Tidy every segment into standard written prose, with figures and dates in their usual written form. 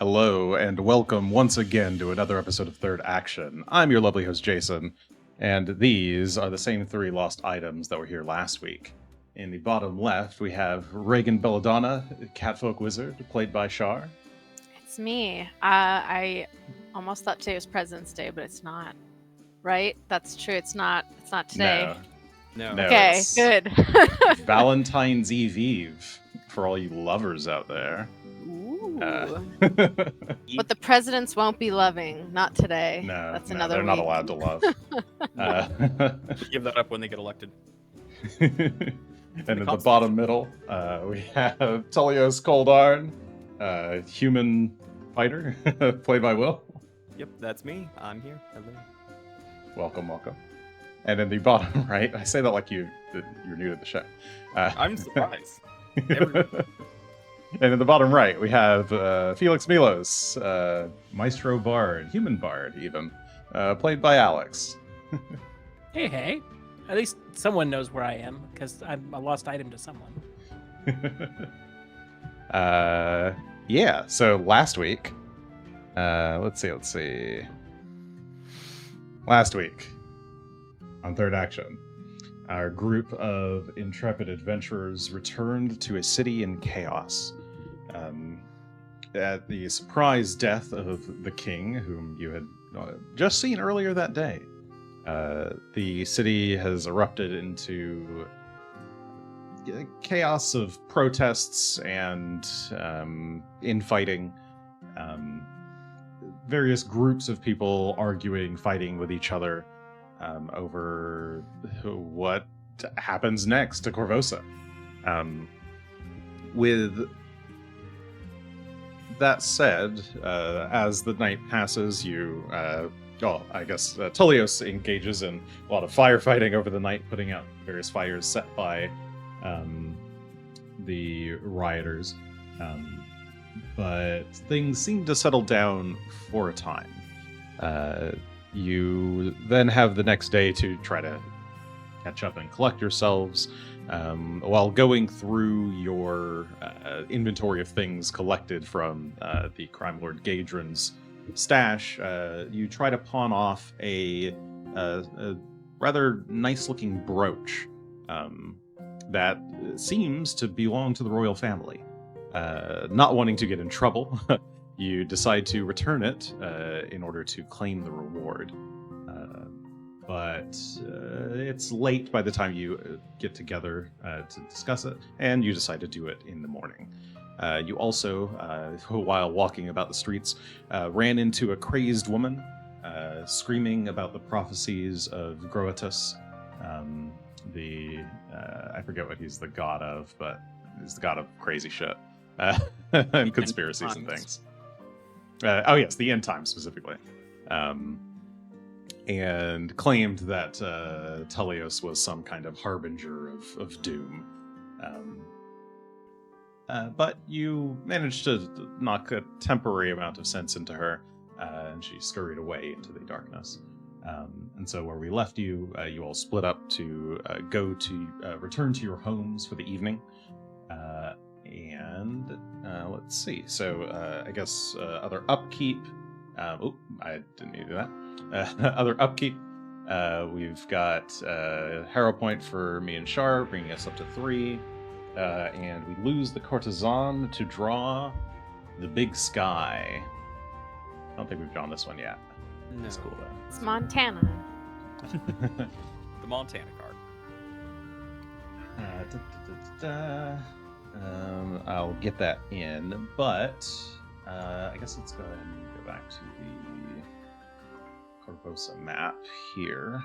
Hello, and welcome once again to another episode of Third Action. I'm your lovely host, Jason, and these are the same three lost items that were here last week. In the bottom left, we have Regan Belladonna, Catfolk Wizard, played by Char. It's me. I almost thought today was President's Day, but it's not. Right? That's true. It's not today. No. Okay, good. Valentine's Eve for all you lovers out there. Ooh. But the presidents won't be loving. Not today. That's another they're week. not allowed to love. Give that up when they get elected. And in the bottom middle, we have Tullios Couldarn, human fighter, played by Will. Yep, that's me. I'm here. Hello. Welcome. And in the bottom right, I say that like you're new to the show. I'm surprised. And in the bottom right, we have Felix Milos, Maestro Bard, human Bard even, played by Alex. Hey. At least someone knows where I am, because I'm a lost item to someone. Yeah, so last week, let's see. Last week, on Third Action, our group of intrepid adventurers returned to a city in chaos. At the surprise death of the king, whom you had just seen earlier that day, the city has erupted into chaos of protests and infighting. Various groups of people arguing, fighting with each other over what happens next to Korvosa. With that said, as the night passes, Tullios engages in a lot of firefighting over the night, putting out various fires set by the rioters. But things seem to settle down for a time. You then have the next day to try to catch up and collect yourselves. While going through your inventory of things collected from the Crime Lord Gadrin's stash, you try to pawn off a rather nice-looking brooch that seems to belong to the royal family. Not wanting to get in trouble, you decide to return it in order to claim the reward. But it's late by the time you get together to discuss it, and you decide to do it in the morning. You also, while walking about the streets, ran into a crazed woman screaming about the prophecies of Groatus, I forget what he's the god of, but he's the god of crazy shit and conspiracies and things. Oh yes, the end time specifically. And claimed that Tullios was some kind of harbinger of doom. But you managed to knock a temporary amount of sense into her, and she scurried away into the darkness. And so where we left you, you all split up to return to your homes for the evening. And let's see. So I guess other upkeep. I didn't need to do that. Other upkeep. We've got Harrow Point for me and Char, bringing us up to 3. And we lose the courtesan to draw the big sky. I don't think we've drawn this one yet. No. That's cool though. It's Montana. The Montana card. I'll get that in, but I guess let's go ahead and go back to the Korvosa map here.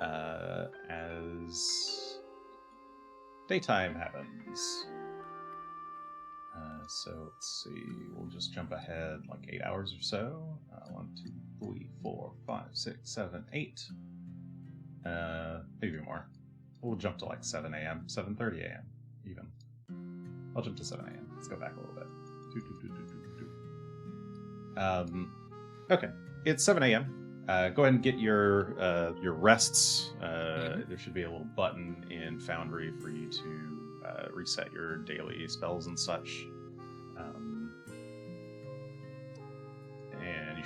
As daytime happens. So let's see, we'll just jump ahead like 8 hours or so. 1, 2, 3, 4, 5, 6, 7, 8. Maybe more. We'll jump to like 7 a.m., 7:30 a.m. even. I'll jump to 7 a.m. Let's go back a little bit. Okay, it's 7 a.m. Go ahead and get your rests. There should be a little button in Foundry for you to reset your daily spells and such.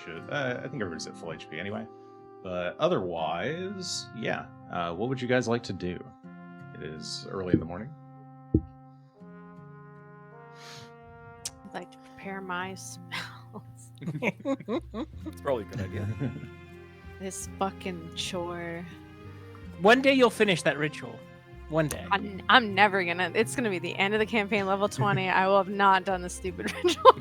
should. I think everybody's at full HP anyway. But otherwise, yeah. What would you guys like to do? It is early in the morning. I'd like to prepare my spells. It's probably a good idea. This fucking chore. One day you'll finish that ritual. One day. I'm never gonna. It's gonna be the end of the campaign, level 20. I will have not done this stupid ritual.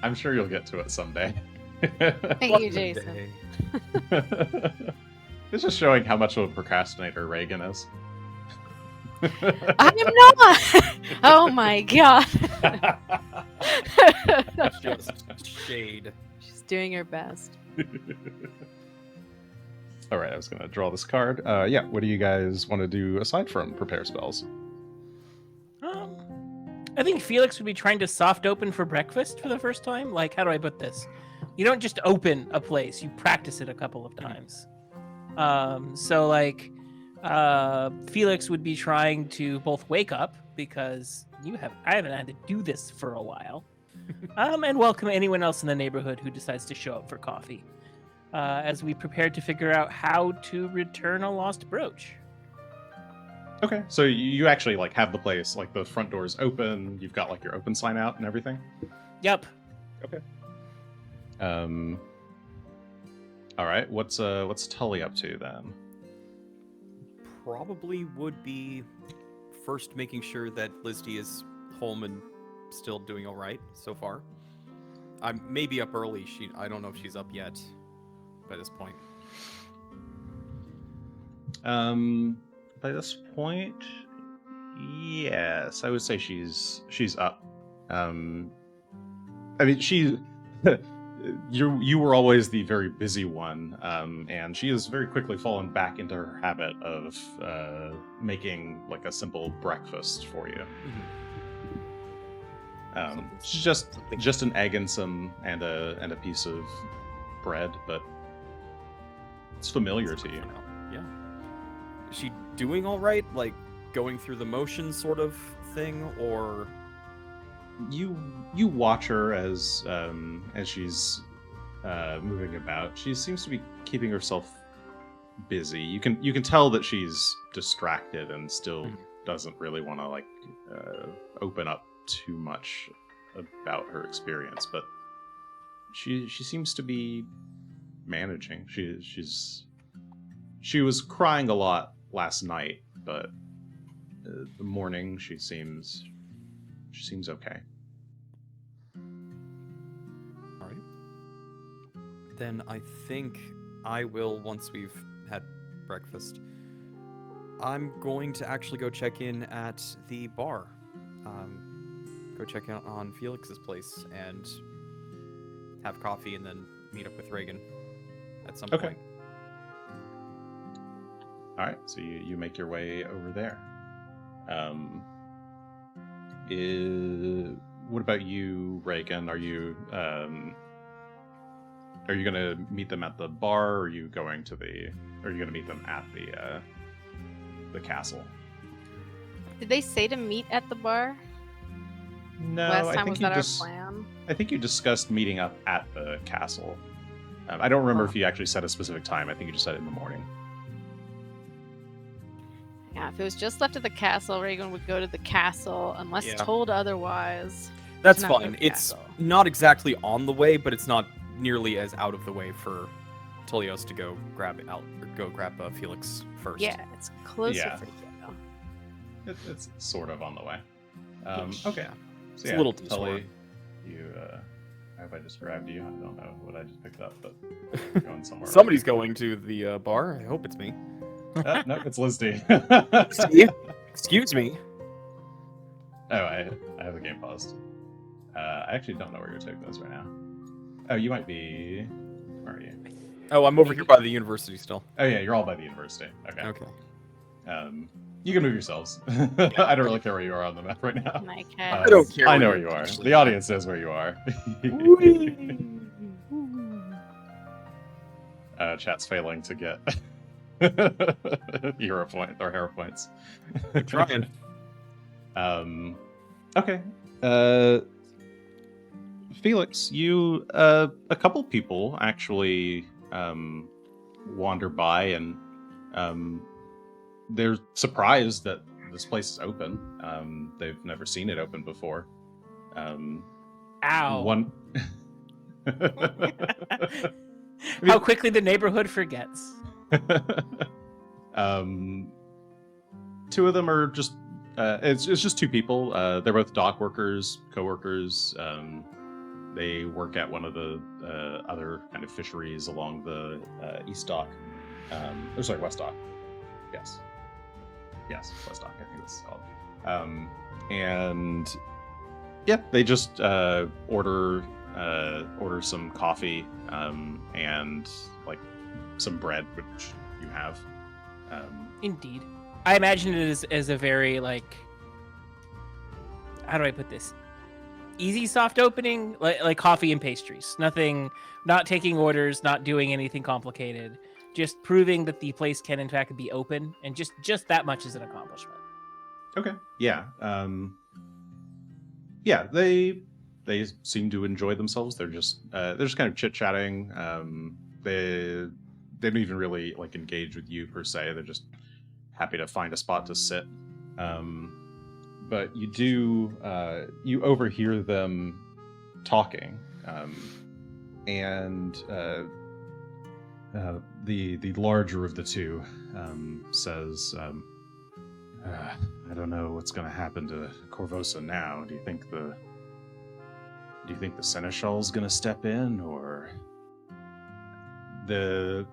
I'm sure you'll get to it someday. Thank you, Jason. It's just showing how much of a procrastinator Regan is. I am not. Oh my god. Just shade. She's doing her best. All right, I was gonna draw this card. Yeah, what do you guys want to do aside from prepare spells? I think Felix would be trying to soft open for breakfast for the first time. Like, how do I put this? You don't just open a place; you practice it a couple of times. So like, Felix would be trying to both wake up because I haven't had to do this for a while, and welcome anyone else in the neighborhood who decides to show up for coffee, as we prepare to figure out how to return a lost brooch. Okay, so you actually like have the place, like the front doors open. You've got like your open sign out and everything. Yep. Okay. All right. What's Tully up to then? Probably would be first making sure that Lizzie is home and still doing all right so far. I'm maybe up early. I don't know if she's up yet by this point. By this point, yes, I would say she's up. I mean, you were always the very busy one, and she has very quickly fallen back into her habit of making like a simple breakfast for you. Just an egg and a piece of bread, but it's familiar to you. Yeah. Is she doing all right? Like going through the motions sort of thing, or you watch her as she's moving about. She seems to be keeping herself busy. You can tell that she's distracted and still doesn't really want to like open up too much about her experience, but she seems to be managing. She was crying a lot last night, but the morning she seems okay. all right. Then I think I will, once we've had breakfast, I'm going to actually go check in at the bar. Go check out on Felix's place and have coffee and then meet up with Regan at some point. All right, so you make your way over there. What about you, Regan? Are you gonna meet them at the bar, or are you gonna meet them at the castle? Did they say to meet at the bar? No, Last I time think was you that our plan? I think you discussed meeting up at the castle. I don't remember if you actually set a specific time. I think you just said it in the morning. Yeah, if it was just left at the castle, Regan would go to the castle unless told otherwise. That's to not go fine. to the It's castle. not exactly on the way, but it's not nearly as out of the way for Tullios to go grab Felix first. Yeah, it's closer Yeah. for you. It's sort of on the way. Ish. Okay. So It's a little too Tully, you. I hope I described you. I don't know what I just picked up, but you're going somewhere. Somebody's going to the bar. I hope it's me. No, it's Lizzie. Excuse me. Oh, I have the game paused. I actually don't know where your token is right now. Oh, you might be. Where are you? Oh, I'm over here by the university still. Oh yeah, you're all by the university. Okay. Okay. You can move yourselves. I don't really care where you are on the map right now. My cat. I don't care I know where where you you are. actually The are. audience knows where you are. Chat's failing to get hero points. I'm trying. Okay. Felix, you a couple people actually wander by, and they're surprised that this place is open. They've never seen it open before. Ow. One. How quickly the neighborhood forgets. Two of them are just. It's just two people. They're both dock workers, co-workers. They work at one of the other kind of fisheries along the East Dock. West Dock. Yes, West Dock. I think that's called. And yeah, they just order some coffee and like some bread, which you have. Indeed. I imagine it as a very, like, how do I put this? Easy soft opening, like coffee and pastries. Nothing, not taking orders, not doing anything complicated. Just proving that the place can in fact be open, and just that much is an accomplishment. Okay. Yeah. Yeah, they seem to enjoy themselves. They're just kind of chit-chatting. They don't even really like engage with you per se. They're just happy to find a spot to sit. But you do you overhear them talking, and the larger of the two says, "I don't know what's going to happen to Corvosa now. Do you think the Seneschal's going to step in, or the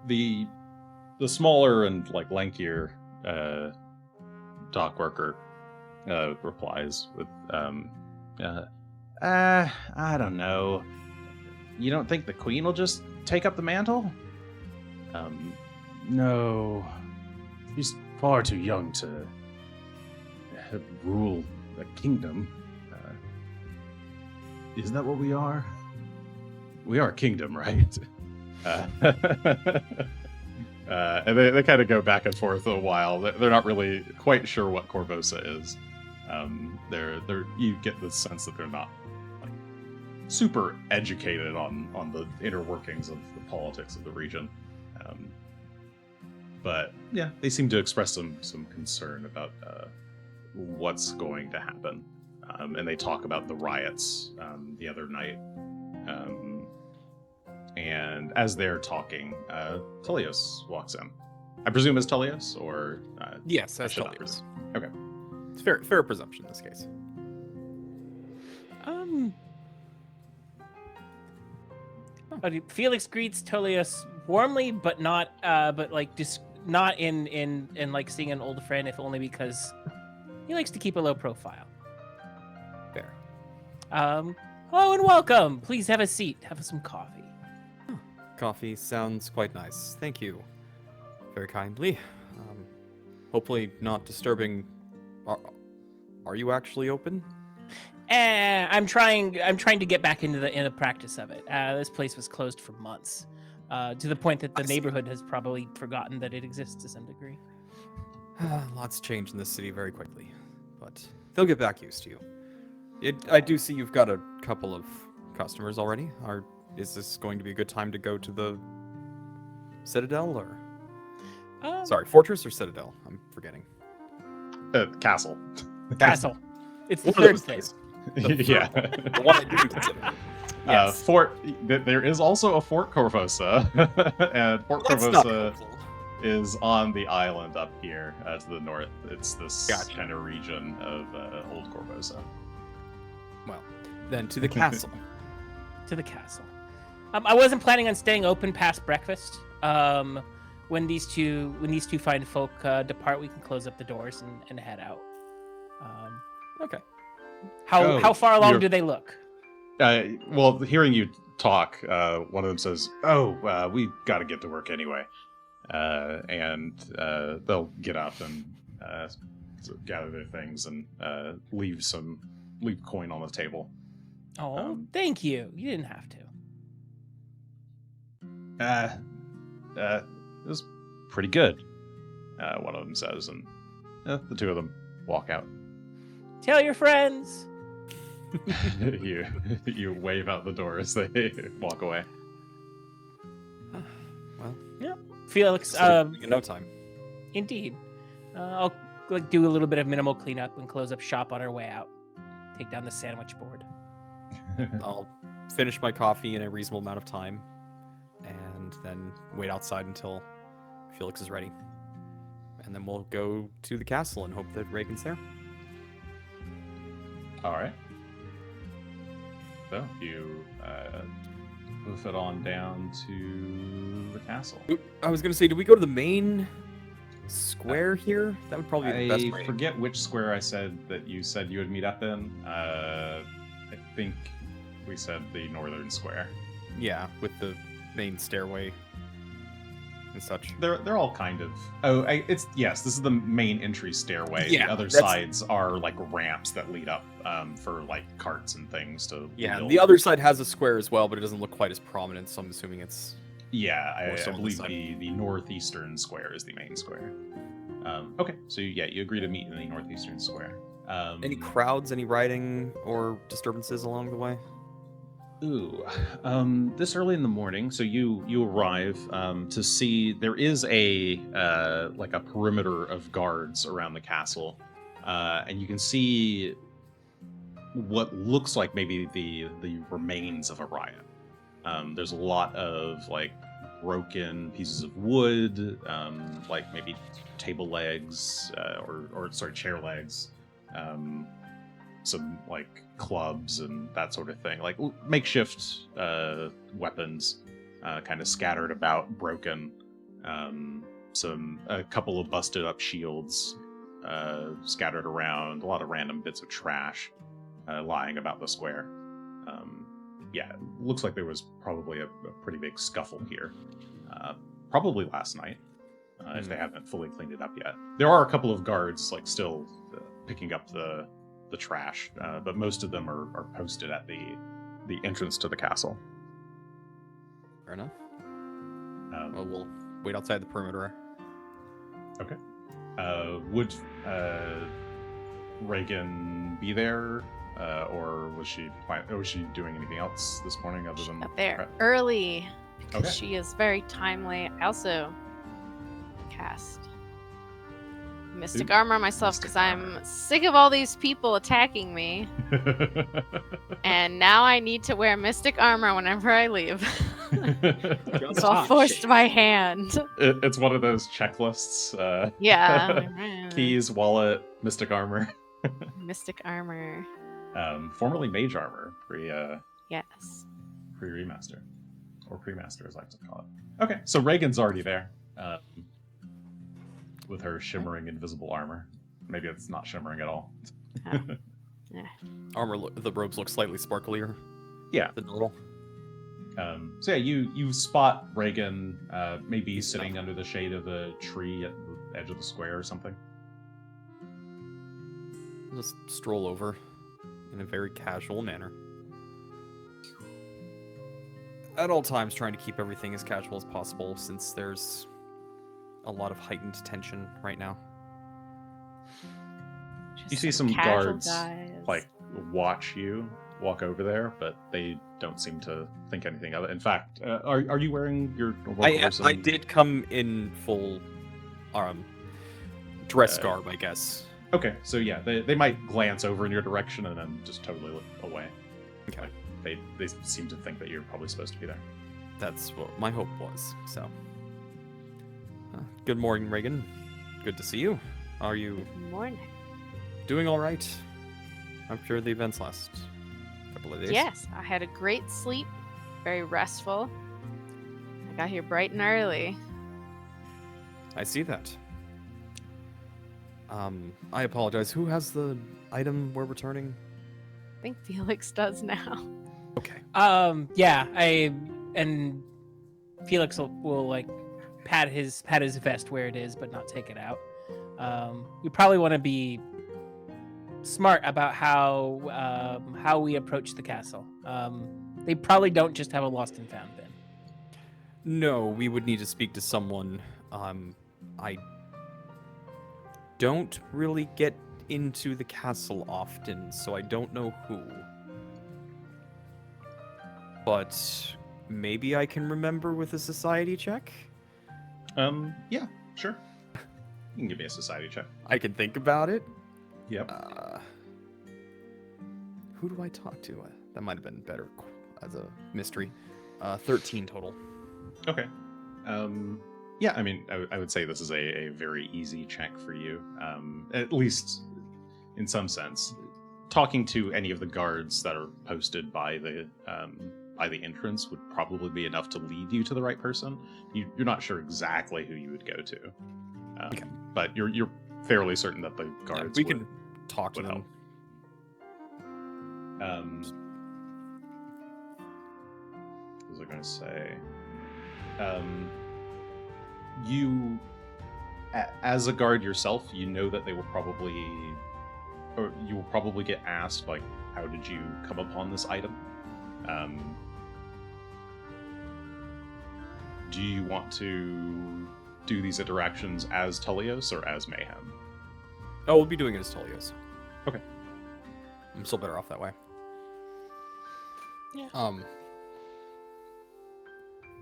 smaller and like lankier dock worker replies with, I don't know. You don't think the Queen will just take up the mantle? No. She's far too young to rule a kingdom. Isn't that what we are? We are a kingdom, right? And they kind of go back and forth a while. They're not really quite sure what Corvosa is. You get the sense that they're not like super educated on the inner workings of the politics of the region. But yeah, they seem to express some concern about what's going to happen. And they talk about the riots the other night. And as they're talking, Tullios walks in. I presume it's Tullios, or Yes, I that's should not Tullios. presume. Okay. It's fair presumption in this case. Felix greets Tullios warmly, but not not in like seeing an old friend, if only because he likes to keep a low profile. Fair. Hello and welcome. Please have a seat. Have some coffee. Coffee sounds quite nice. Thank you. Very kindly. Hopefully not disturbing. Are you actually open? I'm trying to get back into the practice of it. This place was closed for months, to the point that the neighborhood has probably forgotten that it exists to some degree. Lots change in this city very quickly, but they'll get back used to you. I do see you've got a couple of customers already. Is this going to be a good time to go to the Citadel, or sorry, Fortress or Citadel? I'm forgetting. Castle. Castle. It's the One of third those place. Yeah. The one I didn't consider. Yes. Fort. There is also a Fort Corvosa, and Fort That's not Corvosa helpful. is on the island up here to the north. It's this Gotcha. kind of region of Old Corvosa. Well, then to the castle. To the castle. I wasn't planning on staying open past breakfast. When these two fine folk depart, we can close up the doors and head out. Okay. How far along you're- do they look? Well, hearing you talk, one of them says, we got to get to work anyway. And they'll get up and gather their things and leave coin on the table. Oh, thank you. You didn't have to. It was pretty good, one of them says, and the two of them walk out. Tell your friends. you wave out the door as they walk away. Well, Felix, in no time. indeed. I'll do a little bit of minimal cleanup and close up shop on our way out. Take down the sandwich board. I'll finish my coffee in a reasonable amount of time, and then wait outside until Felix is ready. And then we'll go to the castle and hope that Regan's there. All right. So you hoof it on down to the castle. Ooh, I was going to say, do we go to the main square here? That would probably be the best I way. forget which square I said that you said you would meet up in. I think we said the northern square. Yeah, with the main stairway and such. They're all kind of. This is the main entry stairway. Yeah, the other that's- sides are like ramps that lead up for like carts and things to. Yeah, wheel. the other side has a square as well, but it doesn't look quite as prominent, so I'm assuming it's... Yeah, Or I so on the believe side. the northeastern square is the main square. Okay, so yeah, you agree to meet in the northeastern square. Any crowds, any rioting, or disturbances along the way? Ooh, this early in the morning, so you arrive to see there is a like a perimeter of guards around the castle, and you can see what looks like maybe the remains of a riot. There's a lot of like broken pieces of wood, like maybe table legs or chair legs. Some like clubs and that sort of thing, like makeshift weapons kind of scattered about, broken. A couple of busted up shields scattered around, a lot of random bits of trash lying about the square. It looks like there was probably a pretty big scuffle here, probably last night, if they haven't fully cleaned it up yet. There are a couple of guards like still picking up the trash, but most of them are posted at the entrance to the castle. Fair enough. Well, we'll wait outside the perimeter. Okay. Would Regan be there, or was she doing anything else this morning other than Up there prep? early because Okay. she is very timely. I also cast Mystic Ooh, Armor myself Mystic because Armor. I'm sick of all these people attacking me, and now I need to wear Mystic Armor whenever I leave. So I'll force my hand. It's one of those checklists. Yeah. Keys, wallet, mystic armor. Mystic Armor. Formerly mage armor, Yes. pre-remaster. Or pre-master, as I like to call it. Okay, so Reagan's already there. With her shimmering invisible armor. Maybe it's not shimmering at all. The robes look slightly sparklier Yeah. than normal. So yeah, you spot Reagan maybe He's sitting not- under the shade of a tree at the edge of the square or something. I'll just stroll over in a very casual manner. At all times, trying to keep everything as casual as possible, since there's a lot of heightened tension right now. Just You see some casual guards guys. like watch you walk over there, but they don't seem to think anything of it. In fact, are you wearing your normal I person? did come in full dress Uh, garb, I guess. Okay, so yeah, they might glance over in your direction and then just totally look away. Okay. They seem to think that you're probably supposed to be there. That's what my hope was. So, good morning, Regan. Good to see you. Are you Good morning. doing all right after the events last couple of days? Yes, I had a great sleep, very restful. I got here bright and early. I see that. I apologize. Who has the item we're returning? I think Felix does now. Okay. Yeah, and Felix will like pat his vest where it is, but not take it out. We probably want to be smart about how we approach the castle. They probably don't just have a lost and found bin. No, we would need to speak to someone. I don't really get into the castle often, so I don't know who. But maybe I can remember with a society check? Yeah, sure. You can give me a society check. I can think about it. Yep. Who do I talk to? That might have been better as a mystery. 13 total. Okay. Yeah, I mean, I would say this is a very easy check for you, at least in some sense. Talking to any of the guards that are posted by the entrance would probably be enough to lead you to the right person. You're not sure exactly who you would go to, Okay. but you're fairly certain that the guards we can talk to would them. help. What was I going to say? You, as a guard yourself, you know that they will probably, or you will probably get asked, like, how did you come upon this item? Do you want to do these interactions as Tullios or as Mayhem? Oh, we'll be doing it as Tullios. Okay. I'm still better off that way. Yeah.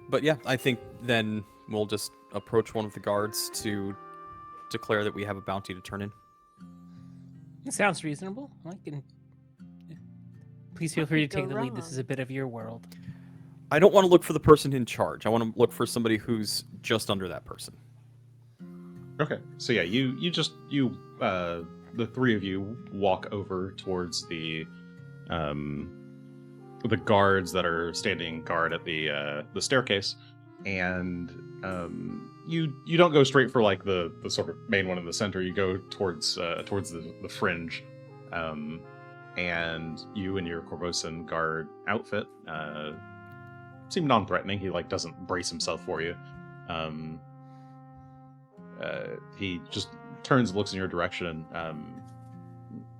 But yeah, I think then we'll just approach one of the guards to declare that we have a bounty to turn in. It sounds reasonable. I can. Please feel free to could take go the lead. This wrong? is a bit of your world. I don't want to look for the person in charge. I want to look for somebody who's just under that person. Okay, so yeah, the three of you walk over towards the guards that are standing guard at the staircase, and you don't go straight for like the sort of main one in the center. You go towards the fringe, and you in your Corvosan guard outfit seem non-threatening. He like doesn't brace himself for you. He just turns and looks in your direction.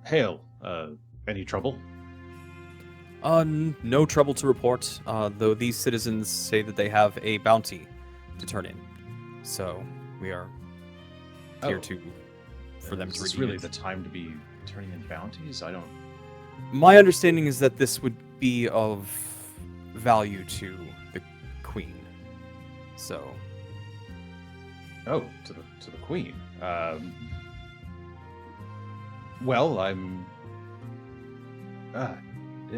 Hail, any trouble? No trouble to report, though these citizens say that they have a bounty to turn in. So we are here for them to Is this redeem really it. the time to be turning in bounties? I don't... My understanding is that this would be of value to the queen. So Oh, to the queen. Well, I'm...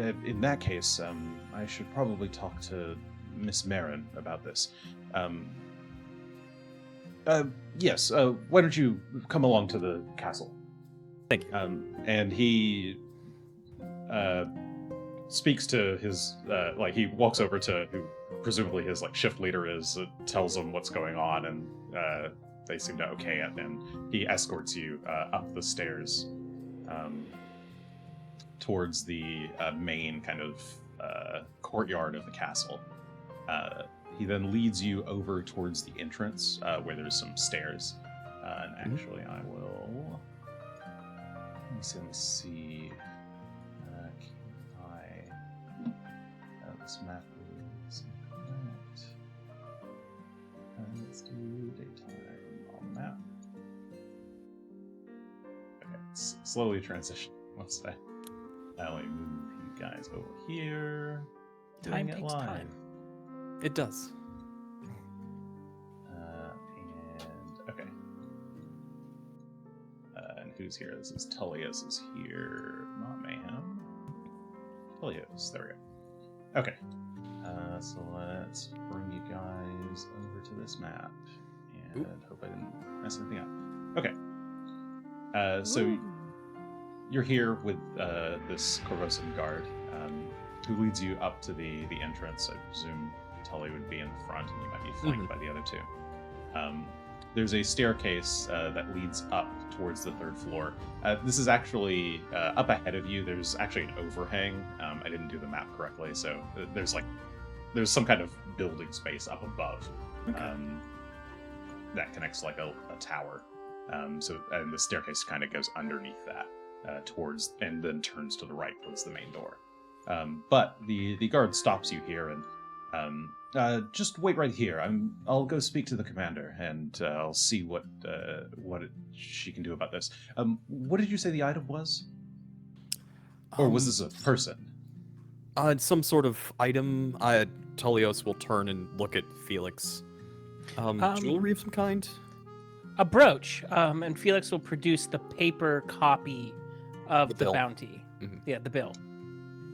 in that case, I should probably talk to Miss Marin about this. Yes, why don't you come along to the castle? thank you. And he speaks to his, he walks over to who presumably his, shift leader is, tells him what's going on, and they seem to okay it, and he escorts you up the stairs towards the main kind of courtyard of the castle. He then leads you over towards the entrance where there's some stairs. And actually, I will... Let me see. Can I... this map is correct. Let's do daytime on the map. Okay, it's slowly transition. Let's say. Now we move you guys over here. Time Doing it takes live. time. It does. And okay. And who's here? This is Tullios is here, not Mayhem. Tullios, there we go. Okay. So let's bring you guys over to this map, and hope I didn't mess anything up. Okay. So you're here with this Corvosan guard, who leads you up to the entrance. I presume Tully would be in the front, and you might be flanked by the other two. There's a staircase that leads up towards the third floor. This is actually up ahead of you. There's actually an overhang. I didn't do the map correctly, so there's some kind of building space up above that connects like a tower. And the staircase kind of goes underneath that towards, and then turns to the right towards the main door. But the guard stops you here, and Just wait right here. I'll go speak to the commander, and I'll see what she can do about this. What did you say the item was? Or was this a person? Some sort of item. Tullios will turn and look at Felix. Jewelry of some kind? A brooch, and Felix will produce the paper copy of the bounty. Mhm. Yeah, the bill.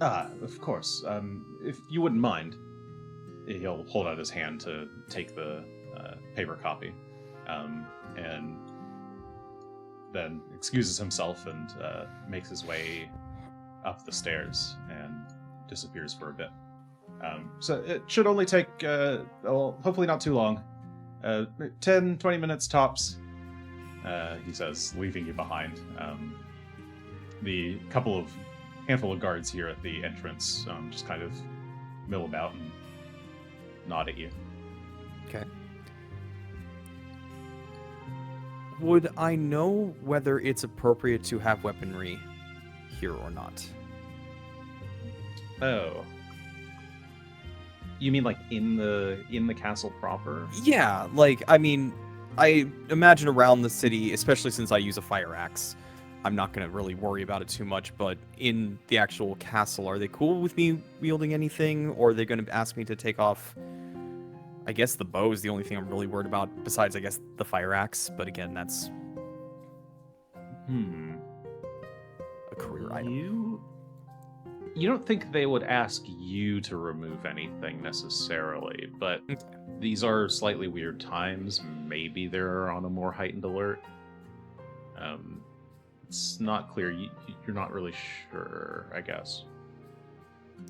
Of course. If you wouldn't mind, he'll hold out his hand to take the paper copy, and then excuses himself and makes his way up the stairs and disappears for a bit. So it should only take, hopefully not too long. 10, 20 minutes tops, he says, leaving you behind. The handful of guards here at the entrance just kind of mill about and nod at you. Okay. Would I know whether it's appropriate to have weaponry here or not? Oh. You mean like in the castle proper? Yeah, like, I mean, I imagine around the city, especially since I use a fire axe, I'm not going to really worry about it too much, but in the actual castle, are they cool with me wielding anything, or are they going to ask me to take off? I guess the bow is the only thing I'm really worried about, besides, I guess, the fire axe, but again, that's a career item. You don't think they would ask you to remove anything necessarily, but these are slightly weird times. Maybe they're on a more heightened alert. It's not clear. You're not really sure, I guess.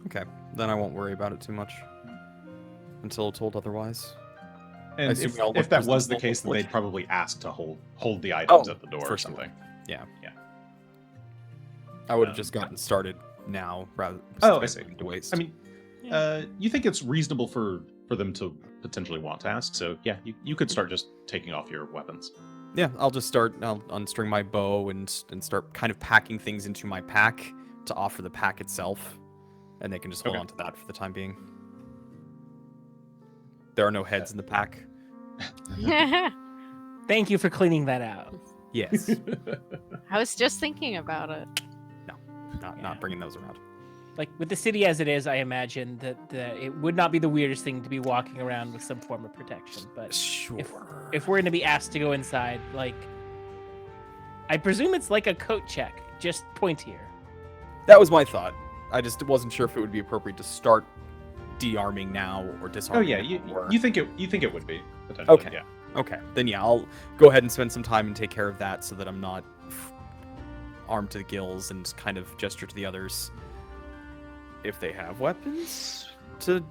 Okay, then I won't worry about it too much until told otherwise. And if that was the case, then they'd probably ask to hold the items at the door or something. Yeah. Yeah. I would have just gotten started now rather I see. to waste. I mean, you think it's reasonable for them to potentially want to ask, so yeah, you could start just taking off your weapons. Yeah, I'll unstring my bow and start kind of packing things into my pack to offer the pack itself, and they can just hold on to that for the time being. There are no heads in the pack. Thank you for cleaning that out. Yes. I was just thinking about it. Not bringing those around. Like, with the city as it is, I imagine that it would not be the weirdest thing to be walking around with some form of protection. But Sure. if we're going to be asked to go inside, like, I presume it's like a coat check, just pointier. That was my thought. I just wasn't sure if it would be appropriate to start de-arming now or Oh disarming. yeah, now, you think it would be potentially. Okay. Yeah. Okay, then yeah, I'll go ahead and spend some time and take care of that so that I'm not armed to the gills, and kind of gesture to the others if they have weapons to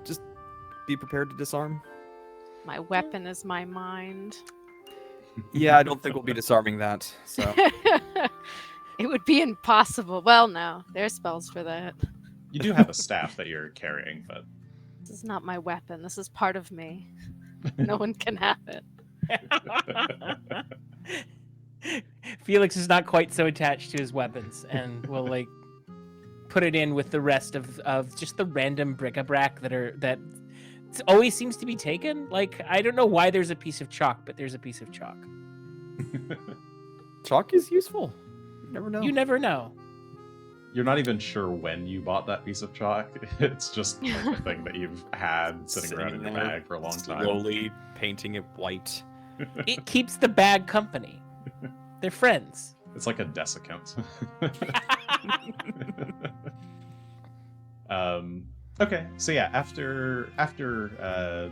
just be prepared to disarm. My weapon is my mind. Yeah, I don't think we'll be disarming that. So It would be impossible. Well, no, there's spells for that. You do have a staff that you're carrying, but This is not my weapon. This is part of me. No one can have it. Felix is not quite so attached to his weapons, and will like put it in with the rest of just the random bric-a-brac that always seems to be taken. Like, I don't know why there's a piece of chalk, but there's a piece of chalk. chalk is useful. You never know. You never know. you're not even sure when you bought that piece of chalk. It's just like a thing that you've had sitting around in your bag for a long time. Slowly painting it white. It keeps the bag company. They're friends. It's like a desiccant. Okay, so yeah, after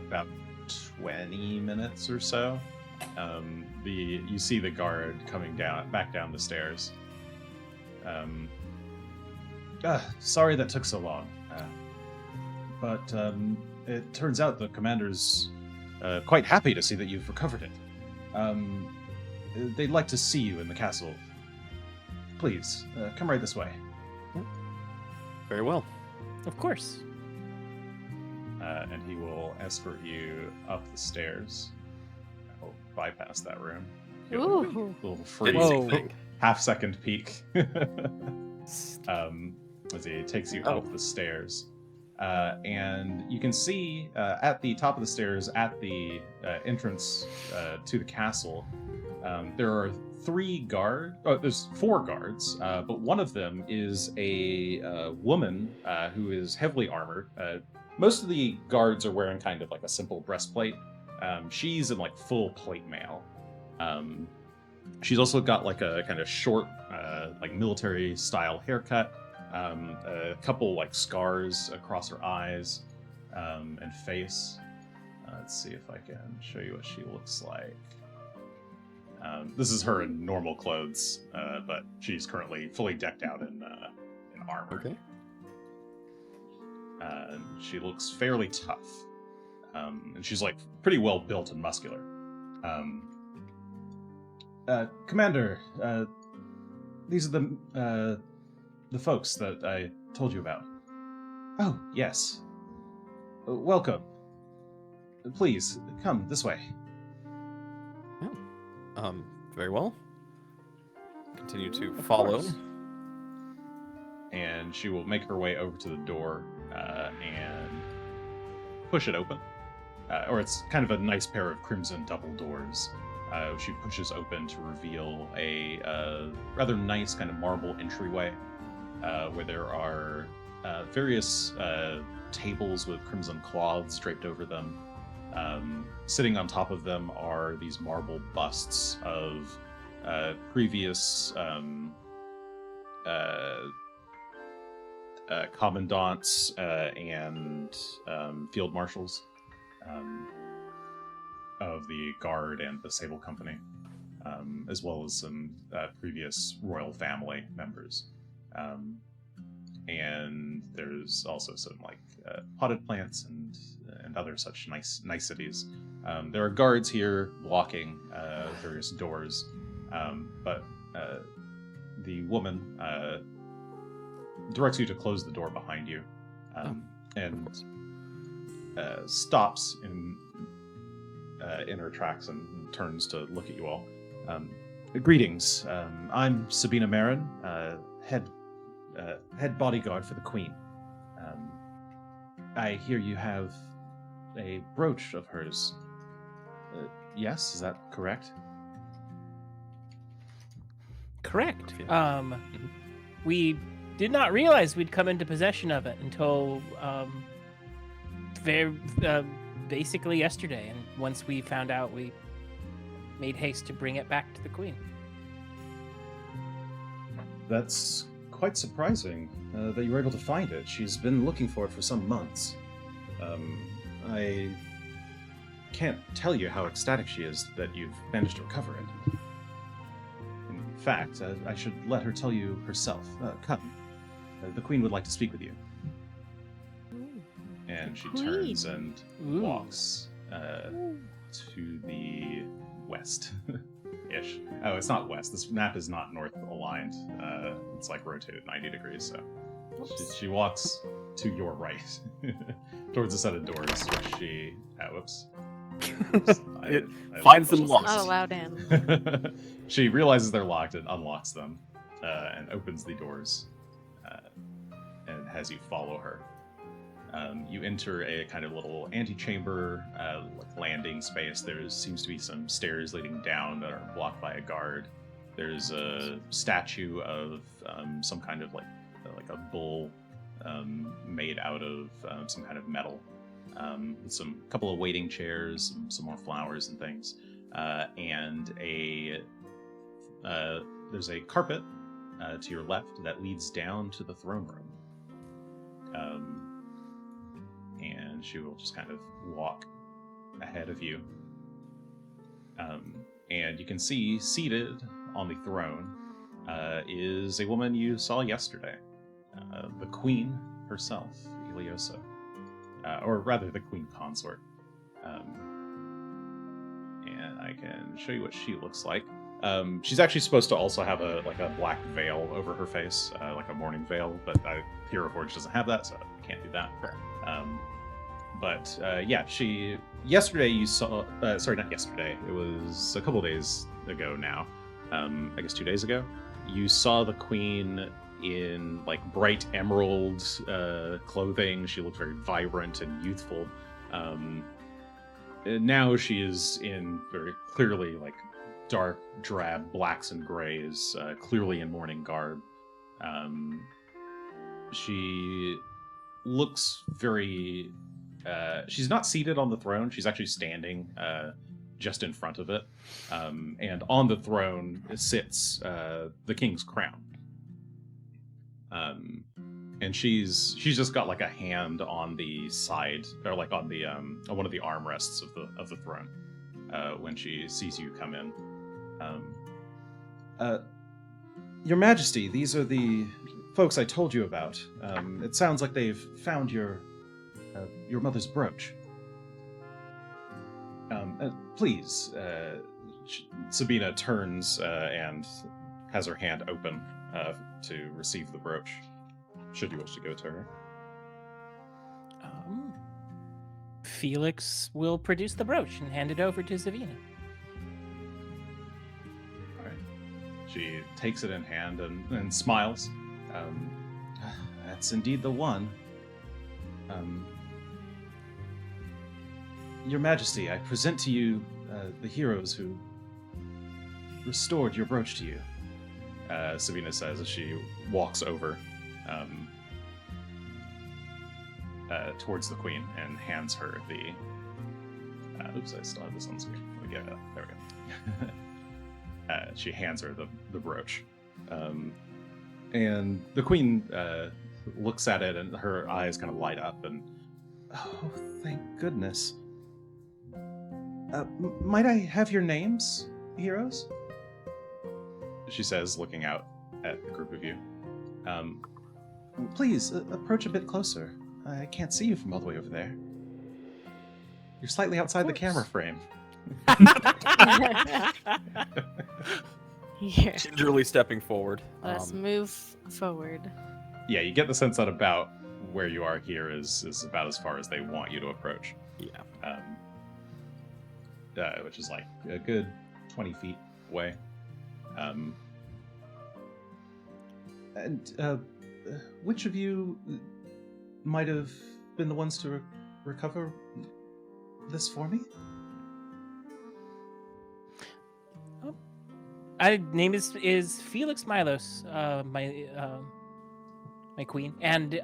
about 20 minutes or so, you see the guard coming back down the stairs. Sorry that took so long, but it turns out the commander's quite happy to see that you've recovered it. They'd like to see you in the castle. Please, come right this way. Very well. Of course. And he will escort you up the stairs. I'll bypass that room. Get a Ooh. little freezing Whoa. half-second peek. As he takes you up the stairs. And you can see at the top of the stairs, at the entrance to the castle, there are there's 4 guards, but one of them is a woman who is heavily armored. Most of the guards are wearing kind of like a simple breastplate. She's in like full plate mail. She's also got like a kind of short, like military style haircut. A couple like scars across her eyes and face. Let's see if I can show you what she looks like. This is her in normal clothes, but she's currently fully decked out in armor. Okay. She looks fairly tough, and she's like pretty well built and muscular. Commander, these are the folks that I told you about. Oh, yes. Welcome. Please, come this way. Very well. Continue to follow. And she will make her way over to the door and push it open. Or it's kind of a nice pair of crimson double doors. She pushes open to reveal a rather nice kind of marble entryway where there are various tables with crimson cloths draped over them. Sitting on top of them are these marble busts of previous commandants and field marshals of the Guard and the Sable Company, as well as some previous royal family members. And there's also some like potted plants and other such niceties. There are guards here blocking various doors, but the woman directs you to close the door behind you, and stops in her tracks and turns to look at you all. Greetings. I'm Sabina Marin, head bodyguard for the Queen. I hear you have a brooch of hers. Yes, is that correct? Correct. We did not realize we'd come into possession of it until basically yesterday, and once we found out, we made haste to bring it back to the Queen. That's quite surprising that you were able to find it. She's been looking for it for some months. I can't tell you how ecstatic she is that you've managed to recover it. In fact, I should let her tell you herself. Come. The Queen would like to speak with you. And she turns and walks to the west-ish. Oh, it's not west. This map is not north aligned. It's like rotated 90 degrees, so she walks to your right, towards a set of doors, which she... whoops. It finds them locked. Not allowed in. She realizes they're locked and unlocks them, and opens the doors, and has you follow her. You enter a kind of little antechamber, like landing space. There seems to be some stairs leading down that are blocked by a guard. There's a statue of some kind of like a bull made out of some kind of metal, with some couple of waiting chairs, some more flowers and things, and there's a carpet to your left that leads down to the throne room. And she will just kind of walk ahead of you. And you can see seated on the throne is a woman you saw yesterday, the Queen herself, E008, or rather the Queen Consort. And I can show you what she looks like. She's actually supposed to also have a black veil over her face, like a mourning veil, but Hero Forge doesn't have that, so I can't do that. But yesterday you saw, sorry, not yesterday, it was a couple days ago now, I guess 2 days ago, you saw the Queen in like bright emerald clothing. She looked very vibrant and youthful. And now she is in very clearly like dark, drab blacks and grays, clearly in mourning garb. She looks very... she's not seated on the throne. She's actually standing just in front of it. And on the throne sits the king's crown. And she's just got like a hand on the side, or like on the on one of the armrests of the throne when she sees you come in. Your Majesty, these are the folks I told you about. It sounds like they've found your mother's brooch. Please, Sabina turns and has her hand open to receive the brooch, should you wish to go to her. Felix will produce the brooch and hand it over to Sabina. All right. She takes it in hand and smiles. That's indeed the one. Your Majesty, I present to you the heroes who restored your brooch to you. Sabina says as she walks over towards the queen and hands her the... oops, I still have this on screen. Let me get it up. There we go. She hands her the brooch. And the queen looks at it and her eyes kind of light up and... Oh, thank goodness. Might I have your names, heroes? She says, looking out at the group of you. Please, approach a bit closer. I can't see you from all the way over there. You're slightly outside the camera frame. Here. Gingerly stepping forward. Let's move forward. Yeah, you get the sense that about where you are here is about as far as they want you to approach. Yeah. Which is like a good 20 feet away. And which of you might have been the ones to recover this for me? Name is Felix Milos, my queen, and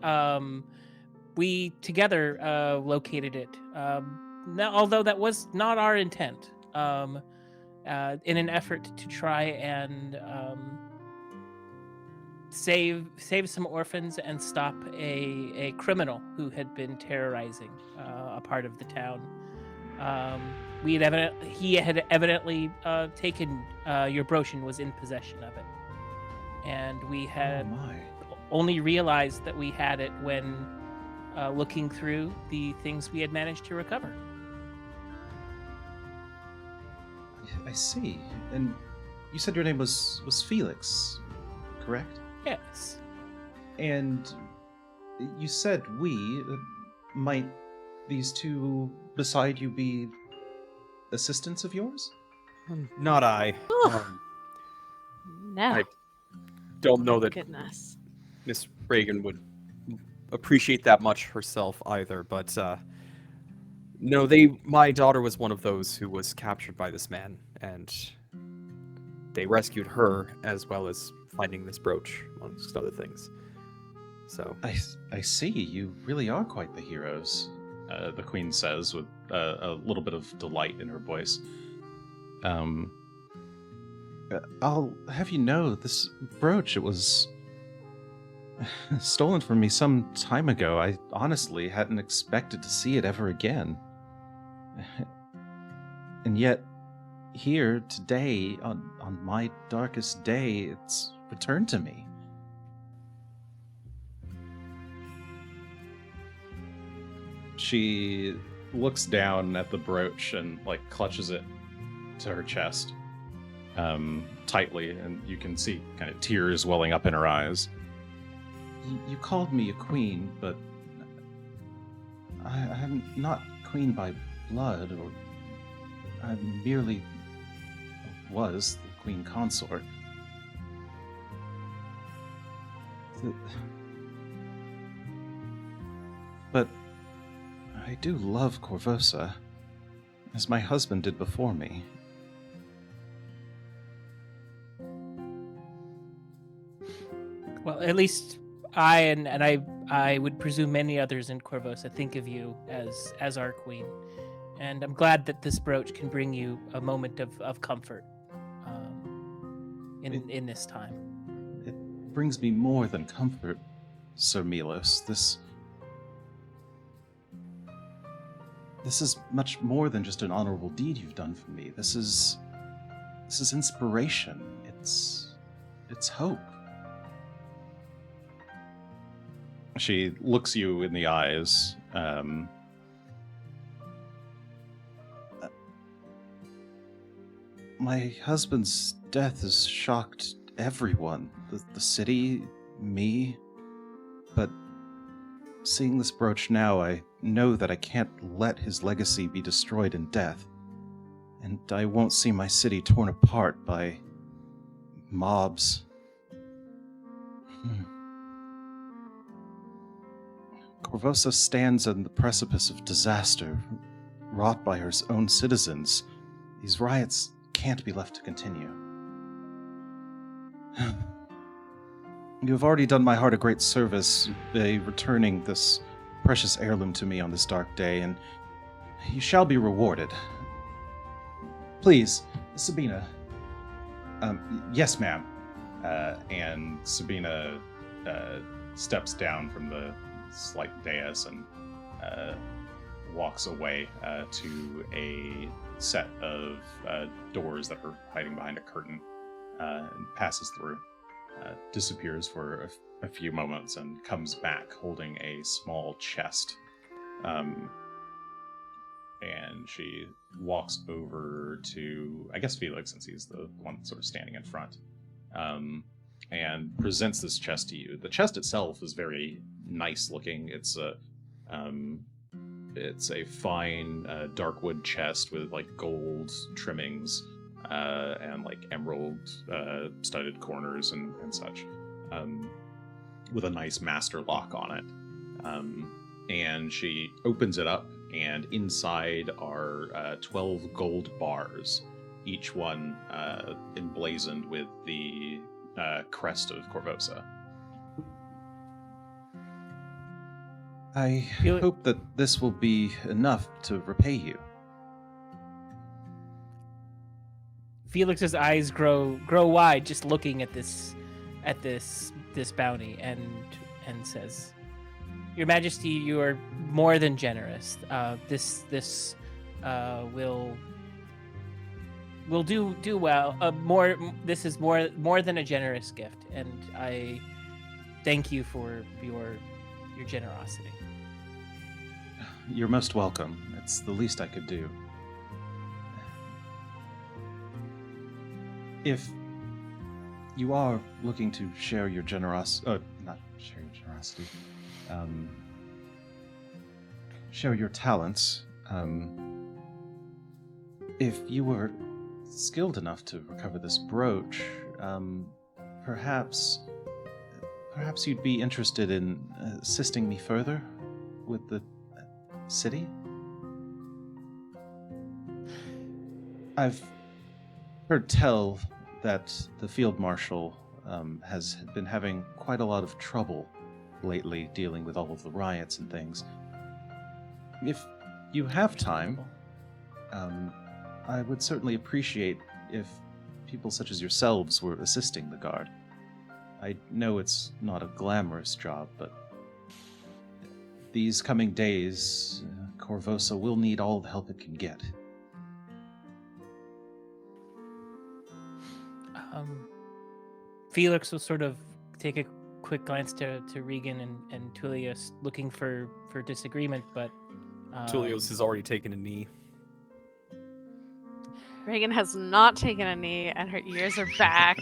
we together located it. Although that was not our intent, in an effort to try and save some orphans and stop a criminal who had been terrorizing a part of the town. He had evidently taken your brooch and was in possession of it, and we had only realized that we had it when looking through the things we had managed to recover. I see. And you said your name was Felix, correct? Yes. And you said might these two beside you be assistants of yours? Not I. No. I don't know that Goodness. Miss Regan would appreciate that much herself either, but no, my daughter was one of those who was captured by this man, and they rescued her as well as finding this brooch, amongst other things. So I see. You really are quite the heroes, the queen says with a little bit of delight in her voice. I'll have you know, this brooch, it was stolen from me some time ago. I honestly hadn't expected to see it ever again. And yet, here today, on my darkest day, it's returned to me. She looks down at the brooch and clutches it to her chest tightly, and you can see kind of tears welling up in her eyes. You called me a queen, but I'm not queen by blood, or I merely was the queen consort. But I do love Korvosa, as my husband did before me. Well, at least I and I would presume many others in Korvosa think of you as our queen, and I'm glad that this brooch can bring you a moment of comfort in this time. It brings me more than comfort, Sir Milos. This is much more than just an honorable deed you've done for me. This is inspiration. It's hope. She looks you in the eyes. My husband's death has shocked everyone. The city, me. But seeing this brooch now, I know that I can't let his legacy be destroyed in death. And I won't see my city torn apart by mobs. Korvosa stands on the precipice of disaster, wrought by her own citizens. These riots can't be left to continue. You have already done my heart a great service by returning this precious heirloom to me on this dark day, and you shall be rewarded. Please, Sabina. Yes, ma'am. And Sabina steps down from the slight dais and walks away to a set of doors that are hiding behind a curtain, and passes through, disappears for a few moments, and comes back holding a small chest. And she walks over to, I guess, Felix, since he's the one sort of standing in front, and presents this chest to you. The chest itself is very nice looking. It's a fine dark wood chest with like gold trimmings and like emerald studded corners and such, with a nice master lock on it. And she opens it up, and inside are 12 gold bars, each one emblazoned with the crest of Korvosa. I hope that this will be enough to repay you. Felix's eyes grow wide just looking at this bounty, and says, "Your Majesty, you are more than generous. This will do well. This is more than a generous gift, and I thank you for your generosity." You're most welcome. It's the least I could do. If you are looking to share your generosity, share your talents, if you were skilled enough to recover this brooch, perhaps you'd be interested in assisting me further with the city? I've heard tell that the field marshal has been having quite a lot of trouble lately dealing with all of the riots and things. If you have time, I would certainly appreciate if people such as yourselves were assisting the guard. I know it's not a glamorous job, but these coming days, Korvosa will need all the help it can get. Felix will sort of take a quick glance to Regan and Tullios, looking for disagreement, but Tullios has already taken a knee. Regan has not taken a knee, and her ears are back.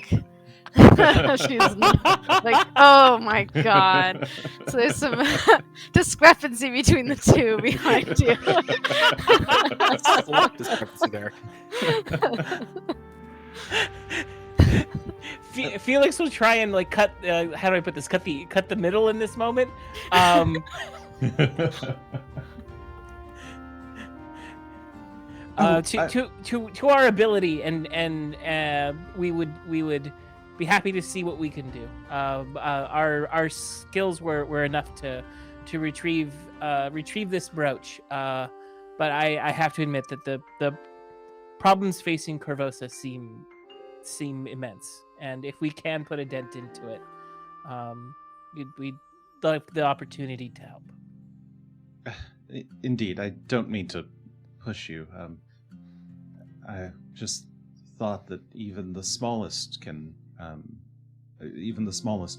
She's not, like, oh my god. So there's some discrepancy between the two behind you. There's a lot of discrepancy there. Felix will try and like cut. How do I put this? Cut the middle in this moment. To our ability, and we would be happy to see what we can do. Our skills were enough to retrieve this brooch. But I have to admit that the problems facing Corvosa seem immense, and if we can put a dent into it, we'd like the opportunity to help. Indeed, I don't mean to push you. I just thought that even the smallest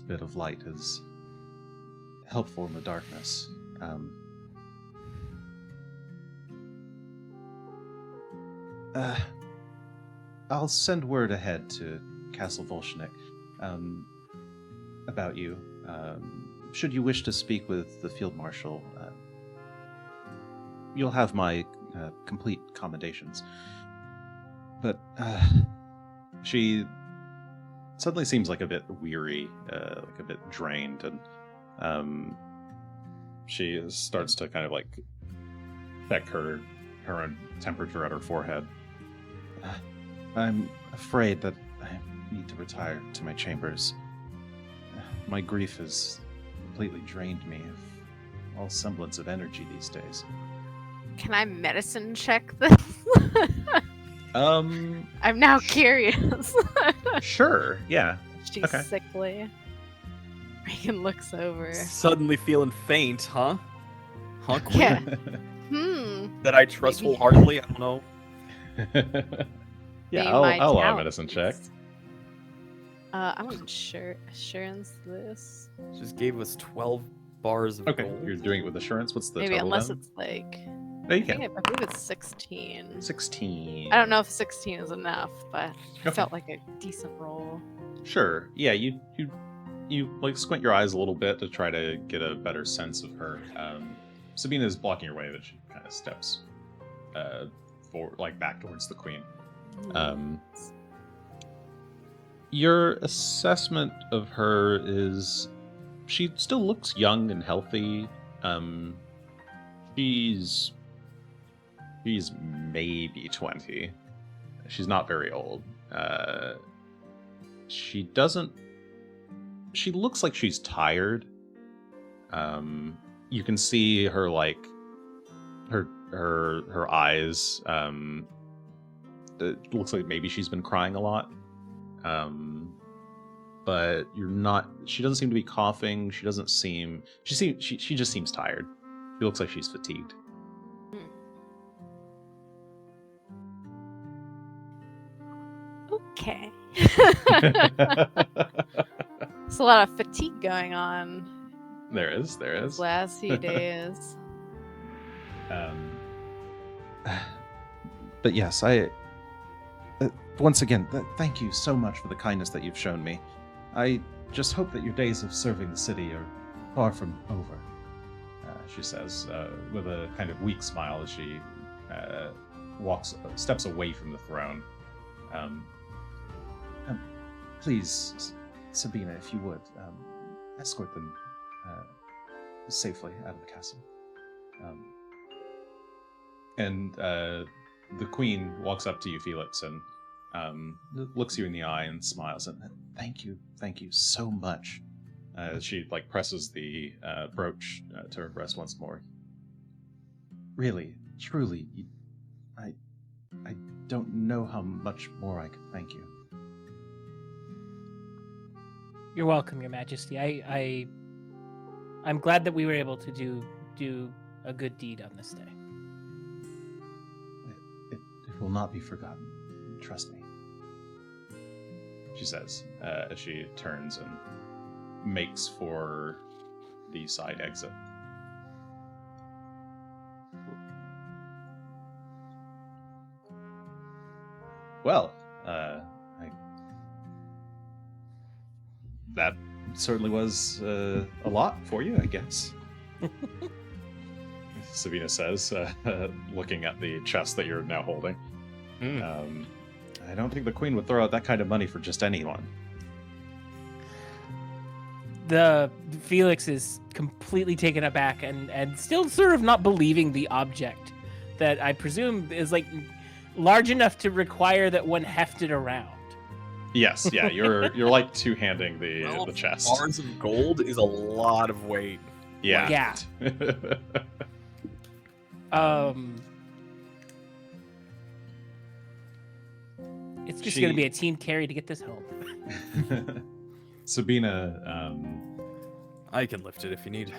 bit of light is helpful in the darkness. I'll send word ahead to Castle Volshnik about you. Should you wish to speak with the Field Marshal, you'll have my complete commendations. But she suddenly seems like a bit weary, like a bit drained, and she starts to kind of like check her own temperature at her forehead. I'm afraid that I need to retire to my chambers. My grief has completely drained me of all semblance of energy these days. Can I medicine check this? I'm now curious. Sure, yeah. She's Okay. sickly. Regan looks over. Suddenly feeling faint, huh? Huh, Queen? Yeah. That I trust Maybe. wholeheartedly? I don't know. Yeah, Be I'll my allow a talent. medicine check. I'm assurance this. Just gave us 12 bars of Okay, gold. you're doing it with assurance. What's the Maybe total unless then? it's like No, you I think can. I believe it's 16. 16. I don't know if 16 is enough, but it Okay. felt like a decent roll. Sure. Yeah, you like squint your eyes a little bit to try to get a better sense of her. Sabina is blocking your way, but she kind of steps back towards the queen. Your assessment of her is she still looks young and healthy. She's maybe 20. She's not very old. She looks like she's tired. You can see her her eyes. It looks like maybe she's been crying a lot. But she doesn't seem to be coughing. She just seems tired. She looks like she's fatigued. Okay. There's a lot of fatigue going on There is. these last few days. But yes, once again, thank you so much for the kindness that you've shown me. I just hope that your days of serving the city are far from over, she says, with a kind of weak smile as she steps away from the throne. Please, Sabina, if you would, escort them safely out of the castle. And the queen walks up to you, Felix, and looks you in the eye and smiles. And thank you so much. She presses the brooch to her breast once more. Really, truly, I don't know how much more I could thank you. You're welcome, Your Majesty. I'm glad that we were able to do a good deed on this day. It will not be forgotten. Trust me. She says as she turns and makes for the side exit. Well, that certainly was a lot for you, I guess. Sabina says, looking at the chest that you're now holding. I don't think the queen would throw out that kind of money for just anyone. the Felix is completely taken aback and still sort of not believing the object that I presume is like large enough to require that one heft it around. Yes, yeah, you're like two-handing the chest. Bars of gold is a lot of weight. Yeah. Yeah. It's just going to be a team carry to get this home. Sabina, I can lift it if you need.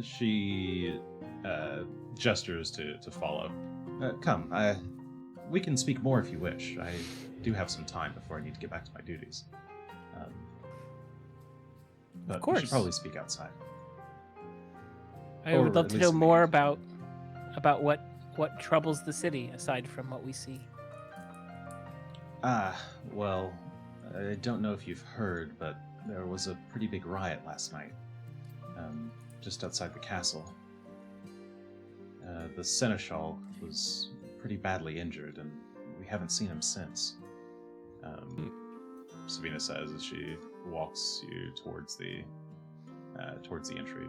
she gestures to follow. Come, we can speak more if you wish. I do have some time before I need to get back to my duties. But Of course. we should probably speak outside. I Or would love at to least know we- more about what troubles the city aside from what we see. Well, I don't know if you've heard, but there was a pretty big riot last night, just outside the castle. The seneschal was pretty badly injured, and we haven't seen him since. Sabina says as she walks you towards the entry.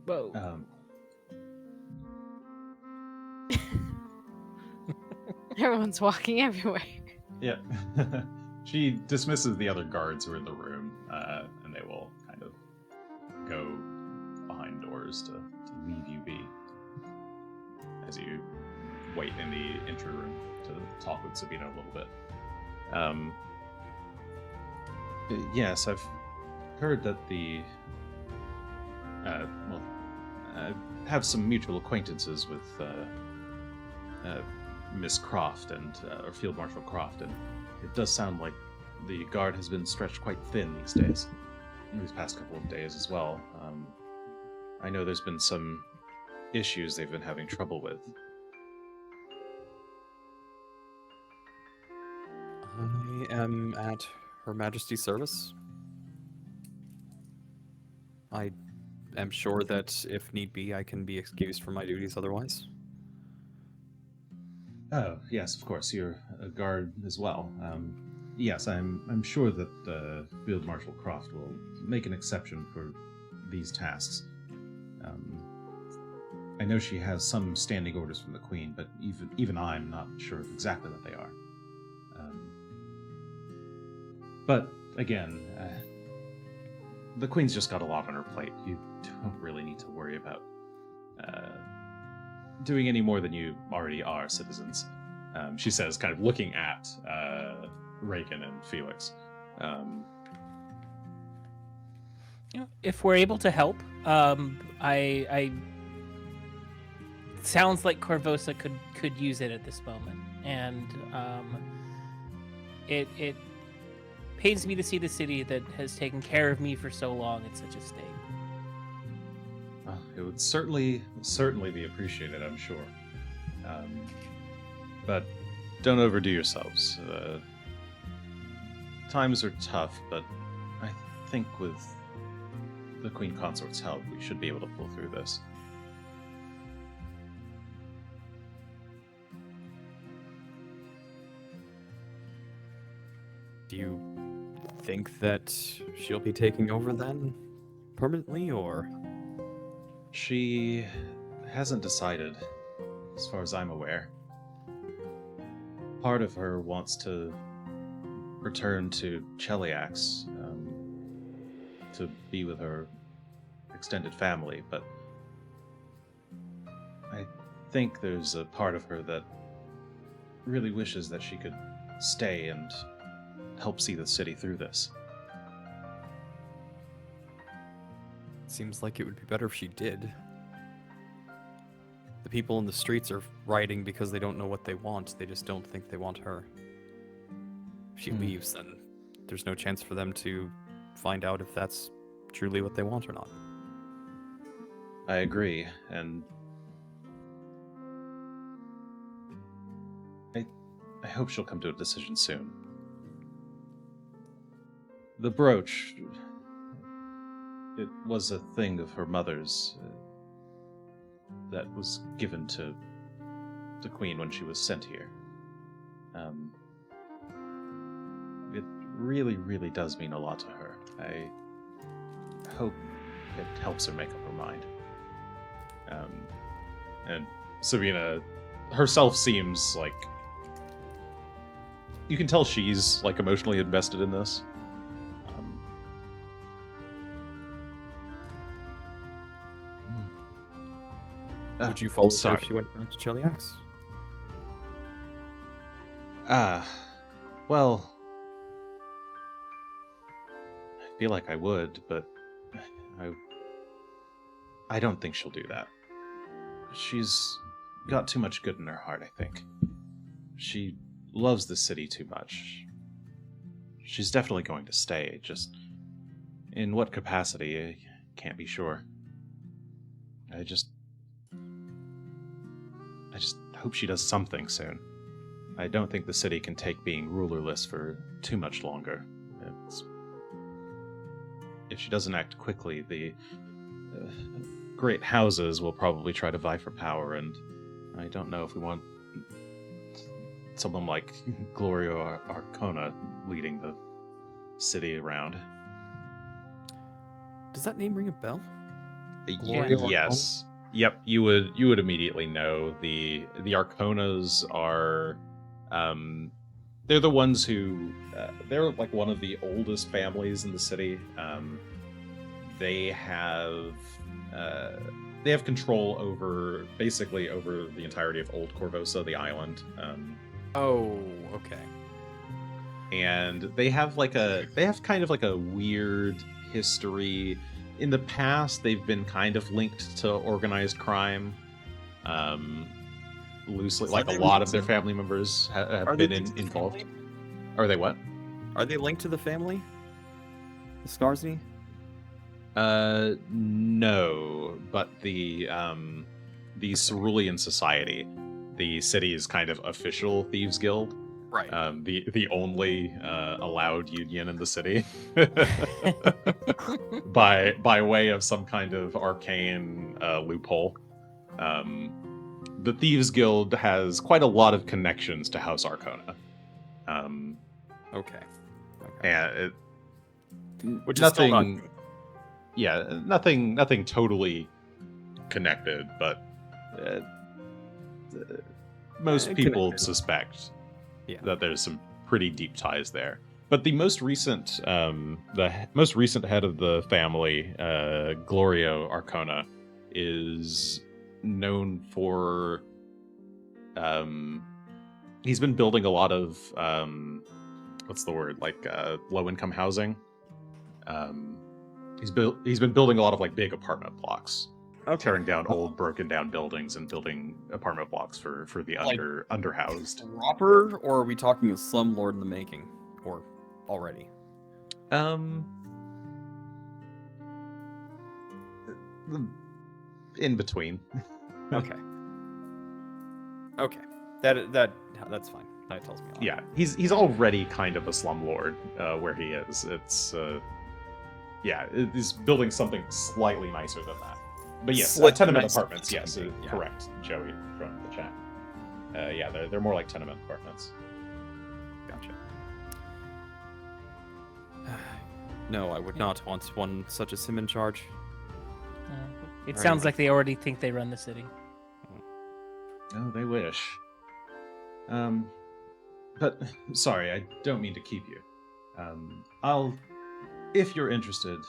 Whoa. Everyone's walking everywhere. Yeah. She dismisses the other guards who are in the room, and they will kind of go behind doors to leave you be as you wait in the entry room to talk with Sabina a little bit. Yes, I've heard that I have some mutual acquaintances with Miss Croft or Field Marshal Croft, and it does sound like the guard has been stretched quite thin these days, these past couple of days as well. I know there's been some issues they've been having trouble with. I am at Her Majesty's service. I am sure that if need be, I can be excused from my duties otherwise. Oh, yes, of course. You're a guard as well. Yes, I'm sure that Field Marshal Croft will make an exception for these tasks. I know she has some standing orders from the Queen, but even I'm not sure of exactly what they are. But again, the Queen's just got a lot on her plate. You don't really need to worry about doing any more than you already are, citizens. She says, kind of looking at Regan and Felix. If we're able to help, I sounds like Corvosa could use it at this moment, and it pains me to see the city that has taken care of me for so long in such a state. It would certainly be appreciated, I'm sure. But don't overdo yourselves. Times are tough, but I think with the Queen Consort's help, we should be able to pull through this. Do you think that she'll be taking over then? Permanently, or? She hasn't decided, as far as I'm aware. Part of her wants to return to Cheliax to be with her extended family, but I think there's a part of her that really wishes that she could stay and help see the city through this. Seems like it would be better if she did. The people in the streets are rioting because they don't know what they want. They just don't think they want her. If she leaves, then there's no chance for them to find out if that's truly what they want or not. I agree, and I hope she'll come to a decision soon. The brooch, it was a thing of her mother's that was given to the Queen when she was sent here. It really, really does mean a lot to her. I hope it helps her make up her mind. And Sabina herself seems like... You can tell she's, like, emotionally invested in this. Would you follow her sorry. if she went down to Cheliax? Well... I feel like I would, but... I don't think she'll do that. She's got too much good in her heart, I think. She loves the city too much. She's definitely going to stay, just in what capacity, I can't be sure. I just hope she does something soon. I don't think the city can take being rulerless for too much longer. If she doesn't act quickly, the great houses will probably try to vie for power, and I don't know if we want someone like Gloria Arcona leading the city around. Does that name ring a bell? Yes. Yep, you would immediately know. The Arconas are they're the ones who they're like one of the oldest families in the city. They have control over the entirety of Old Corvosa, the island. Oh, okay. And they have kind of like a weird history. In the past, they've been kind of linked to organized crime, loosely. So like a they lot linked of their to- family members have Are they been linked to the involved. family? Are they what? Are they linked to the family? The Skarsny? No, but the Cerulean Society, the city's kind of official thieves guild, Right. the only allowed union in the city, by way of some kind of arcane loophole. The Thieves Guild has quite a lot of connections to House Arcona. Okay. And Which is still not nothing. Yeah, nothing totally connected, but most people Connected. suspect Yeah. that there's some pretty deep ties there. But the most recent head of the family, Gloria Arcona, is known for he's been building a lot of what's the word, like low income housing. He's been building a lot of like big apartment blocks, tearing down old broken down buildings and building apartment blocks for the Like- underhoused. Proper, or are we talking a slumlord in the making? Or already? In between. Okay. Okay. That's fine. That tells me a lot. Yeah, he's already kind of a slumlord where he is. It's he's building something slightly nicer than that. But yes, Slightly tenement nicer apartments. than Yes, something, yeah. correct, Joey from the chat. They're more like tenement apartments. Gotcha. No, I would not want one such as him in charge. It Right. sounds like they already think they run the city. Oh, they wish. But sorry, I don't mean to keep you. If you're interested,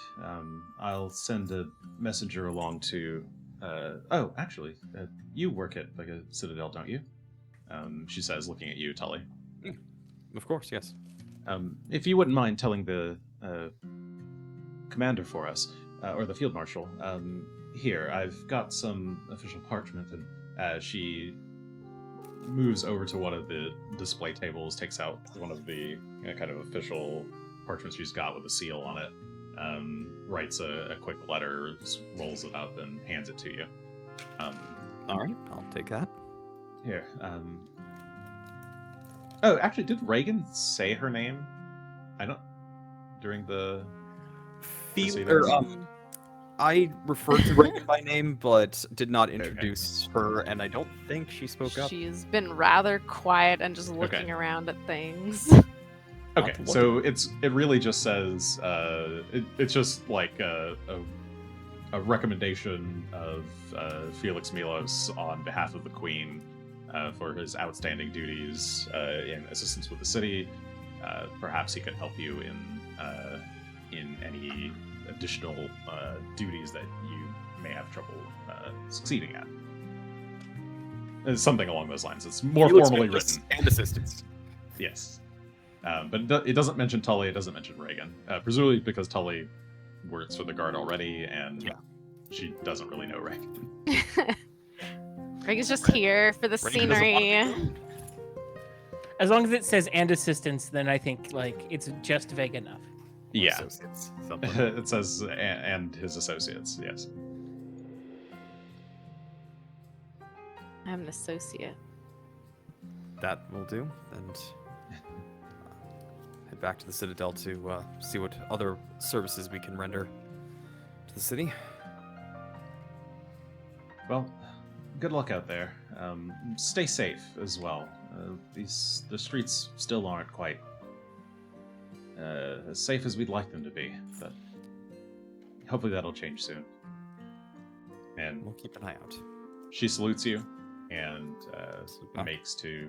I'll send a messenger along to. Actually, you work at like a citadel, don't you? She says, looking at you, Tully. Of course, yes. If you wouldn't mind telling the commander for us, or the field marshal, here, I've got some official parchment, and she moves over to one of the display tables, takes out one of the kind of official parchments she's got with a seal on it, writes a quick letter, rolls it up, and hands it to you. All right, I'll take that. Here. Oh, actually, did Regan say her name? I don't. During the. Feel, proceedings? I referred to Regan by name, but did not introduce her, and I don't think she spoke up. She's been rather quiet and just looking Okay. around at things. Okay, so it really just says it's just like a recommendation of Felix Milos on behalf of the Queen for his outstanding duties in assistance with the city. Perhaps he could help you in any additional duties that you may have trouble succeeding at. Something along those lines. It's more formally written. And assistance. Yes. But it doesn't mention Tully, it doesn't mention Regan. Presumably because Tully works for the guard already, and she doesn't really know Regan. Regan's just here for the scenery. As long as it says and assistance, then I think like it's just vague enough. Yeah. Associates, It says and his associates, yes. I'm an associate. That will do. And head back to the Citadel to see what other services we can render to the city. Well, good luck out there. Stay safe as well. The streets still aren't quite as safe as we'd like them to be, but hopefully that'll change soon. And We'll keep an eye out. she salutes you and makes to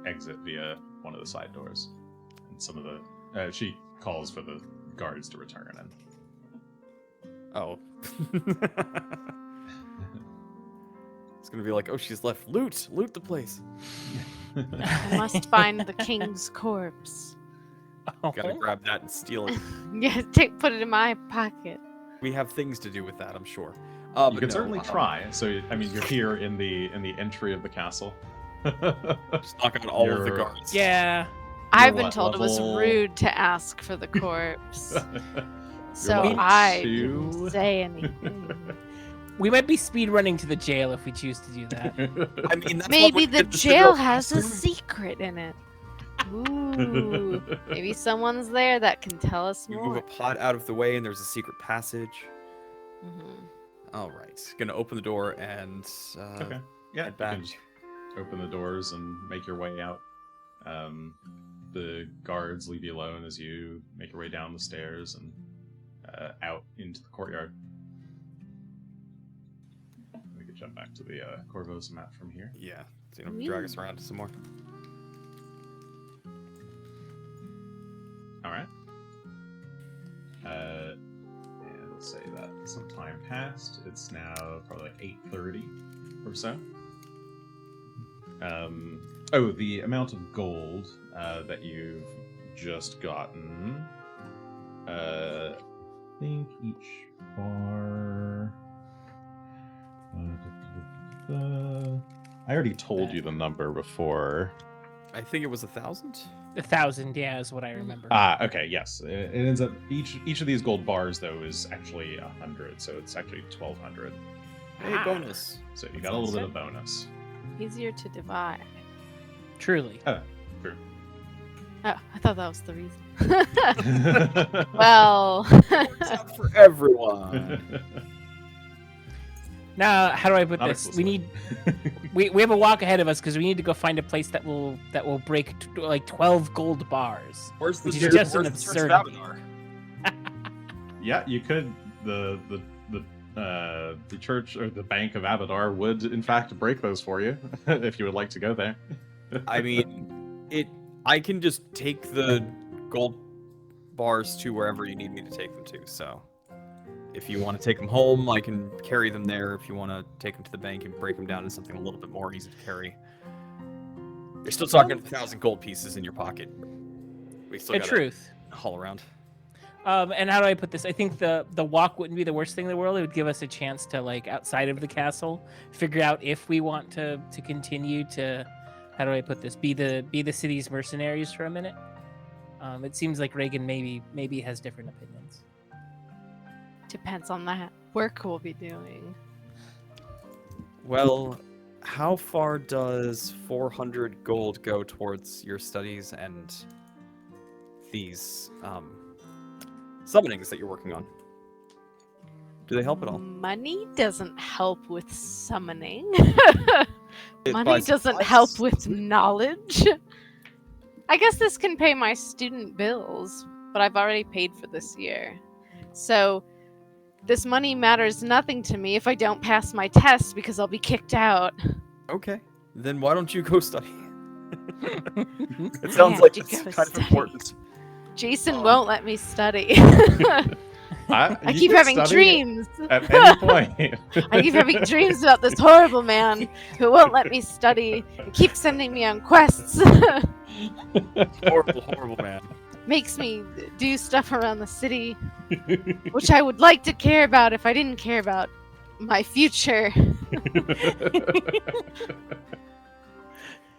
exit via one of the side doors. And some of the she calls for the guards to return. And Oh. It's gonna be like, oh, she's left loot the place. I must find the king's corpse. Oh. Gotta grab that and steal it. Yeah, put it in my pocket. We have things to do with that, I'm sure. you But can no, certainly try. So I mean, you're here in the entry of the castle. Just knock out all of the You're- guards. Yeah. I've what been told it level? was rude to ask for the corpse, so level I 2? didn't say anything. We might be speed running to the jail if we choose to do that. I mean, that's Maybe what the did to jail girl. has a secret in it. Ooh, maybe someone's there that can tell us You move more. a pot out of the way and there's a secret passage. Mhm. All right, gonna open the door and Okay. Yeah, head you back. can just open the doors and make your way out. The guards leave you alone as you make your way down the stairs and out into the courtyard. We could jump back to the Corvos map from here. Yeah, so you know, drag us around some more. All right. And let's say that some time passed. It's now probably like 8:30 or so. Oh, the amount of gold that you've just gotten. I think each bar. I already told you the number before. I think it was 1,000. 1,000, yeah, is what I remember. Okay, yes. It ends up each of these gold bars though is actually 100, so it's actually 1,200. Hey, bonus. So you got a little bit of bonus. Easier to divide. Truly. True. Oh, I thought that was the reason. Well, It's not for everyone. Now, how do I put Not this? exclusively. We have a walk ahead of us because we need to go find a place that will break like 12 gold bars. Where's the Which is church- just an where's the Church of absurdity. Abadar? Yeah, you could. The church or the Bank of Abadar would in fact break those for you if you would like to go there. I mean, I can just take the gold bars to wherever you need me to take them to. So, if you want to take them home, I can carry them there. If you want to take them to the bank and break them down into something a little bit more easy to carry, you're still talking 1,000 gold pieces in your pocket. We still The got truth. haul around. And how do I put this? I think the walk wouldn't be the worst thing in the world. It would give us a chance to, like, outside of the castle, figure out if we want to continue to, how do I put this? Be the city's mercenaries for a minute. It seems like Regan maybe has different opinions. depends on that work we'll be doing. Well, how far does 400 gold go towards your studies and these summonings that you're working on? Do they help at all? Money doesn't help with summoning. It Money buys doesn't supplies? help with knowledge. I guess this can pay my student bills, but I've already paid for this year. So this money matters nothing to me if I don't pass my test because I'll be kicked out. Okay. Then why don't you go study? It I sounds have like to it's go kind of study. important. Jason won't let me study. I You keep can having study dreams. at any point. I keep having dreams about this horrible man who won't let me study and keeps sending me on quests. Horrible, horrible man. Makes me do stuff around the city, which I would like to care about if I didn't care about my future.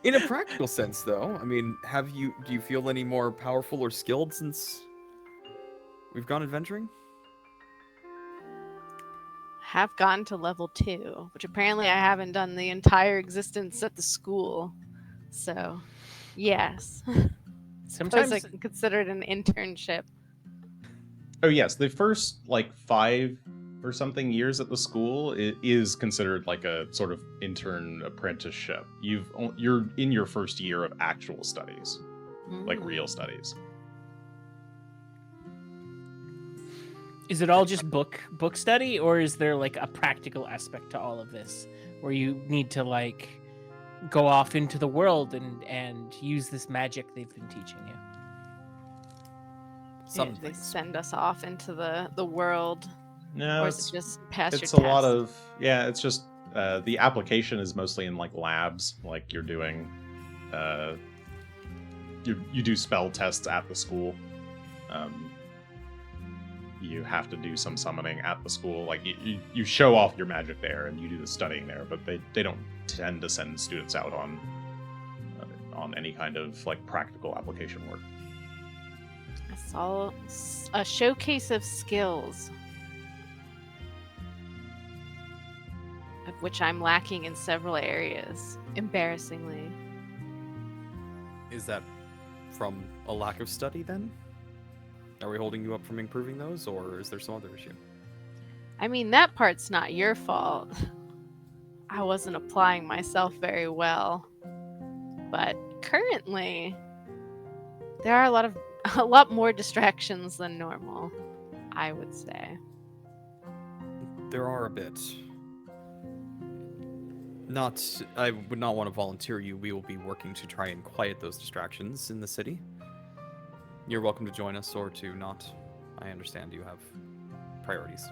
In a practical sense, though, I mean, do you feel any more powerful or skilled since we've gone adventuring? Have gotten to level 2, which apparently I haven't done the entire existence at the school. So, yes. Suppose Sometimes I can consider it an internship. Oh yes, the first like 5 or something years at the school is considered like a sort of intern apprenticeship. You're in your first year of actual studies, like real studies. is it all just book study, or is there like a practical aspect to all of this where you need to like go off into the world and use this magic they've been teaching you? Some They things. send us off into the world, No, or is it just pass your it's test? a lot of it's just the application is mostly in like labs, like you're doing you do spell tests at the school. You have to do some summoning at the school. Like you show off your magic there and you do the studying there, but they don't tend to send students out on any kind of like practical application work. I saw a showcase of skills, of which I'm lacking in several areas, embarrassingly. Is that from a lack of study then? Are we holding you up from improving those, or is there some other issue? I mean, that part's not your fault. I wasn't applying myself very well. But currently, there are a lot more distractions than normal, I would say. There are a bit. I would not want to volunteer you. We will be working to try and quiet those distractions in the city. You're welcome to join us or to not. I understand you have priorities.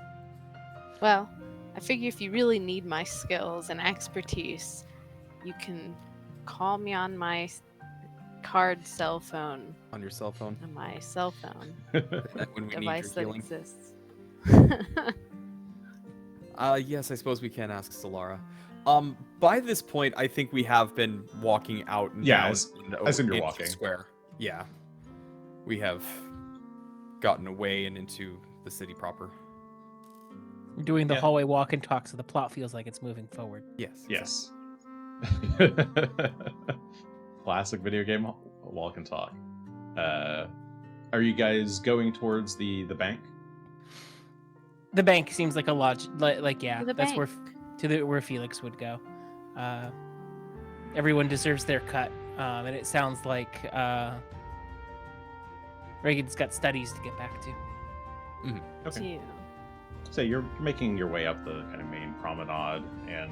Well, I figure if you really need my skills and expertise, you can call me on my card cell phone. On your cell phone? On my cell phone. When we Device need that your healing? exists. Yes, I suppose we can ask Solara. By this point, I think we have been walking out and down as in you're into walking. the square. Yeah. We have gotten away and into the city proper. We're doing the Yeah. hallway walk and talk, so the plot feels like it's moving forward. Yes. Yes. Classic video game walk and talk. Are you guys going towards the bank? The bank seems like a lodge, yeah, To the that's bank. where Felix would go. Everyone deserves their cut, and it sounds like Regan's got studies to get back to. Okay. Yeah. So you're making your way up the kind of main promenade, and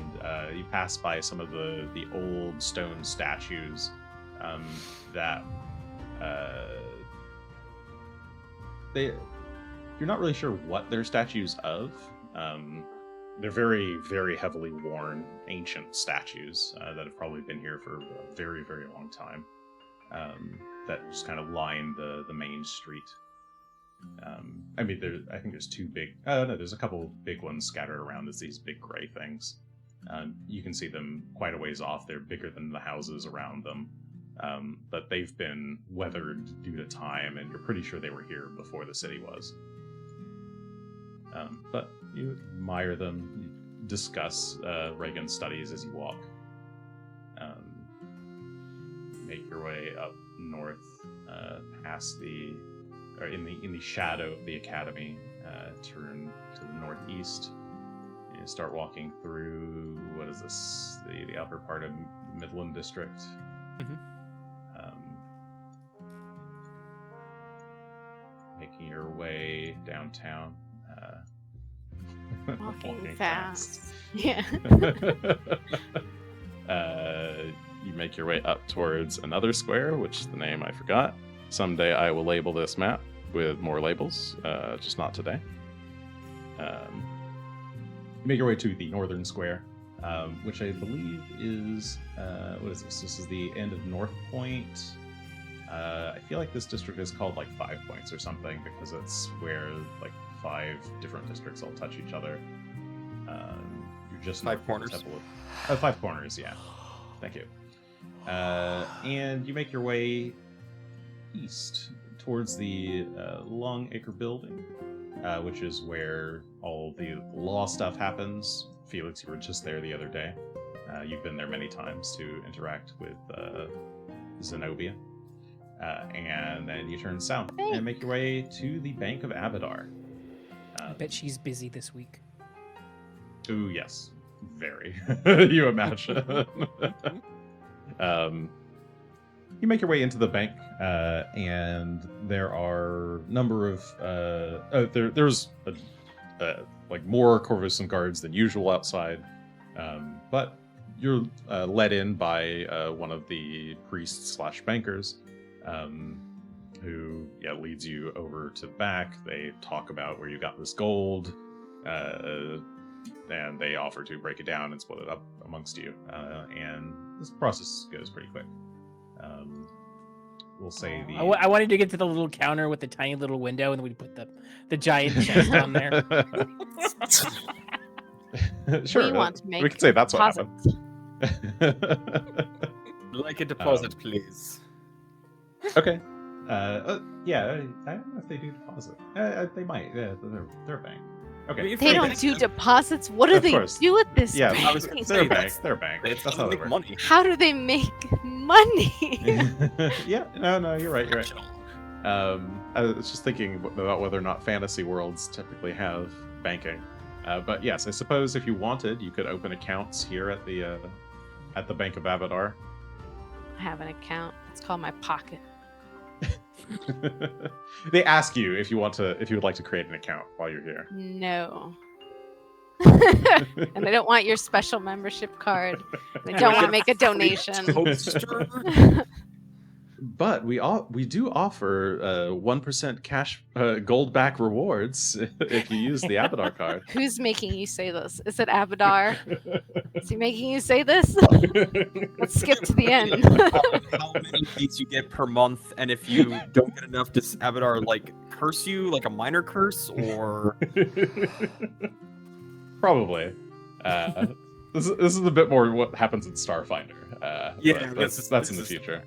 you pass by some of the old stone statues that you're not really sure what they're statues of. They're very, very heavily worn, ancient statues that have probably been here for a very, very long time. That just kind of line the main street. I mean, I think there's two big. Oh no, there's a couple big ones scattered around. There's these big gray things. You can see them quite a ways off. They're bigger than the houses around them, but they've been weathered due to time, and you're pretty sure they were here before the city was. But you admire them, you discuss Regan's studies as you walk. Make your way up north, past in the shadow of the academy, turn to the northeast. east. You start walking through, what is this? The upper part of Midland District. Mhm. Making your way downtown. Walking fast. Yeah. You make your way up towards another square, which the name I forgot. Someday I will label this map with more labels, just not today. You make your way to the northern square, which I believe is, what is this? This is the end of North Point. I feel like this district is called like 5 Points or something because it's where like 5 different districts all touch each other. You're just 5 corners. 5 corners, yeah. Thank you. And you make your way east towards the Long Acre Building, which is where all the law stuff happens. Felix, you were just there the other day. You've been there many times to interact with Zenobia. And then you turn south and make your way to the Bank of Abadar. I bet she's busy this week. Ooh, yes. Very. You imagine. You make your way into the bank, and there are a number of... there's like more Corvus guards than usual outside, but you're led in by one of the priests/bankers, who leads you over to the back. They talk about where you got this gold, and they offer to break it down and split it up amongst you. And this process goes pretty quick. We'll say the... I wanted to get to the little counter with the tiny little window, and then we'd put the giant chest on there. Sure. We want to make we could say that's what deposits. happened. Like a deposit, please. Okay. Yeah, I don't know if they do deposit. They might. Yeah, they're a bank. Okay. They don't do deposits. What do Of they course. do at this Yeah, bank? I was gonna they're a say, bank. They're a bank. It's That's how how they they make work. money. How do they make money? Yeah. No, you're right. You're right. I was just thinking about whether or not fantasy worlds typically have banking. But yes, I suppose if you wanted, you could open accounts here at the Bank of Abadar. I have an account. It's called my pocket. They ask you if you would like to create an account while you're here. No. And they don't want your special membership card. They don't want to make a donation. Toaster? But we do offer 1% cash gold back rewards if you use the Abadar card. Who's making you say this? Is it Abadar? Is he making you say this? Let's skip to the end. How many beats you get per month, and if you don't get enough, does Abadar like curse you, like a minor curse, or Probably. This is a bit more what happens in Starfinder. yeah, but that's in the future.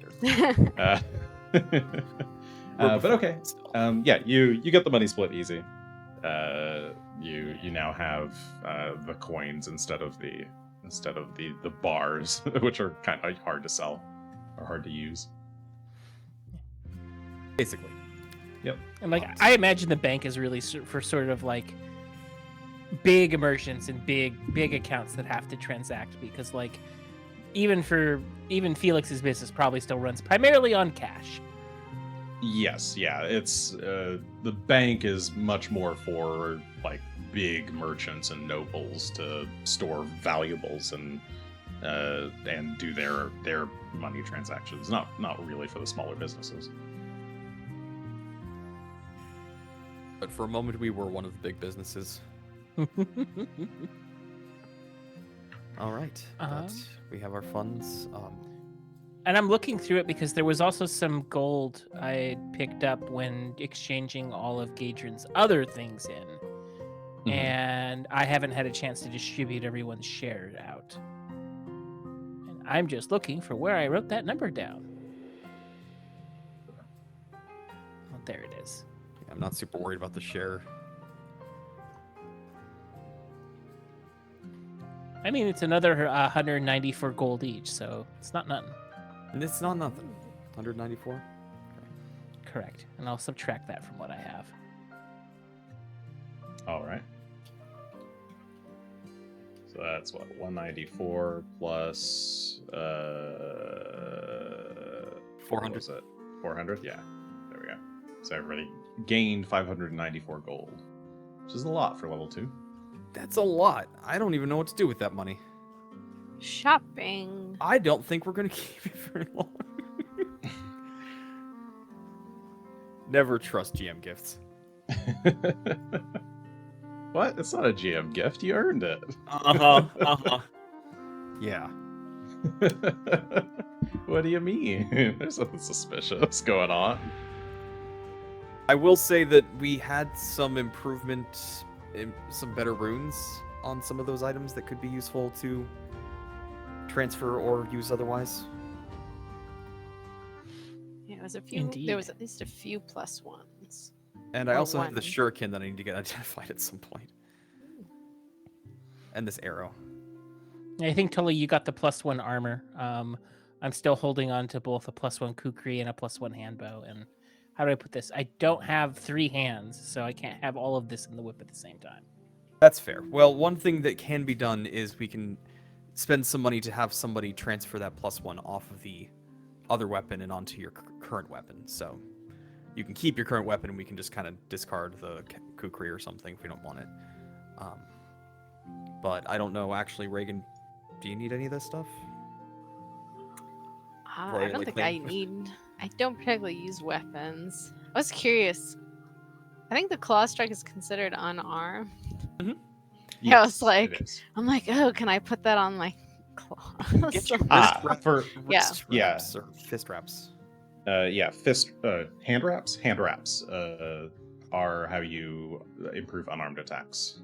But okay. Yeah, you get the money split easy. You now have the coins instead of the bars, which are kind of hard to sell or hard to use. basically? Yep. And like, I imagine the bank is really for sort of like big merchants and big accounts that have to transact, because like even Felix's business probably still runs primarily on cash. Yes, yeah. It's the bank is much more for like big merchants and nobles to store valuables and do their money transactions. Not really for the smaller businesses. But for a moment, we were one of the big businesses. All right, but we have our funds. And I'm looking through it because there was also some gold I picked up when exchanging all of Gadrin's other things in. Mhm. And I haven't had a chance to distribute everyone's share out. And I'm just looking for where I wrote that number down. Oh, there it is. I'm not super worried about the share. I mean, it's another 194 gold each, so it's not nothing. And it's not nothing. 194? Correct. And I'll subtract that from what I have. All right. So that's what, 194 plus 400. what was it? 400? Yeah. There we go. So everybody gained 594 gold. Which is a lot for level 2. That's a lot. I don't even know what to do with that money. Shopping. I don't think we're gonna keep it very long. Never trust GM gifts. What? It's not a GM gift. You earned it. Yeah. What do you mean? There's something suspicious going on. I will say that we had some improvement, some better runes on some of those items that could be useful to transfer or use otherwise. Yeah, it was a few. Indeed. There was at least a few +1s. And I Or also have the one. shuriken that I need to get identified at some point. And this arrow. I think Tully, you got the +1 armor. I'm still holding on to both a +1 kukri and a +1 handbow. And how do I put this? I don't have 3 hands, so I can't have all of this in the whip at the same time. That's fair. Well, one thing that can be done is we can spend some money to have somebody transfer that +1 off of the other weapon and onto your current weapon. So you can keep your current weapon and we can just kind of discard the kukri or something if we don't want it. But I don't know, actually, Regan, do you need any of this stuff? I Royally don't think clean. I need. I don't particularly use weapons. I was curious. I think the claw strike is considered unarmed. Yeah, I was like- it is. I'm like, oh, can I put that on my claws? Get your Ah, wrist for Yeah. wraps or fist wraps. hand wraps. Hand wraps are how you improve unarmed attacks.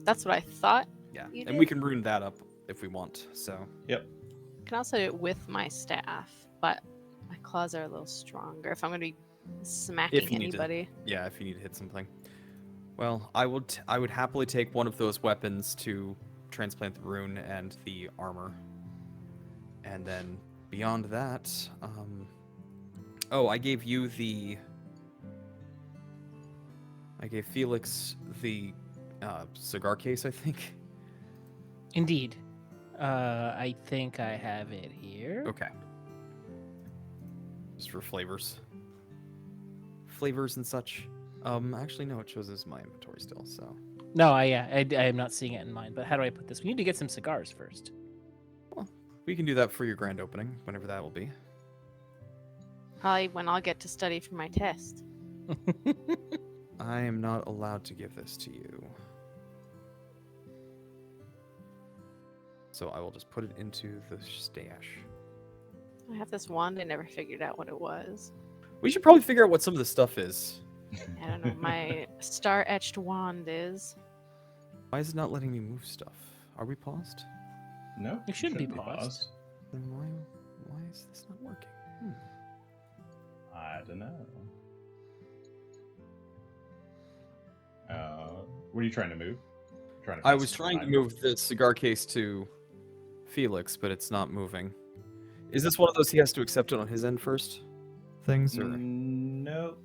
That's what I thought. Yeah, You and we did? can rune that up if we want. So I can also do it with my staff, but my claws are a little stronger if I'm going to be smacking you need to- anybody. yeah, if you need to hit something. Well, I would happily take one of those weapons to transplant the rune and the armor. And then beyond that, I gave you the. I gave Felix the cigar case, I think. Indeed. I think I have it here. Okay. Just for flavors. Flavors and such. Actually, no, it shows as my inventory still, so. No, I am not seeing it in mine. But how do I put this? We need to get some cigars first. Well, we can do that for your grand opening, whenever that will be. Probably when I'll get to study for my test. I am not allowed to give this to you. So I will just put it into the stash. I have this wand. I never figured out what it was. We should probably figure out what some of this stuff is. I don't know. My star-etched wand is. Why is it not letting me move stuff? Are we paused? No, It should be paused. Then why is this not working? I don't know. What are you trying to move? I was trying to move the cigar case to Felix, but it's not moving. Is this one of those he has to accept it on his end first? Things or No.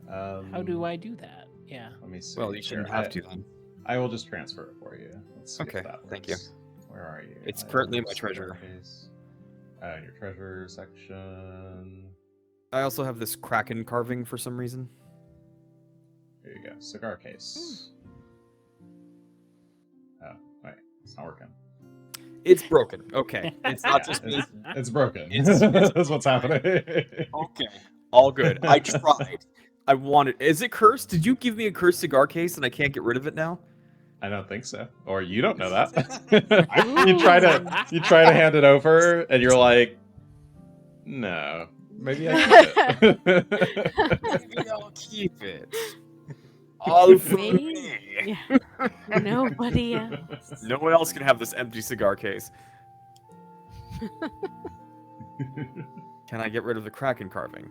How do I do that? Yeah. Let me see. well, you shouldn't Here, have to then. I will just transfer it for you. Let's see if Okay, that thank you. works. Where are you? It's currently in my Items, treasure. case. Your treasure section. I also have this kraken carving for some reason. Here you go. Cigar case. Oh, wait. It's not working. It's broken. Okay, it's not just me. It's broken. It's- That's what's happening. Okay, all good. I tried. I wanted. Is it cursed? Did you give me a cursed cigar case and I can't get rid of it now? I don't think so. Or you don't know that. you try to hand it over and you're like, no. Maybe I keep it. Maybe I'll keep it. All for Me? me. Yeah. Nobody else. No one else can have this empty cigar case. Can I get rid of the kraken carving?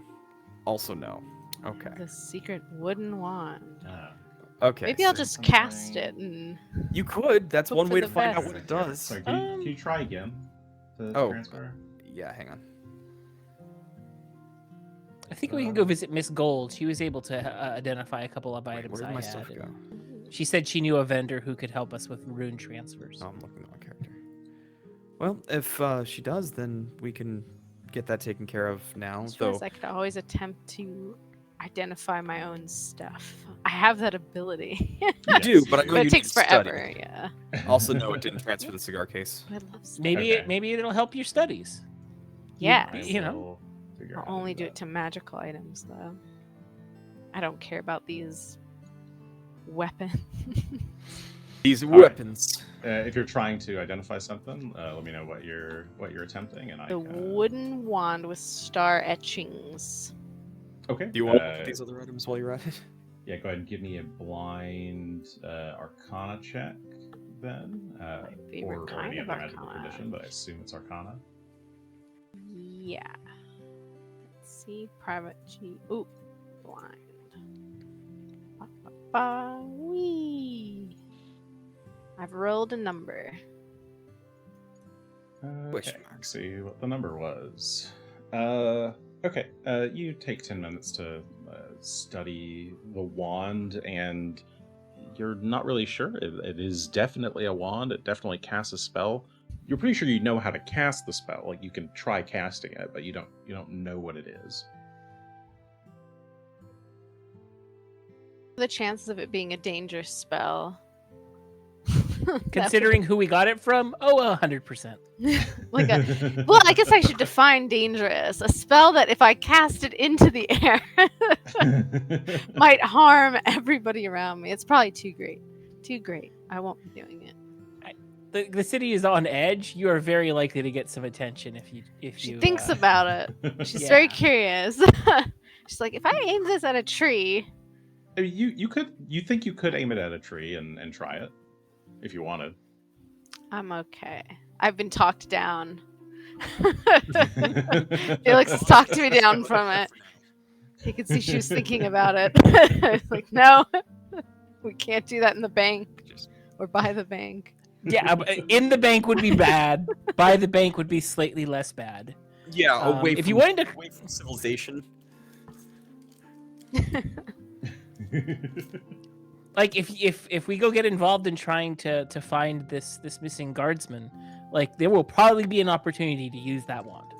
Also no. Okay. The secret wooden wand. Okay. Maybe I'll so just cast it and. You could. That's Hope one for way the to find out best. what it does. So can you try again to Oh. transfer? Yeah, hang on. I think we can go visit Miss Gold. She was able to identify a couple of Wait, items where did I my had. stuff go? and She said she knew a vendor who could help us with rune transfers. Oh, I'm looking at my character. Well, if she does, then we can get that taken care of now. As far Though as I could always attempt to identify my own stuff. I have that ability. you do, but I know But you it takes need to study. forever, yeah. Also, no, it didn't transfer the cigar case. I love studying. Maybe Okay. maybe it'll help your studies. Yeah. I You know. will figure out I'll how only do that. it to magical items, though. I don't care about these weapons. These right. weapons. If you're trying to identify something, let me know what you're attempting, and I The can... wooden wand with star etchings. Okay. Do you want to look at these other items while you're at it? Yeah, go ahead and give me a blind Arcana check then. favorite Or kind any of other magical Arcana. tradition, but I assume it's Arcana. Yeah. Let's see. Private G. Ooh. Blind. Ba, ba, ba, wee. I've rolled a number. Question Okay, mark. let's see what the number was. Okay, you take 10 minutes to study the wand, and you're not really sure. It is definitely a wand. It definitely casts a spell. You're pretty sure you know how to cast the spell. Like, you can try casting it, but you don't know what it is. The chances of it being a dangerous spell. Considering who we got it from, 100%. Like a well, I guess I should define dangerous. A spell that if I cast it into the air might harm everybody around me. It's probably too great. Too great. I won't be doing it. The city is on edge. You are very likely to get some attention if She you thinks about it. She's Yeah. very curious. She's like, if I aim this at a tree. I mean, you think you could aim it at a tree and try it if you wanted. I'm okay. I've been talked down. Felix has talked me down from it. You could see she was thinking about it. It's like, no, we can't do that in the bank or by the bank. Yeah, in the bank would be bad. By the bank would be slightly less bad. Yeah, If you wanted to, away from civilization. like, if we go get involved in trying to find this missing guardsman, like, there will probably be an opportunity to use that wand.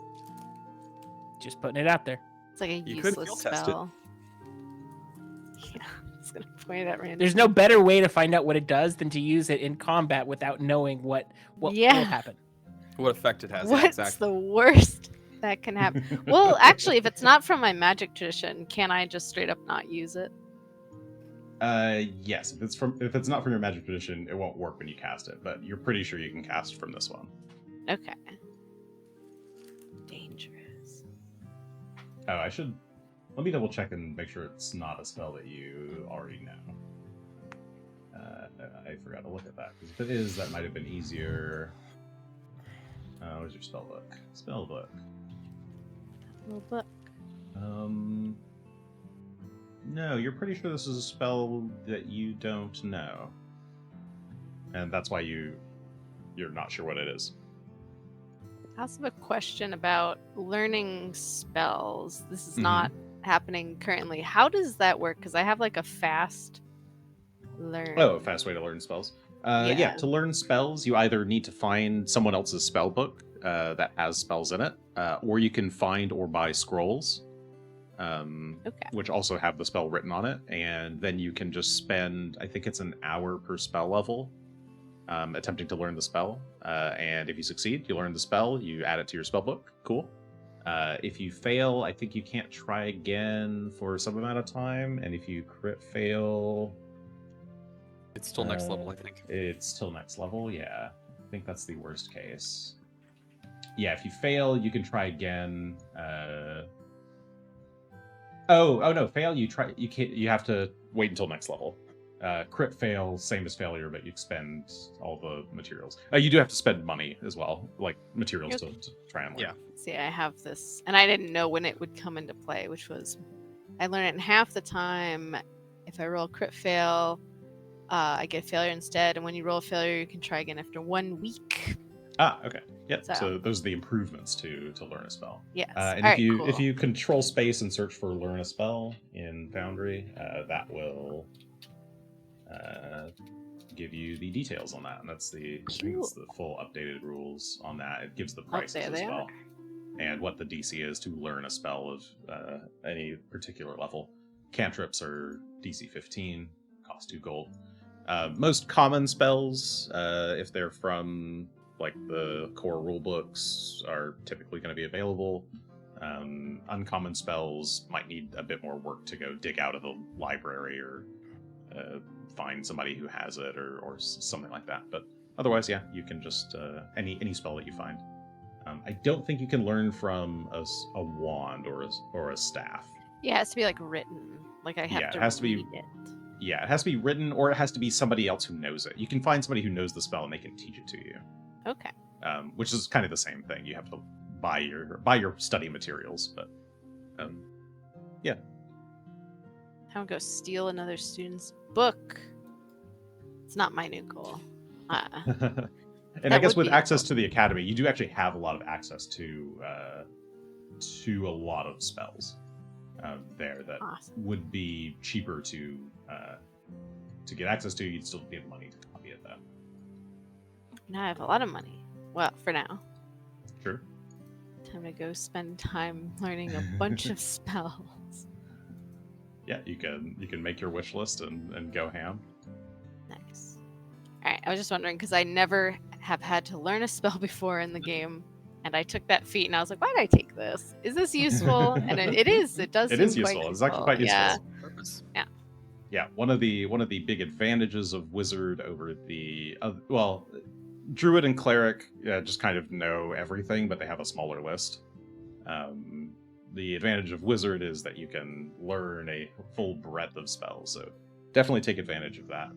Just putting it out there. It's like a You could useless field test it. spell. Yeah, I'm just gonna point it at random. There's no better way to find out what it does than to use it in combat without knowing what Yeah. will happen. What effect it has? Yeah, What's exactly. the worst that can happen? Well, actually, if it's not from my magic tradition, can I just straight up not use it? Yes. If it's not from your magic tradition, it won't work when you cast it. But you're pretty sure you can cast from this one. Okay. Dangerous. Oh, let me double check and make sure it's not a spell that you already know. I forgot to look at that, because if it is, that might have been easier. Where's your spell book? Spell book. Little book. No, you're pretty sure this is a spell that you don't know, and that's why you're not sure what it is. I also have a question about learning spells. This is not happening currently. How does that work? Because I have like a fast learn. Oh, a fast way to learn spells. Yeah, Yeah. to learn spells, you either need to find someone else's spell book that has spells in it, or you can find or buy scrolls, Okay. which also have the spell written on it, and then you can just spend, I think it's an hour per spell level, attempting to learn the spell. And if you succeed, you learn the spell, you add it to your spell book. Cool. If you fail, I think you can't try again for some amount of time, and if you crit fail... It's still next level, I think. It's still next level, yeah. I think that's the worst case. Yeah, if you fail, you can try again. Oh no, fail. You have to wait until next level. Crit fail, same as failure, but you expend all the materials. You do have to spend money as well, like materials to try and learn. Yeah. See, I have this, and I didn't know when it would come into play, which was I learn it in half the time. If I roll a crit fail, I get a failure instead, and when you roll a failure, you can try again after 1 week. Ah, okay. Yeah. So- So those are the improvements to learn a spell. Yes. And Alright, if cool. you control space and search for learn a spell in Foundry, that will give you the details on that, and that's I think it's the full updated rules on that. It gives the prices there as they well, are. and what the DC is to learn a spell of any particular level. Cantrips are DC 15, cost 2 gold. Most common spells, if they're from like the core rulebooks, are typically going to be available. Uncommon spells might need a bit more work to go dig out of the library or find somebody who has it or something like that. But otherwise, yeah, you can just any spell that you find. I don't think you can learn from a wand or a staff. Yeah, it has to be like written. Like I have to. It has to be. read it. Yeah, it has to be written, or it has to be somebody else who knows it. You can find somebody who knows the spell and they can teach it to you. Okay. Which is kind of the same thing. You have to buy your study materials, but yeah. I would go steal another student's book. It's not my new goal. And That I guess would with be access to the academy, you do actually have a lot of access to a lot of spells there that Awesome. would be cheaper to get access to. You'd still need the money to copy it, though. Now I have a lot of money. Well, for now. Sure. Time to go spend time learning a bunch of spells. Yeah, you can make your wish list and go ham. Nice. All right, I was just wondering because I never have had to learn a spell before in the game, and I took that feat and I was like, why did I take this? Is this useful? And it is. It does. It seem is useful. Quite It's actually quite useful. Yeah. Purpose. Yeah, one of the big advantages of wizard over the druid and cleric just kind of know everything, but they have a smaller list. The advantage of wizard is that you can learn a full breadth of spells, so definitely take advantage of that.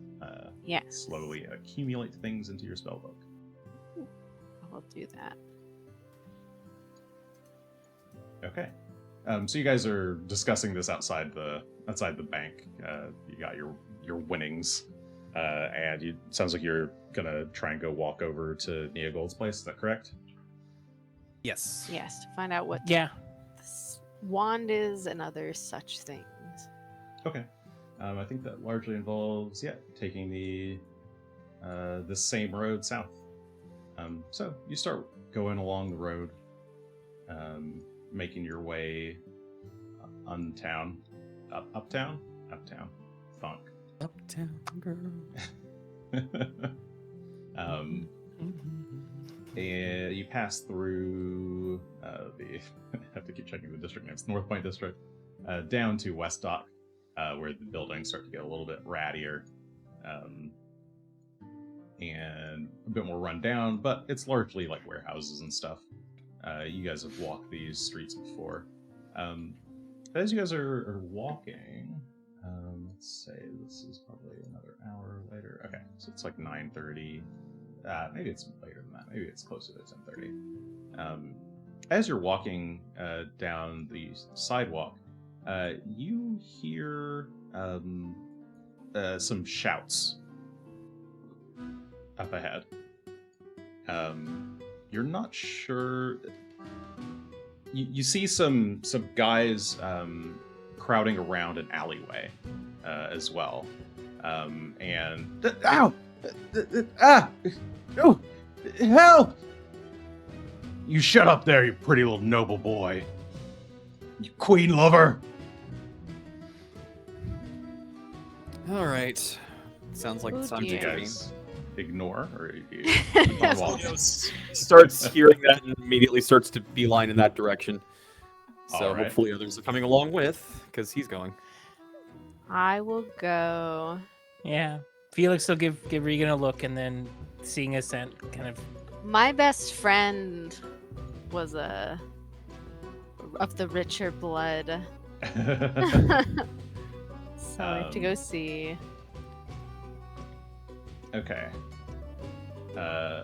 Yes. Slowly accumulate things into your spell book. I'll do that. Okay. So you guys are discussing this outside the bank. You got your winnings, and it sounds like you're gonna try and go walk over to Nia Gold's place. Is that correct? Yes. Yes, to find out what Yeah. this wand is and other such things. Okay. I think that largely involves taking the same road south. So you start going along the road, making your way uptown, funk. Uptown girl. And you pass through I have to keep checking the district names. North Point District, down to West Dock, where the buildings start to get a little bit rattier, and a bit more run down, but it's largely like warehouses and stuff. You guys have walked these streets before. As you guys are walking, let's say this is probably another hour later. Okay, so it's like 9:30. Maybe it's later than that. Maybe it's closer to 10:30. As you're walking down the sidewalk, you hear some shouts up ahead. You're not sure. You see some guys crowding around an alleyway as well, and ow! Oh, help! You shut up there, you pretty little noble boy. You queen lover. All right. Sounds like Oh, it's time to You dear. intervene. guys ignore, or you Tullios starts hearing that and immediately starts to beeline in that direction. So All right. hopefully others are coming along with, because he's going. I will go. Yeah. Felix will give Regan a look, and then seeing a scent kind of. My best friend was of the richer blood. So I have to go see. Okay.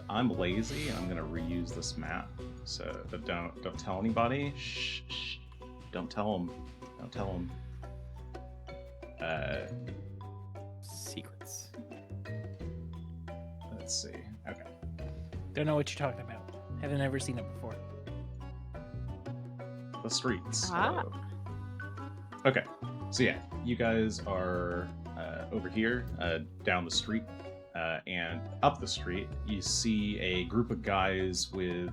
I'm lazy. I'm gonna reuse this map. So, but don't tell anybody. Shh. Don't tell them. Don't tell them. Secrets. Let's see. Okay. Don't know what you're talking about. Haven't ever seen it before. The streets. Ah. Okay. So yeah, you guys are over here, down the street, and up the street, you see a group of guys with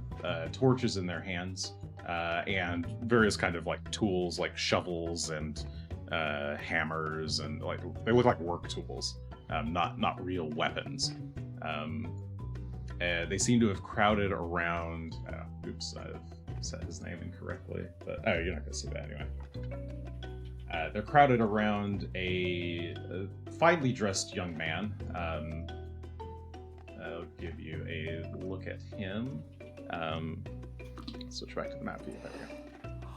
torches in their hands and various kind of like tools, like shovels and hammers, and like they look like work tools, not real weapons. They seem to have crowded around. Oops, I've said his name incorrectly, but you're not gonna see that anyway. They're crowded around a finely dressed young man. I'll give you a look at him. Switch back to the map view. There we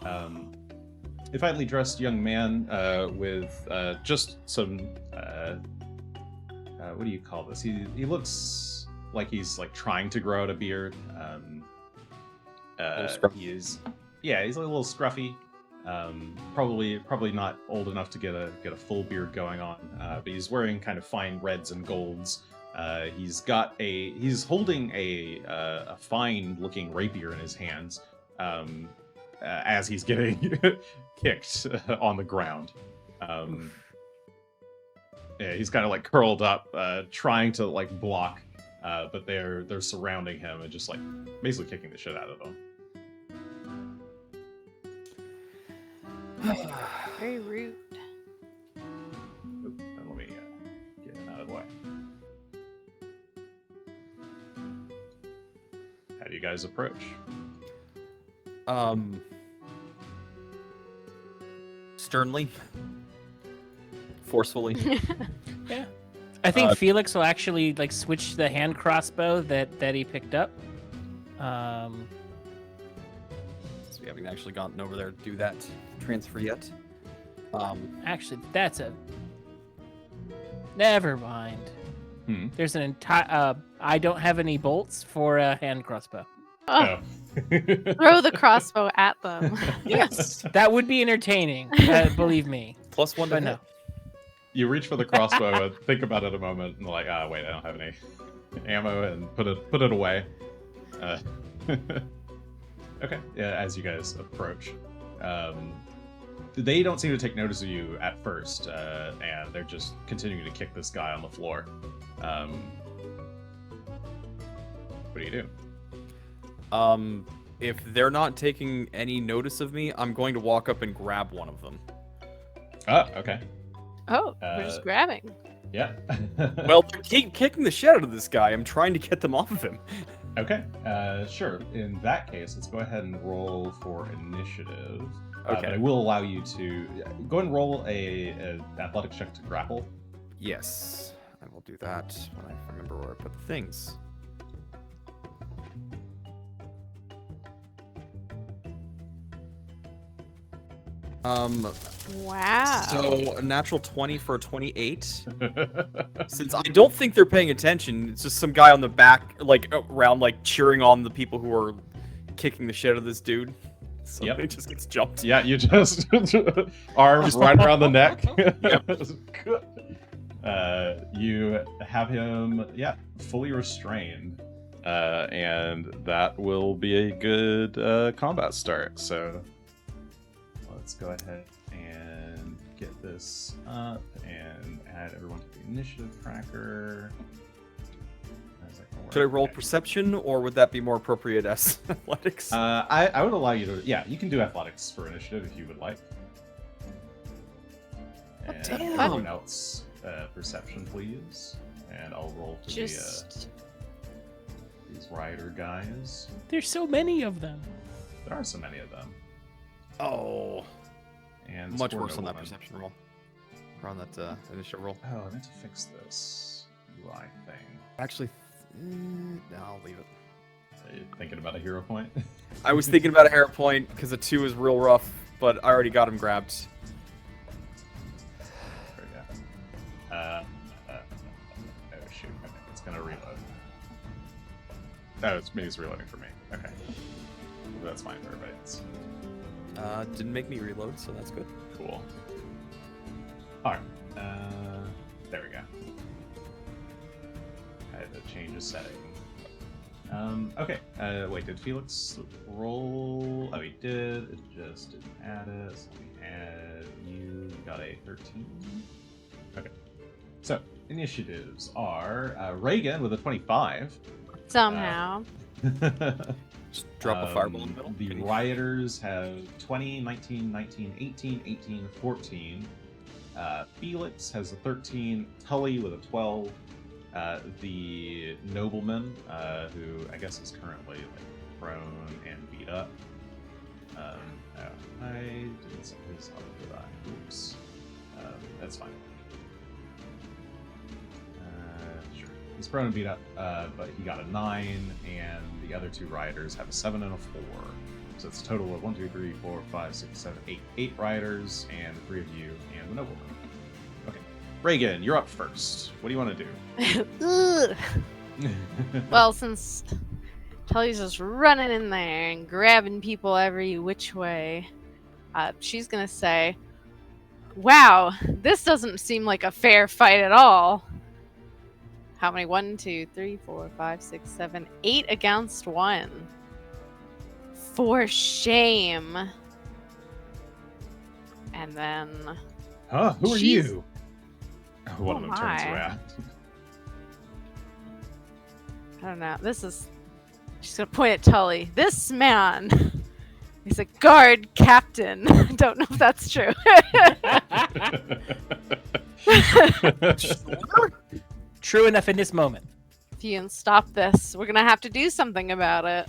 go. A finely dressed young man with just some. What do you call this? He looks like he's like trying to grow out a beard. He's a little scruffy. Probably not old enough to get a full beard going on, but he's wearing kind of fine reds and golds. He's holding a fine looking rapier in his hands as he's getting kicked on the ground. He's kind of like curled up, trying to like block, but they're surrounding him and just like basically kicking the shit out of him. Very rude. Oop, let me get him out of the way. How do you guys approach? Sternly. Forcefully. Yeah. I think Felix will actually like switch the hand crossbow that he picked up. So we haven't actually gotten over there to do that transfer yet. Actually, never mind. There's an entire. I don't have any bolts for a hand crossbow. Oh, throw the crossbow at them. Yes. That would be entertaining. Believe me. +1 to But hit. no. You reach for the crossbow and think about it a moment, and like, wait, I don't have any ammo, and put it away. Okay, yeah, as you guys approach, they don't seem to take notice of you at first, and they're just continuing to kick this guy on the floor. What do you do? If they're not taking any notice of me, I'm going to walk up and grab one of them. Oh, okay. Oh, we're just grabbing. Yeah. Well, they keep kicking the shit out of this guy. I'm trying to get them off of him. Okay, sure. In that case, let's go ahead and roll for initiative. Okay. But I will allow you to go and roll a athletics check to grapple. Yes, I will do that when I remember where I put the things. Wow. So a natural 20 for a 28. Since I don't think they're paying attention, it's just some guy on the back, like around, like cheering on the people who are kicking the shit out of this dude. So Yep. he just gets jumped. Yeah, you just arms right around the neck. You have him, fully restrained, and that will be a good combat start. So let's go ahead and get this up and add everyone to the initiative tracker. Should I roll perception, or would that be more appropriate as athletics? I would allow you to. Yeah, you can do athletics for initiative if you would like. And damn. everyone else, perception, please. And I'll roll for Just these rider guys. There's so many of them. There are so many of them. Oh, And much score worse on that noblemen. perception roll. Or on that initial roll. Oh, I meant to fix this UI thing. Actually, no, I'll leave it. Are you thinking about a hero point? I was thinking about a hair point because a 2 is real rough, but I already got him grabbed. There we go. Oh shoot! Okay, it's gonna reload. Oh, it's reloading for me. Okay, that's fine for everybody else. Didn't make me reload, so that's good. Cool. Alright. There we go. I had to change the setting. Okay. Wait, did Felix roll? Oh, he did. It just didn't add it. So we had you got a 13. Okay. So, initiatives are Regan with a 25. Somehow. Just drop a fireball in the middle. The rioters have 20, 19, 19, 18, 18, 14. Felix has a 13. Tully with a 12. The nobleman, who I guess is currently like prone and beat up. I didn't set his up, did I? Oops. That's fine. Sure. He's prone and beat up, but he got a 9, and the other 2 rioters have a 7 and a 4. So it's a total of 1, 2, 3, 4, 5, 6, 7, 8. 8 rioters, and 3 of you, and the nobleman. Okay. Regan, you're up first. What do you want to do? Ugh. Well, since Tully's just running in there and grabbing people every which way, she's gonna say, "Wow, this doesn't seem like a fair fight at all." How many? 1, 2, 3, 4, 5, 6, 7, 8 against 1. For shame. And then... Huh? Who are She's- you? One of them turns my. around. I don't know. She's gonna point at Tully. This man is a guard captain. I don't know if that's true. True enough in this moment. If you can stop this, we're gonna have to do something about it.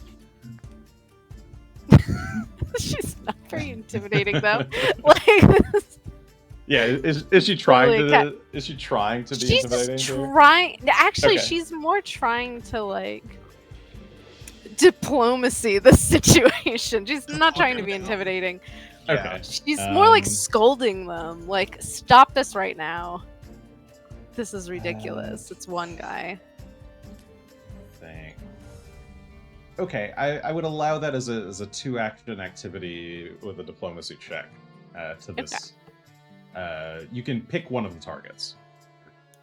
She's not very intimidating though. Yeah, is she trying Totally to? Is she trying to be She's intimidating? just to her? trying. Actually, Okay. she's more trying to diplomacy the situation. She's not trying to be intimidating. Okay. She's more like Um, scolding them. Like, stop this right now. This is ridiculous. It's one guy. Thing. Okay, I would allow that as a 2-action activity with a diplomacy check to this. You can pick one of the targets.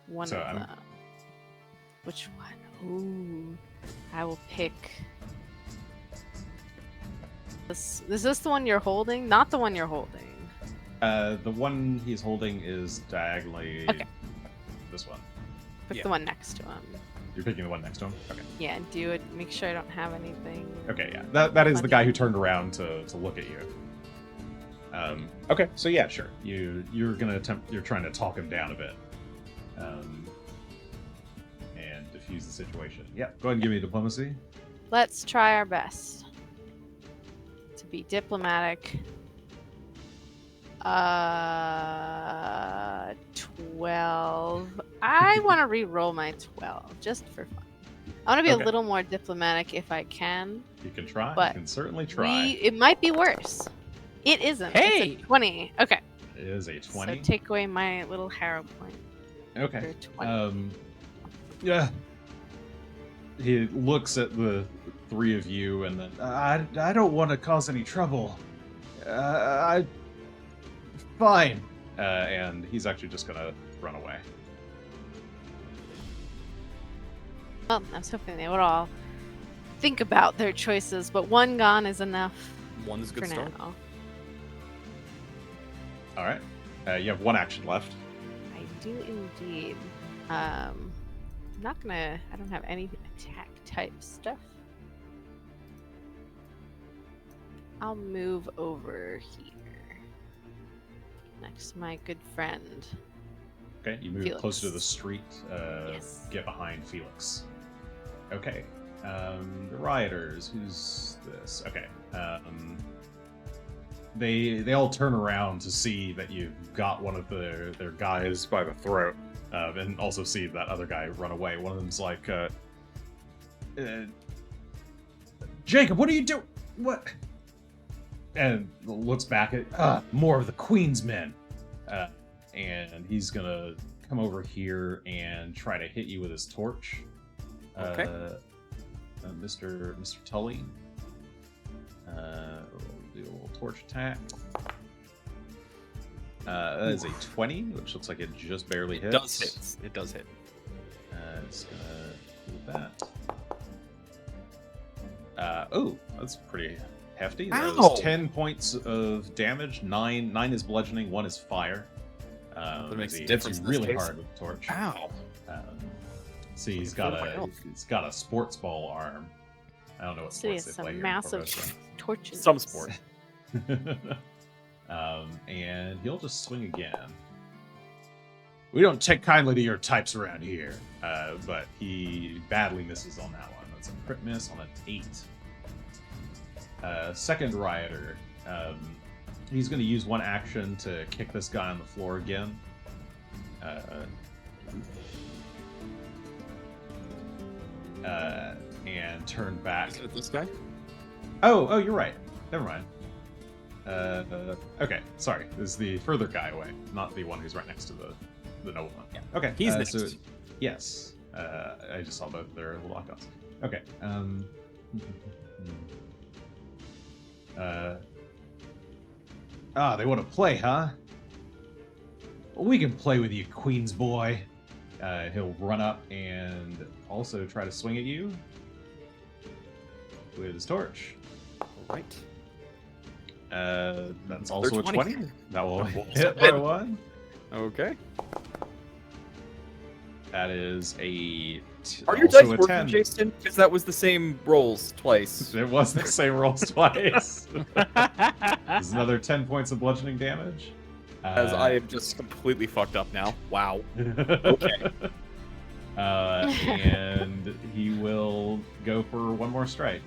One So of I'm- them. Which one? Ooh, I will pick. Is this the one you're holding? Not the one you're holding. The one he's holding is diagonally. Okay. This one. Pick Yeah. the one next to him. You're picking the one next to him. Okay. Yeah, do it. Make sure I don't have anything. Okay. Yeah. That is the Funny. guy who turned around to look at you. Okay. So yeah, sure. You're gonna attempt. You're trying to talk him down a bit. And diffuse the situation. Yeah. Go ahead and give me diplomacy. Let's try our best to be diplomatic. 12. I want to re-roll my 12 just for fun. I want to be Okay. a little more diplomatic if I can. You can try. But you can certainly try. It might be worse. It isn't. Hey! It's a 20. Okay. It is a 20. So take away my little harrow point. Okay. For 20. Yeah. He looks at the 3 of you and then I don't want to cause any trouble. Fine. And he's actually just gonna run away. Well, I was hoping they would all think about their choices, but one gone is enough One is a for good start. now. All right. You have 1 action left. I do indeed. I'm not gonna. I don't have any attack type stuff. I'll move over here next to my good friend. Okay. You move Felix. closer to the street. Yes. Get behind Felix. Okay. The rioters. Who's this? Okay. They all turn around to see that you've got one of their guys by the throat, and also see that other guy run away. One of them's like, Jacob, what are you doing? What? And looks back at more of the Queen's men, and he's gonna come over here and try to hit you with his torch. Okay. Mr. Tully. We'll do a little torch attack. That is a 20, which looks like it just barely hits. It does hit. It does hit. It's gonna do that. Oh, that's pretty hefty. That Ow! was 10 points of damage. 9 is bludgeoning, 1 is fire. That makes as he a hits difference you in this really case. hard with the torch. Ow. See, he's Feel got my a health. sports ball arm. I don't know what So he sports has they play some here in massive Corvosa. torches. Some sport. And he'll just swing again. We don't take kindly to your types around here, but he badly misses on that one. That's a crit miss on an 8. Second rioter, he's going to use one action to kick this guy on the floor again. And turn back. Is it this guy? Oh, you're right. Never mind. Okay, sorry. This is the further guy away, not the one who's right next to the nobleman. Yeah. Okay, He's so, next. yes. I just saw both their little icons. Okay. They want to play, huh? Well, we can play with you, Queen's boy. He'll run up and also try to swing at you with his torch. Right. That's also a 20. 20. That will That will hit hit. by 1. Okay. That is Are your also dice a working, 10. Jason? Because that was the same rolls twice. It was the same rolls twice. There's another 10 points of bludgeoning damage. As I am just completely fucked up now. Wow. Okay. And he will go for one more strike.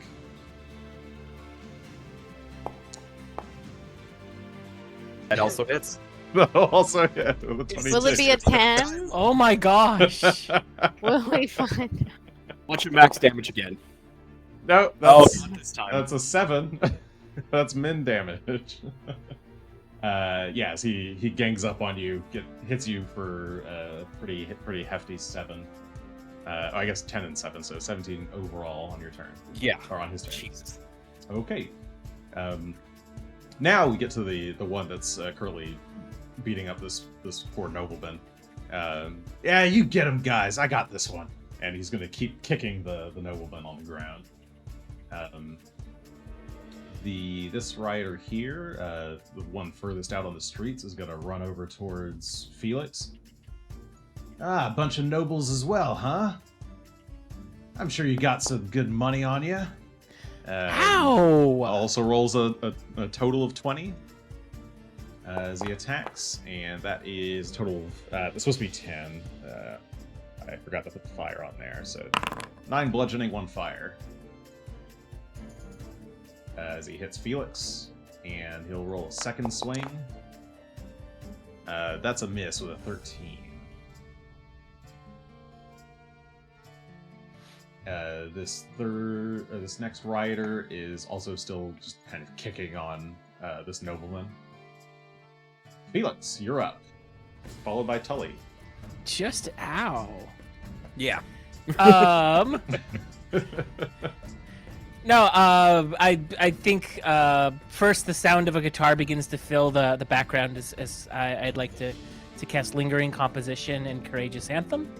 That also hits. Also hit with a 22. Will it be a 10? Oh my gosh. Will we find Watch your max damage again. No, Oh, that's, not this time. that's a 7. That's min damage. Yes, he gangs up on you, hits you for a pretty hefty 7. I guess 10 and 7, so 17 overall on your turn. Yeah. Or on his turn. Jesus. Okay. Now we get to the one that's currently beating up this poor nobleman. Yeah, you get him, guys. I got this one. And he's going to keep kicking the nobleman on the ground. This rider here, the one furthest out on the streets, is going to run over towards Felix. Ah, a bunch of nobles as well, huh? I'm sure you got some good money on you. Ow! Also rolls a total of 20 as he attacks, and that is total of, it's supposed to be 10. I forgot to put the fire on there, so 9 bludgeoning, 1 fire. As he hits Felix, and he'll roll a second swing. That's a miss with a 13. This next rider is also still just kind of kicking on this nobleman. Felix, you're up, followed by Tully. Just ow. Yeah. No, I think first the sound of a guitar begins to fill the background as I'd like to cast Lingering Composition and Courageous Anthem.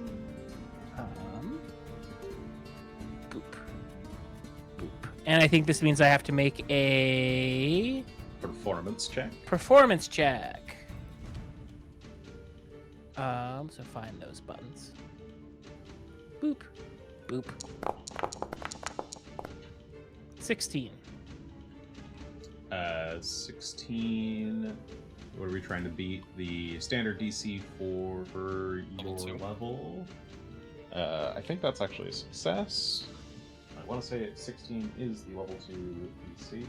Boop. Boop. And I think this means I have to make a Performance check. performance check. So find those buttons. Boop. Boop. 16. 16. What are we trying to beat? The standard DC for your level. I think that's actually a success. I want to say 16 is the level 2 DC.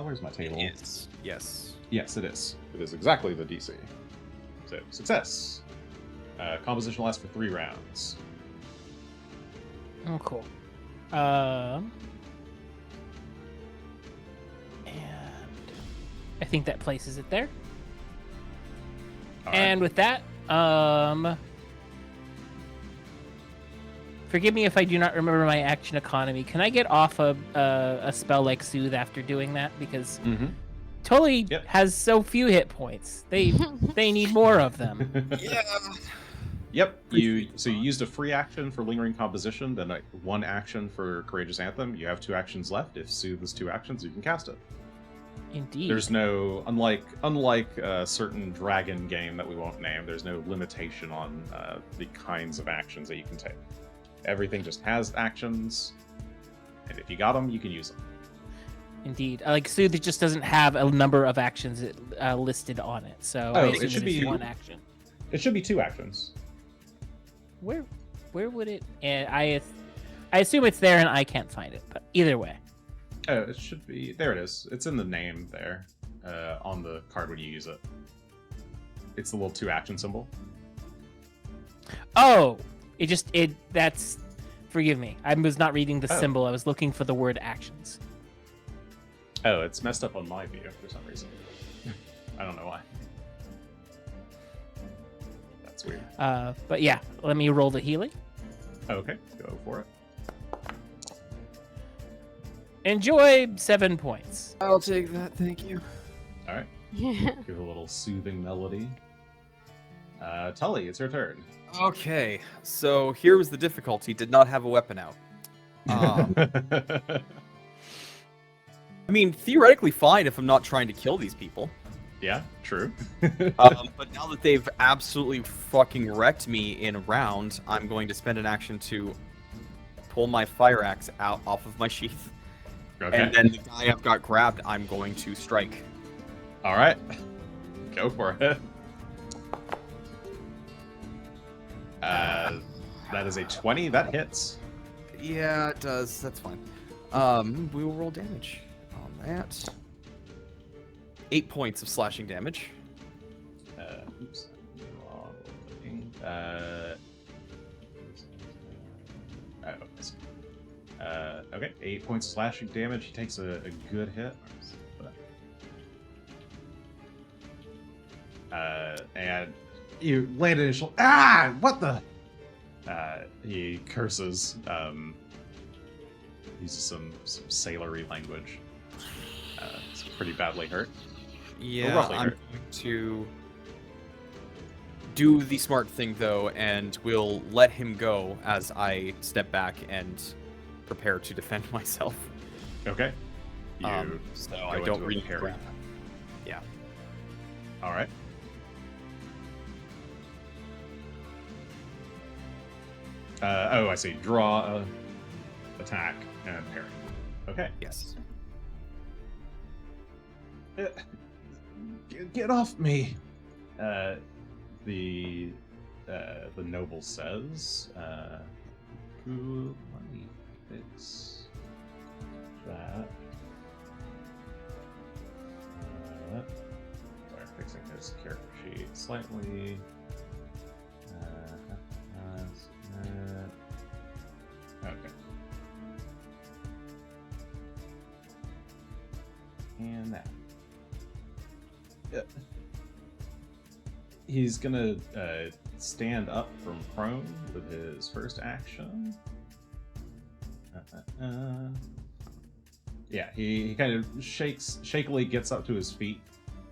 Where's my table? Yes. Yes. Yes, it is. It is exactly the DC. So, success. Composition lasts for 3 rounds. Oh, cool. And I think that places it there. All And with that, forgive me if I do not remember my action economy. Can I get off a spell like Soothe after doing that? Because Mm-hmm. Tully Yep. has so few hit points. They need more of them. Yeah. Yep. You used a free action for Lingering Composition, then 1 action for Courageous Anthem. You have 2 actions left. If Soothe is 2 actions, you can cast it. Indeed. There's no unlike a certain dragon game that we won't name. There's no limitation on the kinds of actions that you can take. Everything just has actions, and if you got them, you can use them. Indeed. Like Soothe just doesn't have a number of actions listed on it, so Oh, I it assume should it's be- one action. It should be 2 actions. Where would it? And I assume it's there, and I can't find it. But either way. Oh, it should be. There it is. It's in the name there, on the card when you use it. It's the little 2 action symbol. Oh, that's. Forgive me. I was not reading the Oh. symbol. I was looking for the word actions. Oh, it's messed up on my view for some reason. I don't know why. That's weird. But yeah, let me roll the healing. Okay, go for it. Enjoy 7 points. I'll take that, thank you. All right, Yeah. give a little soothing melody. Tully, it's your turn. Okay, so here was the difficulty. Did not have a weapon out. I mean, theoretically fine if I'm not trying to kill these people. Yeah, true. But now that they've absolutely fucking wrecked me in a round, I'm going to spend an action to pull my fire axe out off of my sheath. Okay. And then the guy I've got grabbed, I'm going to strike. All right, go for it. That is a 20. That hits. Yeah, it does. That's fine. We will roll damage on that. 8 points of slashing damage. Oops. Wrong thing. Okay, 8 points of slashing damage. He takes a good hit. And you land initial. Ah! What the? He curses. Uses some sailory language. It's pretty badly hurt. Yeah, roughly I'm hurt. going to do the smart thing, though, and we'll let him go as I step back and prepare to defend myself. Okay. So go I don't into a really parry. grab. Yeah. All right. I see. Draw a attack and parry. Okay. Yes. Get off me! The noble says. Ooh, let me fix that. Sorry, fixing his character sheet slightly. Okay. And that. He's gonna stand up from prone with his first action. Yeah, he kind of shakily gets up to his feet,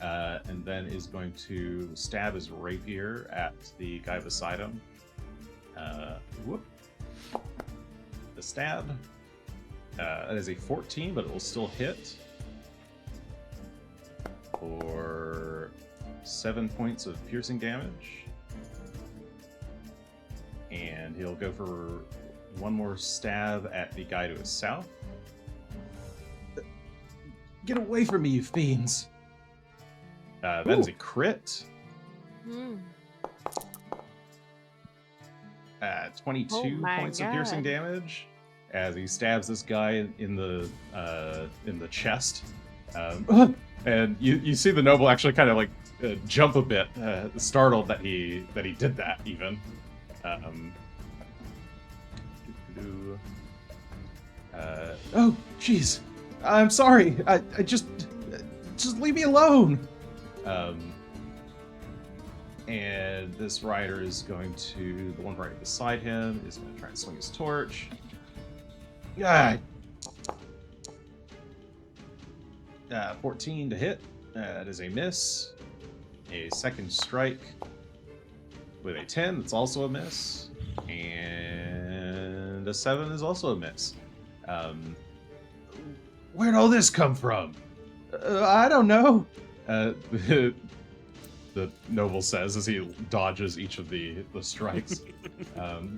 and then is going to stab his rapier at the guy beside him. Whoop. The stab. That is a 14, but it will still hit. For 7 points of piercing damage. And he'll go for one more stab at the guy to his south. Get away from me, you fiends! That is a crit. Hmm. 22 Oh my points of piercing God. damage as he stabs this guy in the chest. And you see the noble actually kind of like jump a bit, startled that he did that even. Oh, jeez. I'm sorry. I just leave me alone. And this rider is going to, the one right beside him, is going to try and swing his torch. Ah. 14 to hit. That is a miss. A second strike with a 10. That's also a miss. And a 7 is also a miss. Where'd all this come from? I don't know. The noble says as he dodges each of the strikes.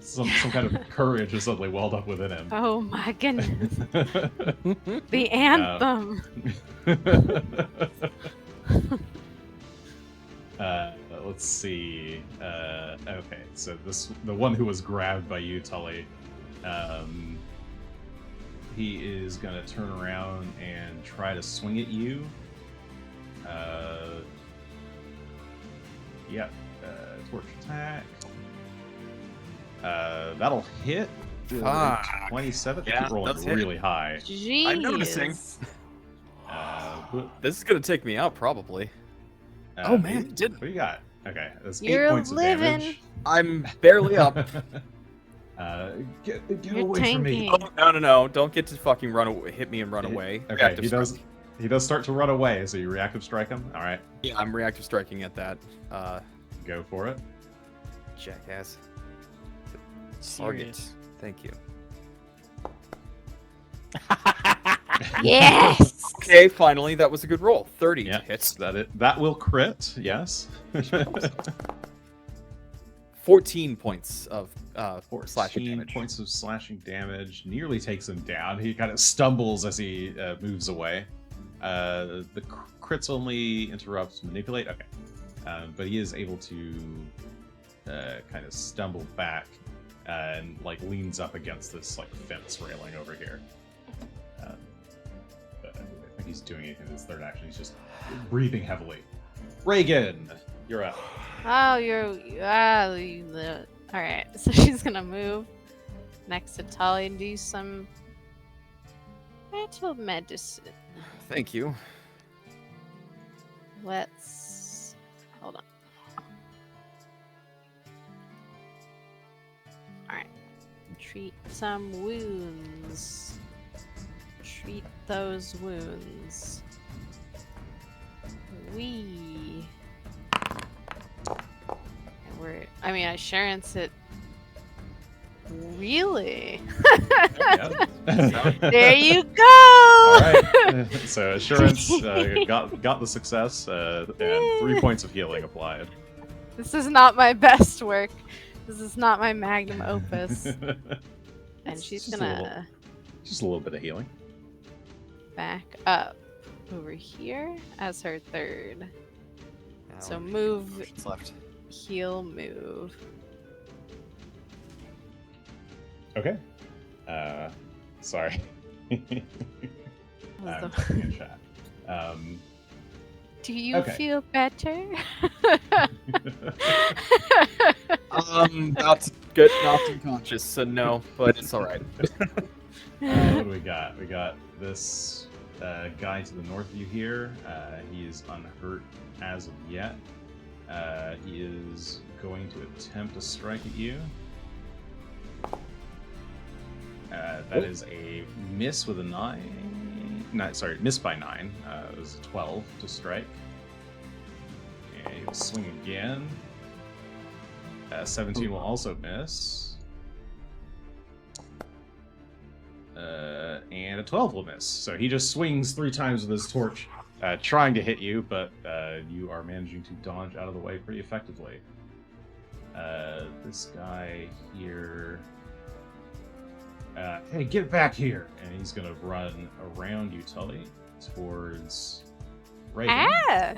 Some kind of courage is suddenly welled up within him. Oh my goodness. The anthem. Let's see. Okay, so the one who was grabbed by you, Tully. He is gonna turn around and try to swing at you. Yep. Torch attack. That'll hit. Fuck. 27. Yeah, Keep rolling that's hit. really high. Jeez. I'm noticing. But, This is gonna take me out probably. Oh, man, it didn't. What do you got? Okay, that's You're 8 points living. of damage. I'm barely up. Get You're away from me. tanking. Oh, no! Don't get to fucking run away. Hit me and run away. Okay, Reactive he does. strike. He does start to run away, so you reactive strike him. All right, Yeah, I'm reactive striking at that. go for it. Jackass. Serious. Thank you. Yes. Okay, finally, that was a good roll. 30 Yeah, hits. that will crit. Yes. 14 points of slashing 14 damage. points of slashing damage. Nearly takes him down. He kind of stumbles as he moves away. The crits only interrupts manipulate. Okay, but he is able to kind of stumble back and like leans up against this like fence railing over here. But I don't think he's doing anything in his third action. He's just breathing heavily. Regan, you're up. Oh, all right. So she's gonna move next to Tully and do some battle medicine. Thank you. Let's hold on. All right. Treat some wounds. Treat those wounds. Assurance it. Really? There you go. All right. So assurance got the success and 3 points of healing applied. This is not my best work. This is not my magnum opus. And she's gonna just a little bit of healing. back up over here as her third. So move, left. heal, move. Okay. Sorry. Was I'm the- typing in chat. Do you okay. feel better? About to get knocked unconscious, so no, but it's alright. What do we got? We got this guy to the north of you here. He is unhurt as of yet. He is going to attempt to strike at you. That is a miss with a 9. No, sorry, miss by 9. It was a 12 to strike. And he'll swing again. 17 will also miss. And a 12 will miss. So he just swings 3 times with his torch, trying to hit you, but you are managing to dodge out of the way pretty effectively. This guy here... hey, get back here! And he's gonna run around you, Tully, towards Regan. Ah!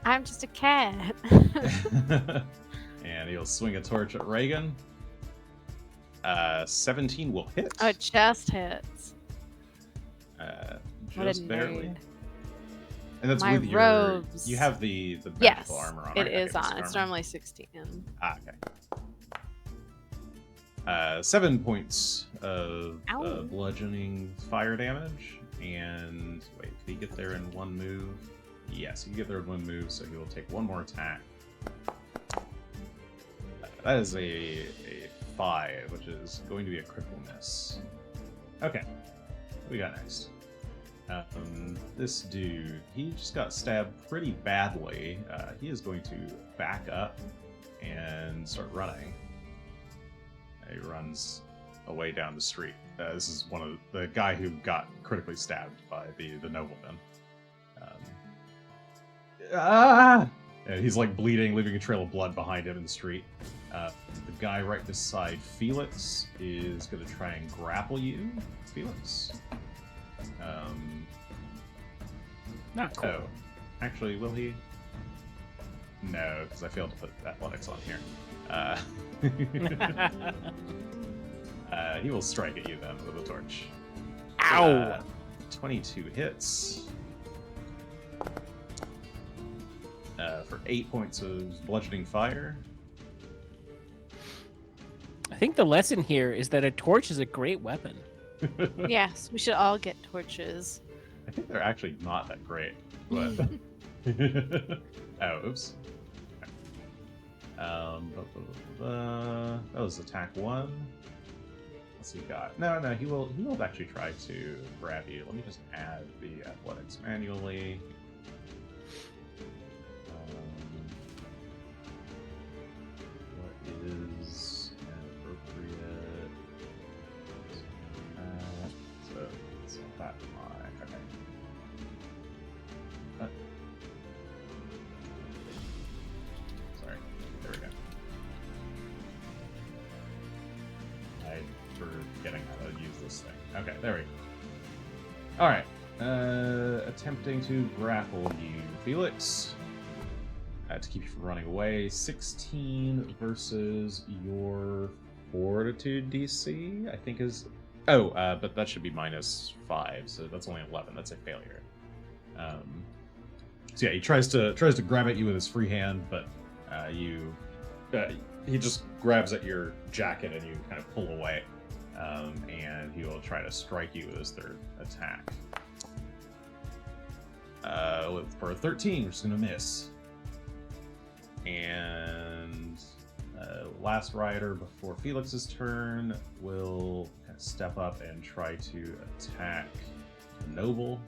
I'm just a cat. And he'll swing a torch at Regan. 17 will hit. Oh, it just hits. What a Just barely. nerd. And that's My with your... robes. You have the Yes, magical armor on. it right? is Okay, on. basic It's armor. normally 16. Ah, okay. 7 points of Ow. bludgeoning fire damage. And wait, can he get there in one move? Yes, he can get there in one move, so he will take one more attack. That is a 5, which is going to be a critical miss. Okay, what we got next? This dude, he just got stabbed pretty badly. He is going to back up and start running. He runs away down the street. This is one of the guy who got critically stabbed by the nobleman. And he's like bleeding, leaving a trail of blood behind him in the street. The guy right beside Felix is going to try and grapple you, Felix. Not cool. Oh, actually, will he? No, because I failed to put athletics on here. He will strike at you then with a torch. Ow! 22 hits. For 8 points of bludgeoning fire. I think the lesson here is that a torch is a great weapon. Yes, we should all get torches. I think they're actually not that great, but oh, oops. That was attack 1. What's he got? No, he will actually try to grab you. Let me just add the athletics manually. What is appropriate? So it's not that high. Okay. Sorry. There we go. I'm forgetting how to use this thing. Okay, there we go. Alright. Attempting to grapple you, Felix. To keep you from running away. 16 versus your fortitude DC, I think is... Oh, but that should be -5, so that's only 11. That's a failure. So yeah, he tries to grab at you with his free hand, but he just grabs at your jacket and you kind of pull away. And he will try to strike you with his third attack. For a 13, we're just gonna miss. And last rider before Felix's turn will kind of step up and try to attack the noble.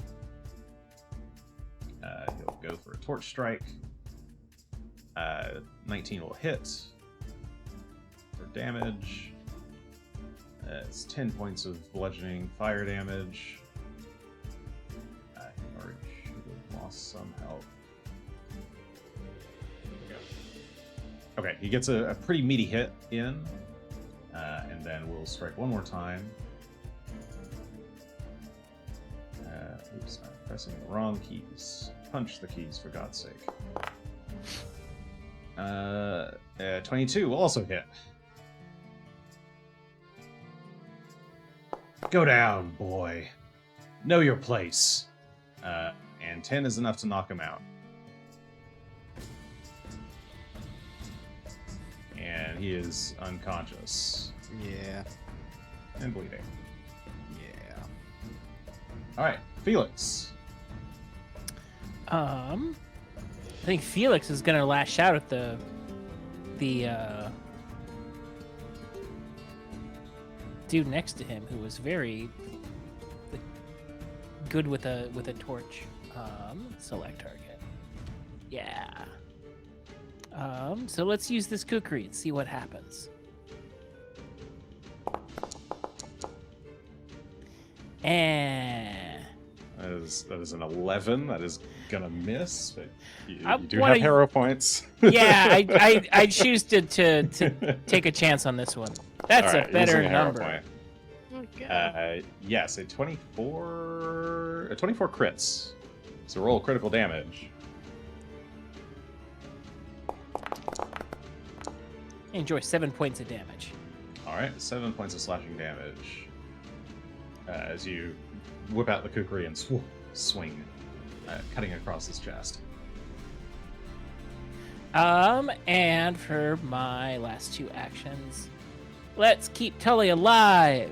He'll go for a torch strike. 19 will hit for damage. It's 10 points of bludgeoning fire damage. He already should have lost some health. Okay, he gets a pretty meaty hit in, and then we'll strike one more time. Oops, I'm pressing the wrong keys. Punch the keys, for God's sake. 22 will also hit. Go down, boy. Know your place. And 10 is enough to knock him out. And he is unconscious. Yeah. And bleeding. Yeah. Alright, Felix. I think Felix is gonna lash out at the dude next to him, who was very good with a torch. Select target. Yeah. So let's use this kukri and see what happens. And That is an 11. That is gonna miss, but you I do wanna- have hero points. yeah, I choose to take a chance on this one. That's Alright, a better using a hero number. point. Okay. Yes, a 24 crits. So roll critical damage. Enjoy 7 points of damage. Alright, 7 points of slashing damage. As you whip out the kukri and swing, cutting across his chest. And for my last 2 actions, let's keep Tully alive.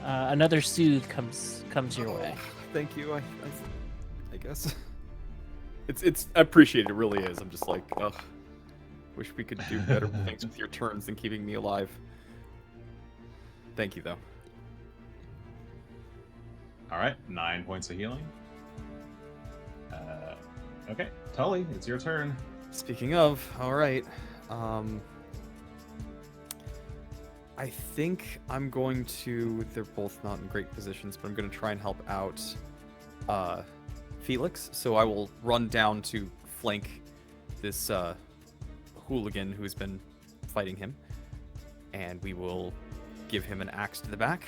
Another soothe comes your way. Thank you. I guess. It's appreciated. It really is. I'm just like, ugh. Wish we could do better things with your turns than keeping me alive. Thank you, though. Alright, 9 points of healing. Okay, Tully, it's your turn. Speaking of, all right. I think I'm going to. They're both not in great positions, but I'm going to try and help out Felix. So I will run down to flank this hooligan who's been fighting him, and we will give him an axe to the back.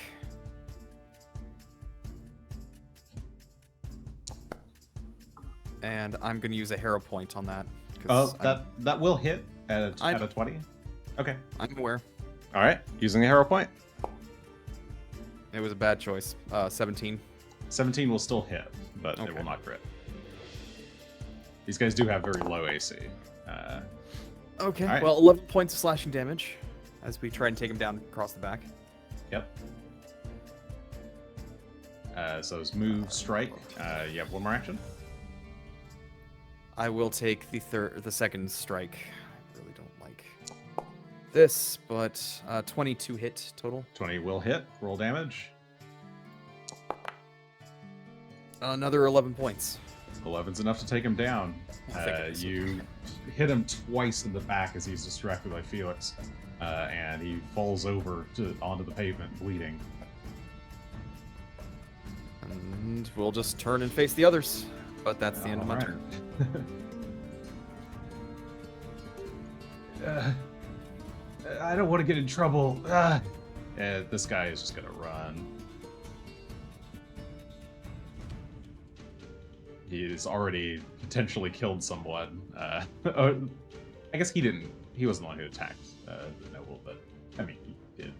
And I'm going to use a hero point on that. Oh, that will hit at a 20. Okay. I'm aware. All right. Using a hero point. It was a bad choice. 17. 17 will still hit, but it will not crit. These guys do have very low AC. Okay. right. Well, 11 points of slashing damage as we try and take him down across the back. Yep. So it's move, strike. You have one more action. I will take the second strike. I really don't like this, but 22 hit total. 20 will hit. Roll damage. Another 11 points. 11's enough to take him down. You hit him twice in the back as he's distracted by Felix, and he falls over onto the pavement, bleeding. And we'll just turn and face the others. But that's the end of my turn. I don't want to get in trouble. This guy is just gonna run. He has already potentially killed someone. I guess he didn't. He wasn't the one who attacked the noble, but I mean, he did.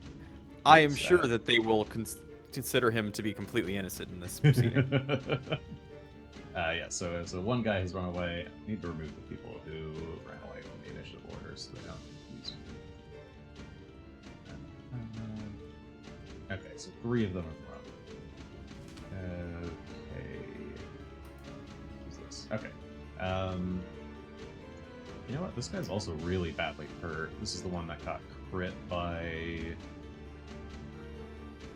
I am sure that they will consider him to be completely innocent in this proceeding. Yeah, so one guy has run away. I need to remove the people who ran away from the initiative order so they don't confuse me. Okay, so 3 of them have run. Okay. Who's this? Okay. You know what? This guy's also really badly hurt. This is the one that got crit by...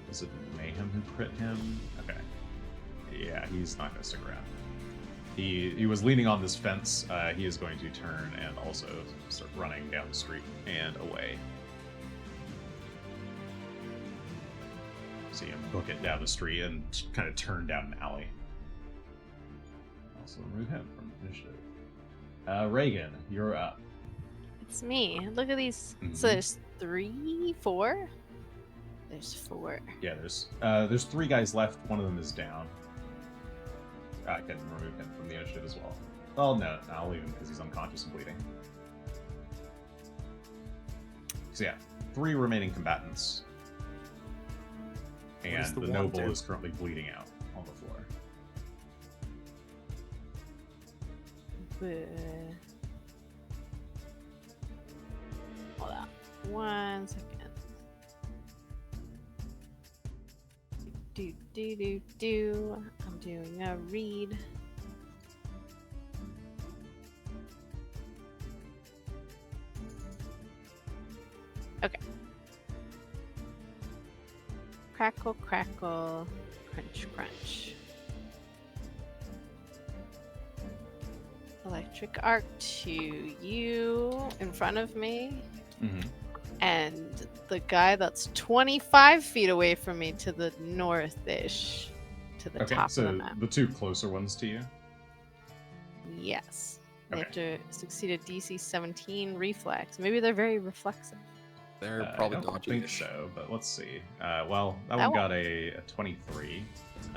Was it Mayhem who crit him? Okay. Yeah, he's not going to stick around. He was leaning on this fence. He is going to turn and also start running down the street and away. See him book it down the street and kind of turn down an alley. Also remove him from initiative. Regan, you're up. It's me. Look at these. Mhm. So there's 3, 4. There's 4. Yeah, there's 3 guys left. One of them is down. I can remove him from the initiative as well. Well, no, I'll leave him because he's unconscious and bleeding. So yeah, 3 remaining combatants. And does the the wand noble do? is currently bleeding out on the floor. Hold on. 1 second. Do. I'm doing a read. Okay. Crackle, crackle, crunch, crunch. Electric arc to you in front of me. Mm-hmm. And the guy that's 25 feet away from me to the north-ish, to the Okay, top of the so map. the 2 closer ones to you. Yes. They have Okay. to succeed a DC 17 reflex. Maybe they're very reflexive. They're probably I don't dodgy. think so, but let's see. Well, that That one one- got a 23,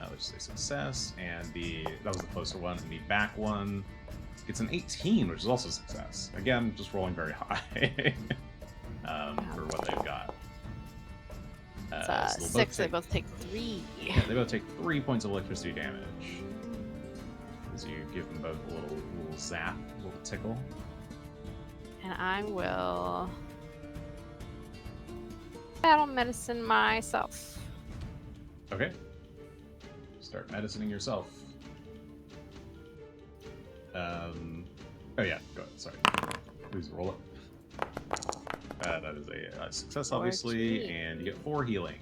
which is a success, and that was the closer one, and the back one gets an 18, which is also a success. Again, just rolling very high for what they've got. It's so they'll 6, they take- both take 3. Yeah, they both take 3 points of electricity damage. As you give them both a little zap, a little tickle. And I will battle medicine myself. Okay. Start medicining yourself. Oh yeah, go ahead. Sorry. Please roll it. That is a success, obviously, 14. and you get 4 healing.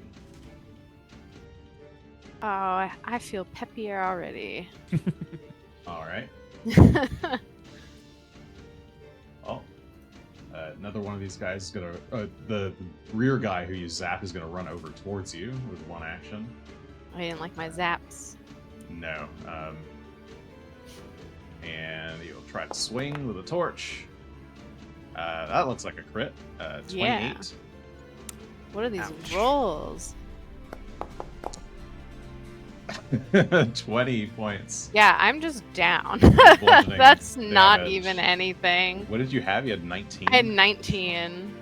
Oh, I feel peppier already. All right. Oh, Another one of these guys is gonna. The rear guy who you zap is gonna run over towards you with one action. I didn't like my zaps. No. And he'll try to swing with a torch. That looks like a crit. 28. Yeah. What are these rolls? 20 points. Yeah, I'm just down. Bludgeoning That's not damage. even anything. What did you have? You had 19? I had 19.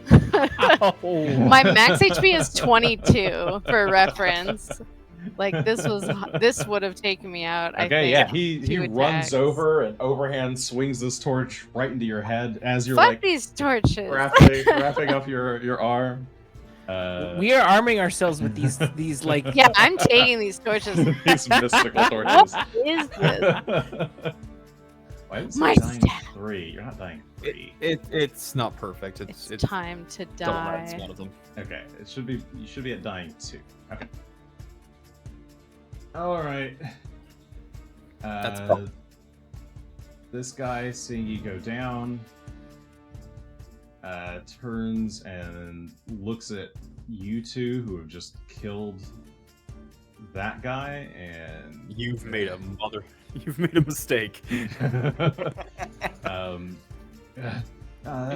Oh. My max HP is 22 for reference. Like this would have taken me out. I Okay, think. yeah, he Two runs attacks. over and overhand swings this torch right into your head as you're Fuck like these torches. wrapping up your arm. We are arming ourselves with these like. Yeah, I'm taking these torches. These mystical torches. What is this? Why is My he dying stat. 3? You're not dying 3. It's not perfect. It's It's time to double heads, die. one of them. Okay, you should be at dying 2. Okay. All right. That's cool. This guy, seeing you go down, turns and looks at you two who have just killed that guy, and You've made a mistake. It's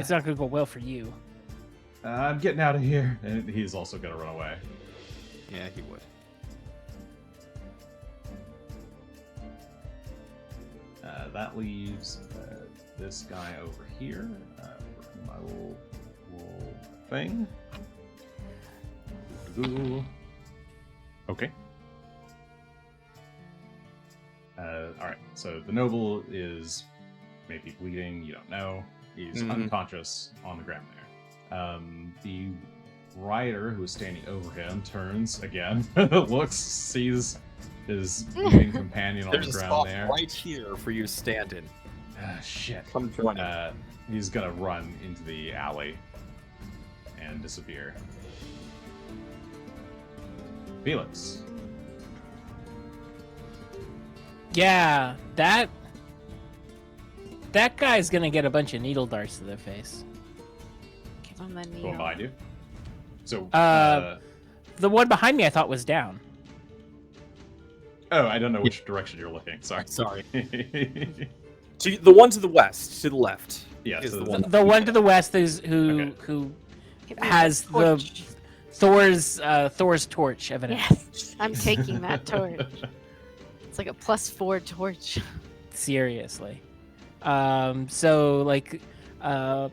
not gonna go well for you. I'm getting out of here, and he's also gonna run away. Yeah, he would. That leaves this guy over here. My little thing. Ooh. Okay. Alright, so the noble is maybe bleeding, you don't know. He's unconscious on the ground there. The rider who is standing over him turns again, looks, sees his bleeding companion on There's the a ground spot there. right here for you to stand in. Shit. Come join me. He's gonna run into the alley and disappear. Felix. Yeah, that guy's gonna get a bunch of needle darts to the face. Give him the Going needle. behind you. So, The one behind me I thought was down. oh, I don't know which direction you're looking. Sorry. Sorry. The one to the west, to the left. Yeah, is so the the- one. The one to the west is who Okay. who Give me has that the torch. Thor's torch, evidently. Yes, I'm taking that torch. It's like a +4 torch. Seriously. So like, yeah,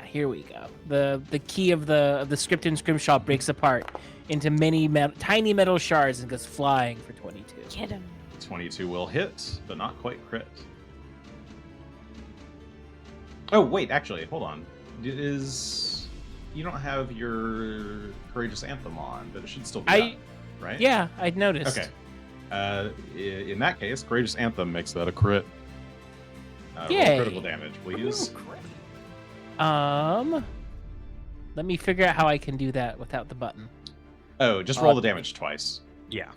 here we go. The key of the script and scrimshaw breaks apart into many tiny metal shards and goes flying for 22. Get him. 22 will hit, but not quite crit. Oh, wait, actually, hold on. You don't have your Courageous Anthem on, but it should still be up, right? Yeah, I'd noticed. Okay. In that case, Courageous Anthem makes that a crit. Roll Yay. critical damage, please. Let me figure out how I can do that without the button. Oh, just roll the damage twice. Yeah.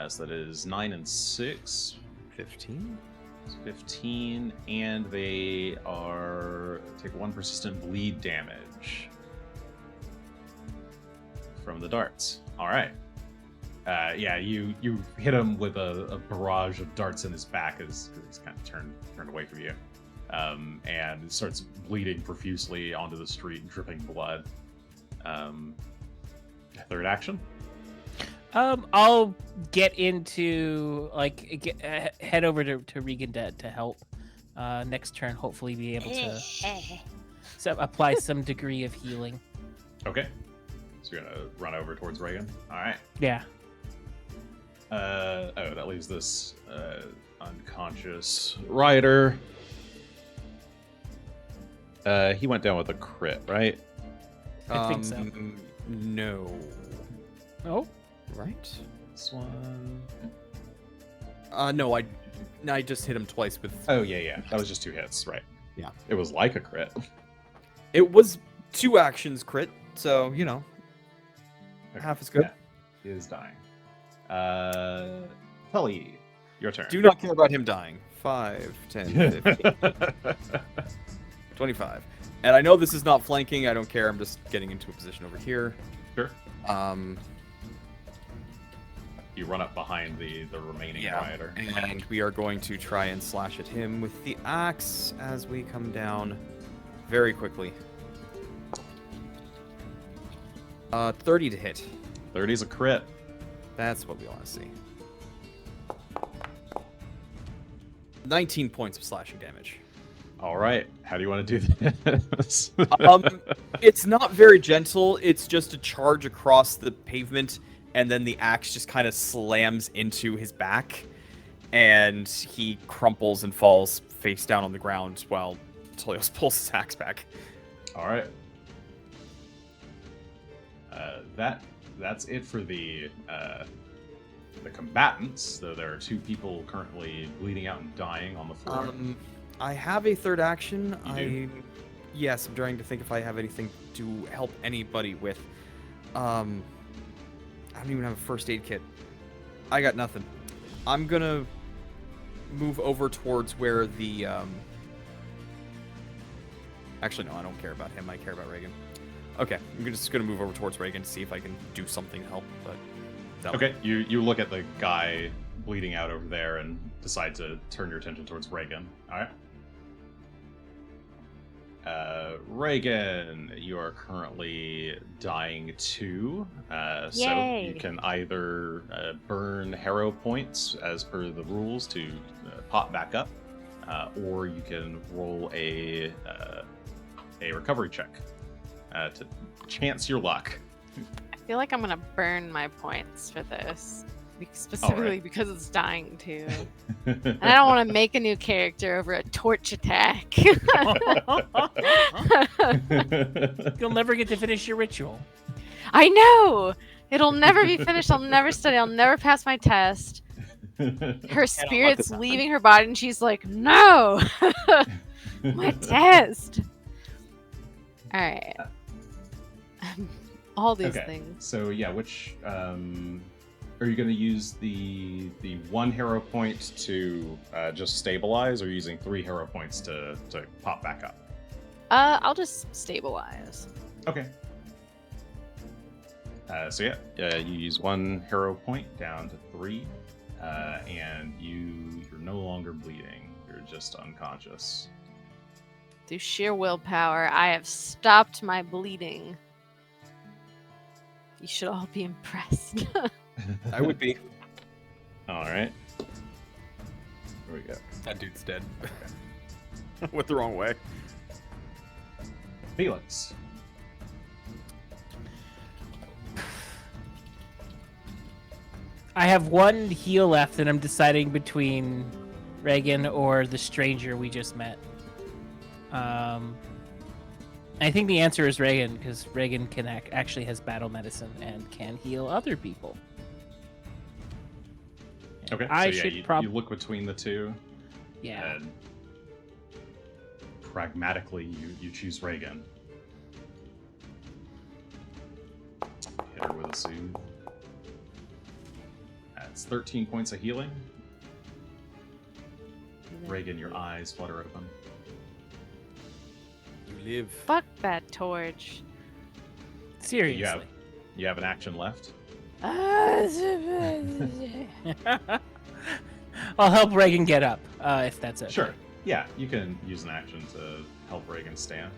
So that is 9 and 6. 15? 15, and they take 1 persistent bleed damage from the darts. All right. Yeah, you hit him with a barrage of darts in his back as he's kind of turned away from you, and starts bleeding profusely onto the street, dripping blood. Third action. I'll get into head over to Regan to help. Next turn, hopefully be able to apply some degree of healing. Okay. So you're gonna run over towards Regan. All right. Yeah. That leaves this unconscious rider. He went down with a crit, right? I think so. No. Oh. Right? This one. No, I just hit him twice with. Oh yeah. That was just 2 hits, right? Yeah. It was like a crit. It was 2 actions crit, so Okay. half as good. Yeah. He is dying. Tully, your turn. Do not care about him dying. 5, 10, 15, 25. And I know this is not flanking. I don't care. I'm just getting into a position over here. Sure. Um, You run up behind the remaining rider. And we are going to try and slash at him with the axe as we come down very quickly. 30 to hit. 30's a crit. That's what we want to see. 19 points of slashing damage. All right. How do you want to do this? It's not very gentle. It's just a charge across the pavement, and then the axe just kind of slams into his back, and he crumples and falls face down on the ground while Tullios pulls his axe back. All right. That's it for the combatants. Though there are 2 people currently bleeding out and dying on the floor. I have a third action. You do? Yes, I'm trying to think if I have anything to help anybody with. I don't even have a first aid kit. I got nothing. I'm gonna move over towards where the Actually, no, I don't care about him. I care about Regan. Okay, I'm just gonna move over towards Regan to see if I can do something to help. But Okay, you look at the guy bleeding out over there and decide to turn your attention towards Regan. All right. Regan, you are currently dying too. So Yay. you can either burn hero points as per the rules to pop back up, or you can roll a recovery check to chance your luck. I feel like I'm gonna burn my points for this, specifically because it's dying too. And I don't want to make a new character over a torch attack. You'll never get to finish your ritual. I know! It'll never be finished. I'll never study. I'll never pass my test. Her spirit's leaving her body, and she's like, no! My test! Alright. All these things. So yeah, which are you going to use the 1 hero point to just stabilize, or are you using 3 hero points to pop back up? I'll just stabilize. Okay. So yeah, you use 1 hero point down to 3, and you're no longer bleeding. You're just unconscious. Through sheer willpower, I have stopped my bleeding. You should all be impressed. I would be. All right. Here we go. That dude's dead. Went the wrong way. Felix. I have 1 heal left, and I'm deciding between Regan or the stranger we just met. I think the answer is Regan, because Regan can actually has battle medicine and can heal other people. Okay. I so yeah, should you look between the 2. Yeah. And pragmatically, you choose Regan. Hit her with a soothe. That's 13 points of healing. Regan, your eyes flutter open. You live. Fuck that torch. Seriously. You have an action left. I'll help Regan get up, if that's it. Sure. Yeah, you can use an action to help Regan stand.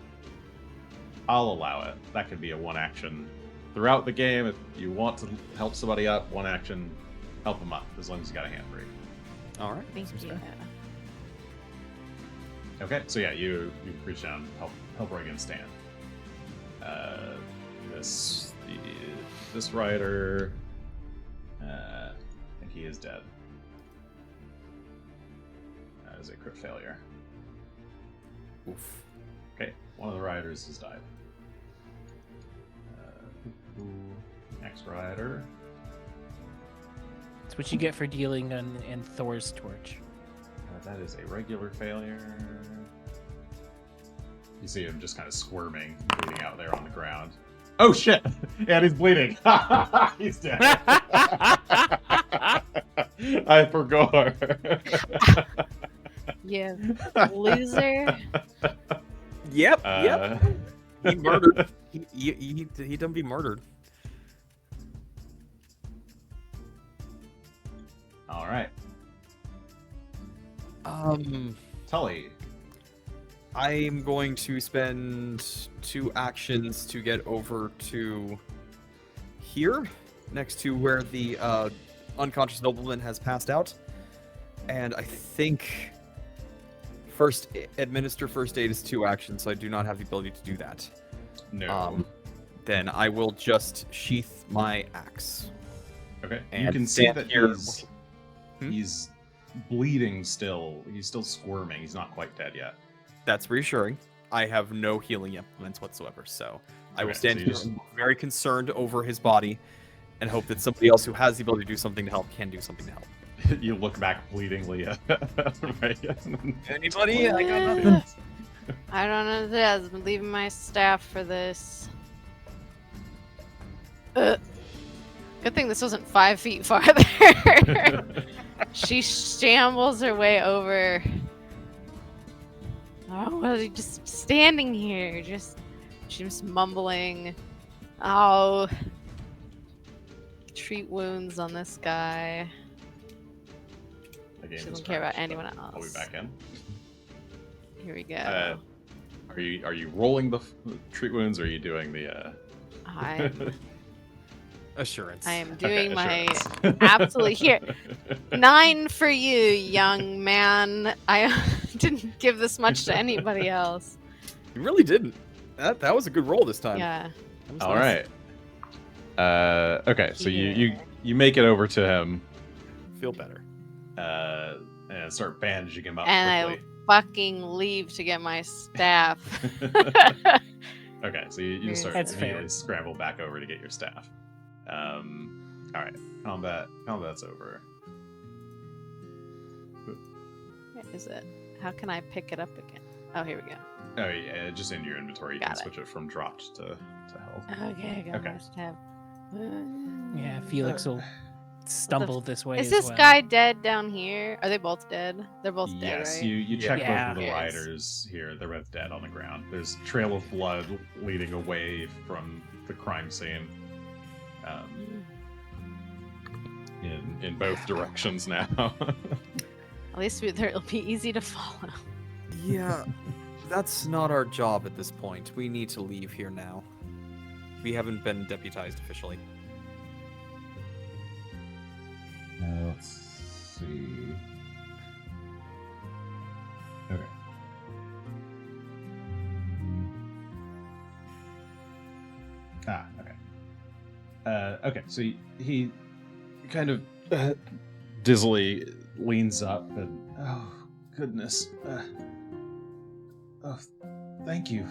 I'll allow it. That could be a 1 action throughout the game. If you want to help somebody up, 1 action, help them up, as long as you got a hand free. All right. Thank seems you. fair. Okay, so yeah, you reach down, help Regan stand. This rider, and he is dead. That is a crit failure. Oof. Okay, one of the riders has died. Next rider. That's what you get for dealing in Thor's torch. That is a regular failure. You see him just kind of squirming, bleeding out there on the ground. Oh shit! And he's bleeding. He's dead. I forgot. You loser. Yep. Uh, He murdered. He done be murdered. All right, Tully. I'm going to spend 2 actions to get over to here, next to where the unconscious nobleman has passed out, and I think administer first aid is 2 actions, so I do not have the ability to do that. No. Then I will just sheath my axe. Okay. You and can see stand that here- he's bleeding still. He's still squirming. He's not quite dead yet. That's reassuring. I have no healing implements whatsoever, so I will Okay, stand so you here just- and look very concerned over his body and hope that somebody else who has the ability to do something to help can do something to help. You look back bleedingly at Regan. Anybody? I got nothing. nothing. I don't know what it is. I'm leaving my staff for this. Good thing this wasn't 5 feet farther. She shambles her way over. Oh, what are you just standing here? She's mumbling. Oh, treat wounds on this guy. The game She is doesn't care about crashed, anyone but I'll be else. back in. Here we go. Are you rolling the treat wounds, or are you doing the? Assurance. I am Okay, doing my assurance. absolutely here. 9 for you, young man. I didn't give this much to anybody else. You really didn't. That was a good roll this time. Yeah. That was All nice. right. Okay, so you Here. you make it over to him, Feel better. and start bandaging him up And quickly. I fucking leave to get my staff. Okay, so you just start That's immediately fair. scramble back over to get your staff. All right, combat's over. Where is it? How can I pick it up again? Oh, here we go. Oh yeah, just in your inventory, you Got can it. switch it from dropped to health. Okay, I got Okay. my staff. Yeah, Felix will stumble this way Is as this well. guy dead down here? Are they both dead? They're both dead, Yes, right? you check Yeah. both of the Yes. riders here. They're both dead on the ground. There's trail of blood leading away from the crime scene. In both directions now. At least it'll be easy to follow. Yeah, that's not our job at this point. We need to leave here now. We haven't been deputized officially. Let's see. Okay. Okay. Okay, so he kind of dizzily leans up and, oh, goodness. Oh, thank you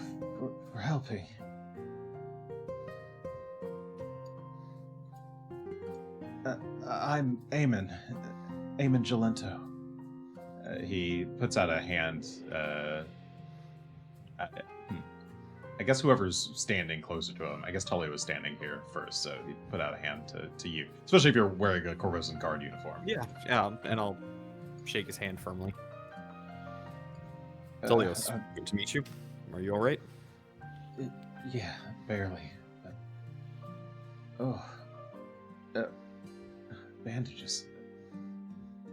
for helping. I'm Eamon Gelento. He puts out a hand. I guess whoever's standing closer to him. I guess Tully was standing here first, so he put out a hand to you. Especially if you're wearing a Corvosan Guard uniform. Yeah, and I'll shake his hand firmly. Tullios, good to meet you. Are you all right? Yeah, barely. Bandages.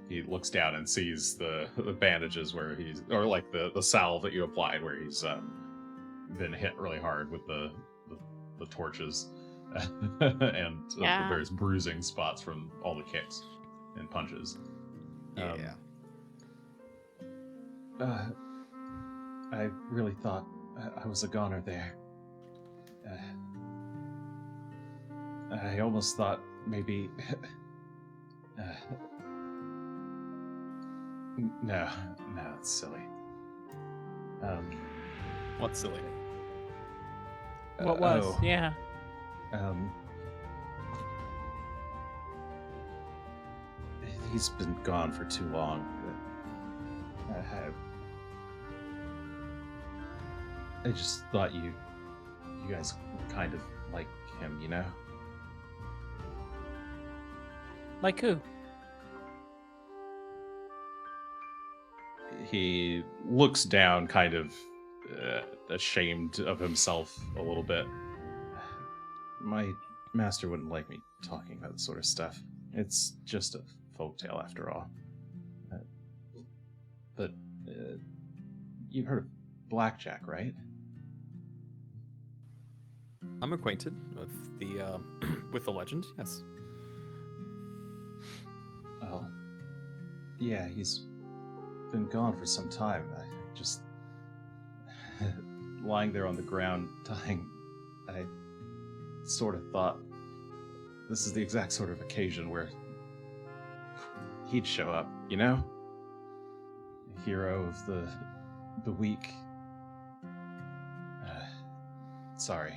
He looks down and sees the bandages where he's, or like the salve that you applied where he's been hit really hard with the torches and Yeah. the various bruising spots from all the kicks and punches. Yeah. I really thought I was a goner there. I almost thought maybe. No, it's silly. What's silly? What was? oh, Yeah. He's been gone for too long. I just thought you guys kind of like him, you know? Like who? he looks down, kind of ashamed of himself a little bit. My master wouldn't like me talking about this sort of stuff. It's just a folktale after all. But you've heard of blackjack, right? I'm acquainted with the with the legend. Yes. Well, yeah, he's been gone for some time. I just lying there on the ground, dying. I sort of thought this is the exact sort of occasion where he'd show up, you know? The hero of the weak. Sorry,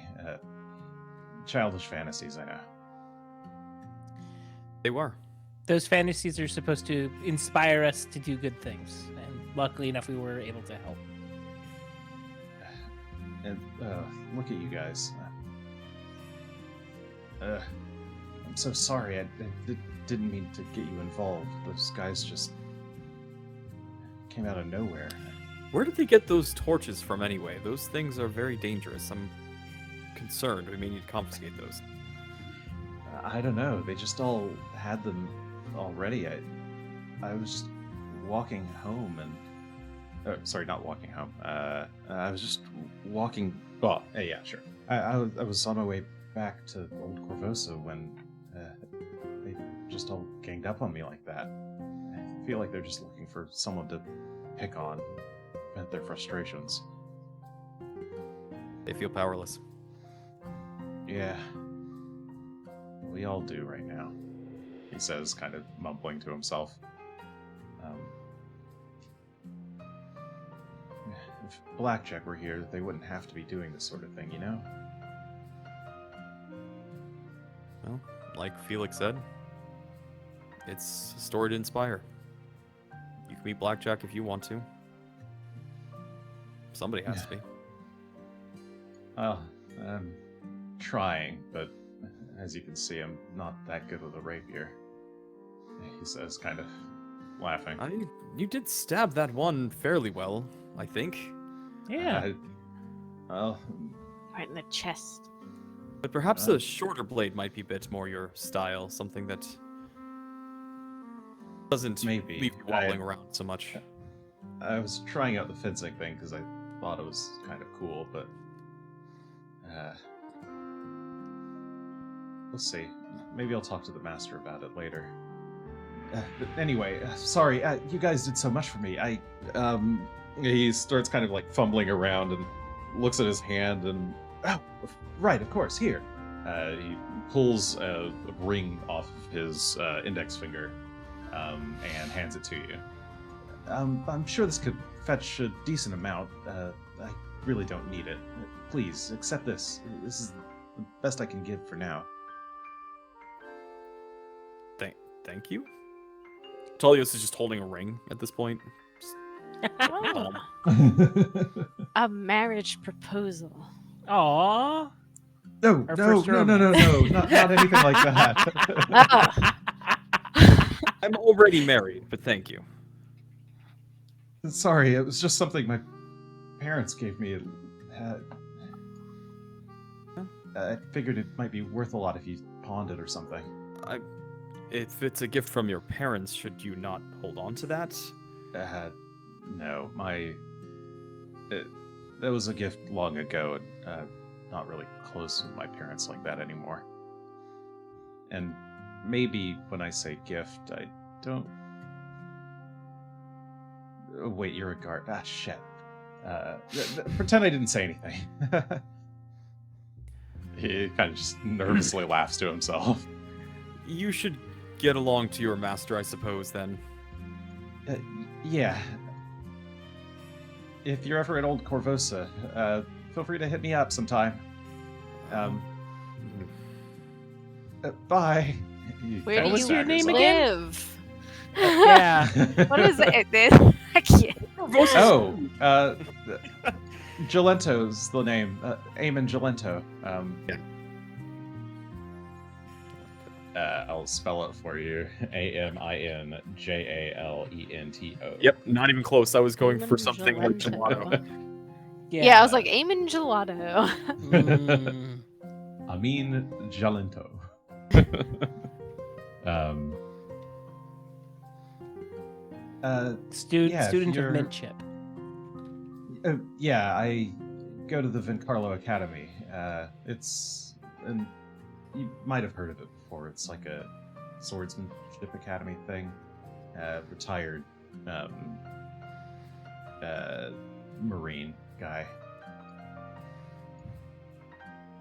childish fantasies, I know. They were. Those fantasies are supposed to inspire us to do good things, and luckily enough, we were able to help. And look at you guys. I'm so sorry. I didn't mean to get you involved. Those guys just came out of nowhere. Where did they get those torches from anyway? Those things are very dangerous. I'm concerned. We may need to confiscate those. I don't know. They just all had them already. I was just walking home and... sorry, not walking home. I was just walking... Well, yeah, sure. I was on my way back to Old Corvosa when they just all ganged up on me like that. I feel like they're just looking for someone to pick on, vent their frustrations. They feel powerless. Yeah. We all do right now, he says, kind of mumbling to himself. If Blackjack were here, they wouldn't have to be doing this sort of thing, you know? Well, like Felix said, it's a story to inspire. You can be Blackjack if you want to. Somebody has to be. Well, I'm trying, but as you can see, I'm not that good with a rapier, he says, kind of laughing. You did stab that one fairly well, I think. Yeah. Well, Right in the chest. But perhaps a shorter blade might be a bit more your style, something that doesn't Maybe. leave you wobbling around so much. I was trying out the fencing thing because I thought it was kind of cool, but we'll see. Maybe I'll talk to the master about it later. But anyway, sorry, you guys did so much for me. He starts kind of like fumbling around and looks at his hand and, oh, right, of course, here. He pulls a ring off of his index finger and hands it to you. I'm sure this could fetch a decent amount. I really don't need it. Please, accept this. This is the best I can give for now. Thank you? Tullios is just holding a ring at this point. Oh. A marriage proposal. No, Aww. Our no, first no, no, no, no, not anything like that. I'm already married, but thank you. Sorry, it was just something my parents gave me. I figured it might be worth a lot if you pawned it or something. If it's a gift from your parents, should you not hold on to that? No, that was a gift long ago, and not really close with my parents like that anymore. And maybe when I say gift, I don't... Wait, you're a guard. Ah, shit. Pretend I didn't say anything. He kind of just nervously laughs to himself. You should get along to your master, I suppose, then. Yeah. If you're ever at Old Corvosa, feel free to hit me up sometime. Bye. Where What do was you your name again? live? Yeah. What is it? I can't. Oh, Gilento's the name. Eamon Gilento. Yeah. I'll spell it for you. AMINJALENTO. Yep, not even close. I was going for something like Gelato. gelato. Yeah, I was like, Amen Gelato. Mm. Amin Jalento. Yeah, Student you're- of Midship. Yeah, I go to the Vincarlo Academy. And you might have heard of it before. It's like a swordsmanship academy thing. Retired Marine guy.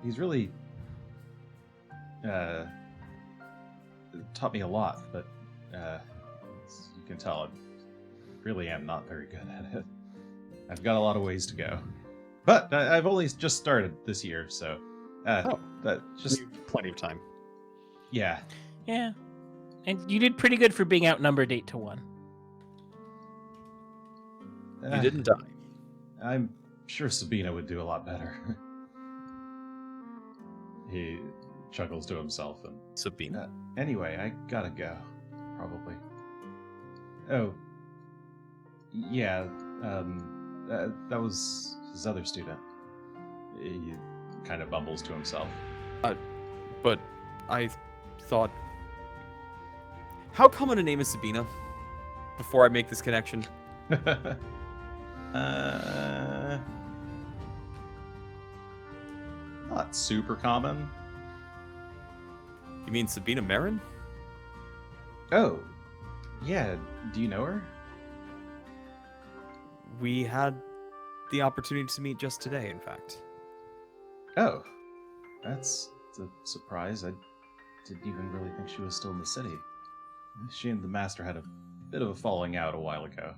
He's really taught me a lot, but as you can tell, I really am not very good at it. I've got a lot of ways to go. But I've only just started this year, so that just Plenty of time. yeah. Yeah. And you did pretty good for being outnumbered 8-1. You didn't die. I'm sure Sabina would do a lot better. He chuckles to himself and Sabina. anyway, I gotta go. Probably. Oh. Yeah, that was his other student. He kind of bumbles to himself. But I thought... How common a name is Sabina? Before I make this connection. Not super common. You mean Sabina Marin? Oh, yeah. Do you know her? We had the opportunity to meet just today, in fact. Oh, that's a surprise. I didn't even really think she was still in the city. She and the master had a bit of a falling out a while ago.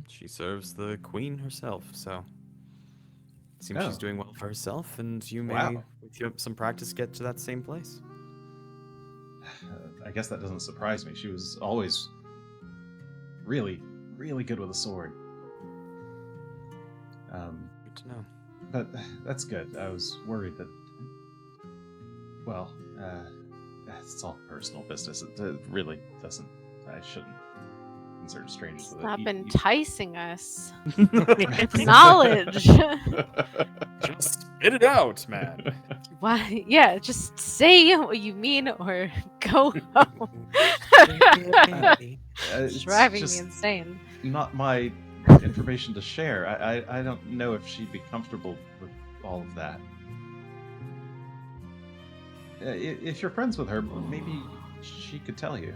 She serves the queen herself, so... Seems Oh. she's doing well for herself, and you may, Wow. with some practice, get to that same place. I guess that doesn't surprise me. She was always really, really good with a sword. Good to know. But that's good. I was worried that... Well, it's all personal business. It really doesn't... I shouldn't concern strangers with it. Stop You- enticing us. Knowledge. Just spit it out, man. Why? Yeah, just say what you mean or go home. It's Driving just me insane. not my information to share. I don't know if she'd be comfortable with all of that. If you're friends with her, maybe she could tell you.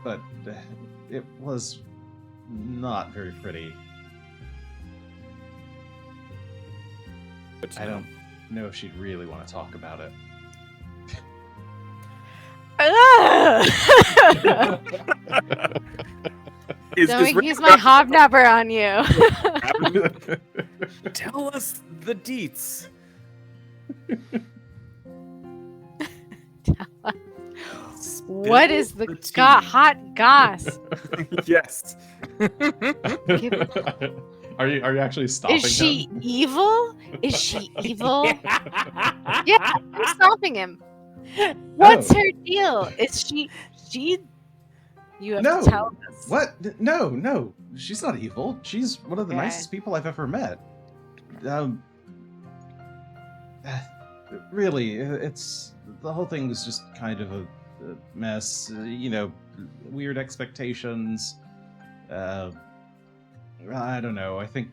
But it was not very pretty. I don't know if she'd really want to talk about it. Don't use my hobnobber on you. Tell us the deets. What is the tea. hot goss? Yes. Are you actually stopping Is she him? evil? Is she evil? Yeah, I'm stopping him. What's her deal? Is she? You have No. to tell us. What? No. She's not evil. She's one of the Okay. nicest people I've ever met. Really, it's the whole thing was just kind of a mess. Weird expectations. I don't know. I think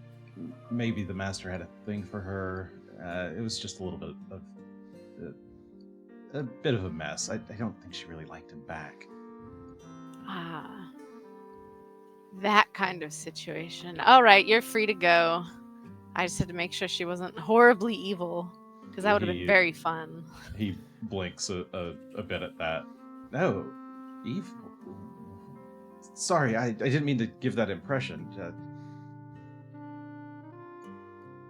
maybe the master had a thing for her. It was just a little bit of a bit of a mess. I don't think she really liked him back. Ah, that kind of situation. All right, you're free to go. I just had to make sure she wasn't horribly evil, because that would have been He- very fun. He blinks a bit at that. No, evil. Sorry, I didn't mean to give that impression.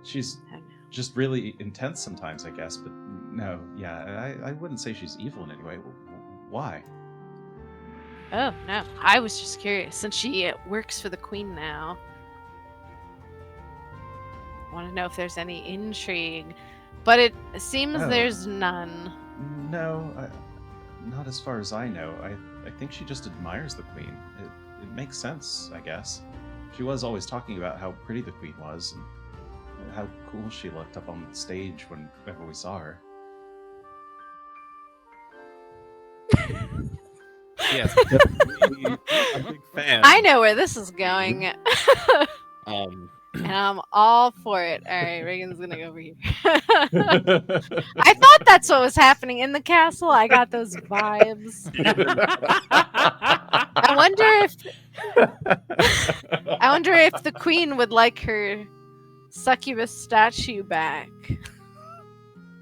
She's Oh, no. just really intense sometimes, I guess. But no, yeah, I wouldn't say she's evil in any way. Why? Oh, no. I was just curious, since she works for the queen now. I want to know if there's any intrigue. but it seems Oh. there's none. No, not as far as I know. I think she just admires the queen. It makes sense, I guess. She was always talking about how pretty the queen was and how cool she looked up on the stage whenever we saw her. Yes, definitely a big fan. I know where this is going. Um, And I'm all for it. All right, Regan's gonna go over here. I thought that's what was happening in the castle. I got those vibes. I wonder if the queen would like her succubus statue back.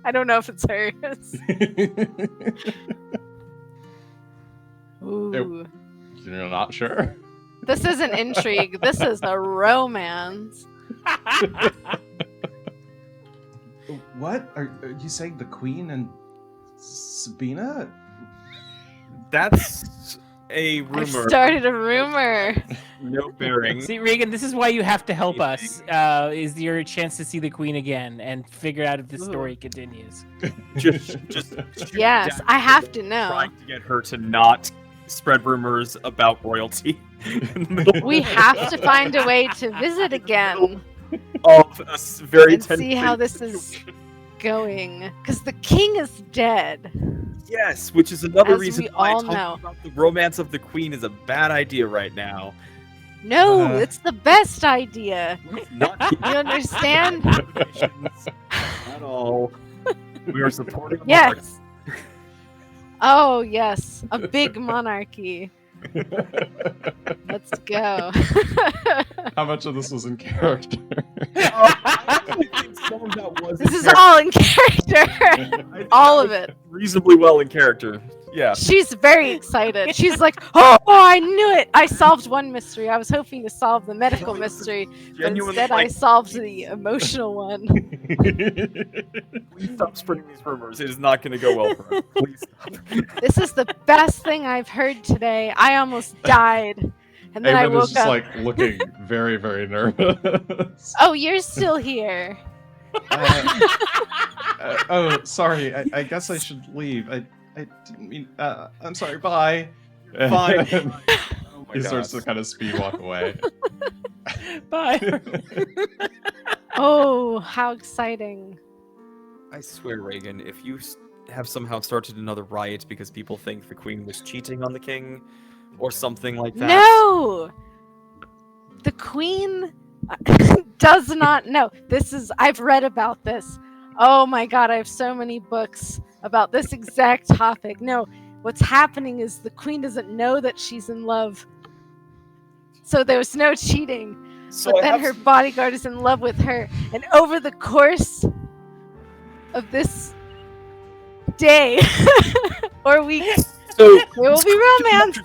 I don't know if it's hers. Ooh. You're not sure? This isn't intrigue. This is a romance. What? Are you saying the queen and Sabina? that's a I rumor. started a rumor. No bearing. See, Regan, this is why you have to help us. Is your chance to see the queen again and figure out if the story continues. just Yes, I have to know. trying to get her to not spread rumors about royalty. We have to find a way to visit again of a very and see how this is going. Because the king is dead. Yes, which is another As reason we why all talking know. about the romance of the queen is a bad idea right now. No, Uh. it's the best idea. Not You understand? at all. We are supporting the Yes. Oh, yes. A big monarchy. Let's go. How much of this was in character? I think some of that was This in is character. all in character. I think all that of was it. reasonably well in character. Yeah. She's very excited. She's like, oh, I knew it. I solved one mystery. I was hoping to solve the medical mystery, but Genuinely, instead I like, solved the emotional one. please stop spreading these rumors. It is not going to go well for us. Please stop. This is the best thing I've heard today. I almost died. And then I Eamon is woke just up. like looking very, very nervous. Oh, you're still here. Oh, sorry. I guess I should leave. I didn't mean. I'm sorry. Bye. Fine. And Oh my he starts gosh. to kind of speed walk away. Bye. Oh, how exciting. I swear, Reagan, if you have somehow started another riot because people think the queen was cheating on the king or something like that. No! The queen does not know. I've read about this. Oh my god, I have so many books about this exact topic. No, what's happening is the queen doesn't know that she's in love. So there's no cheating. So But I then have her bodyguard is in love with her. And over the course of this day or week, So there will be romance.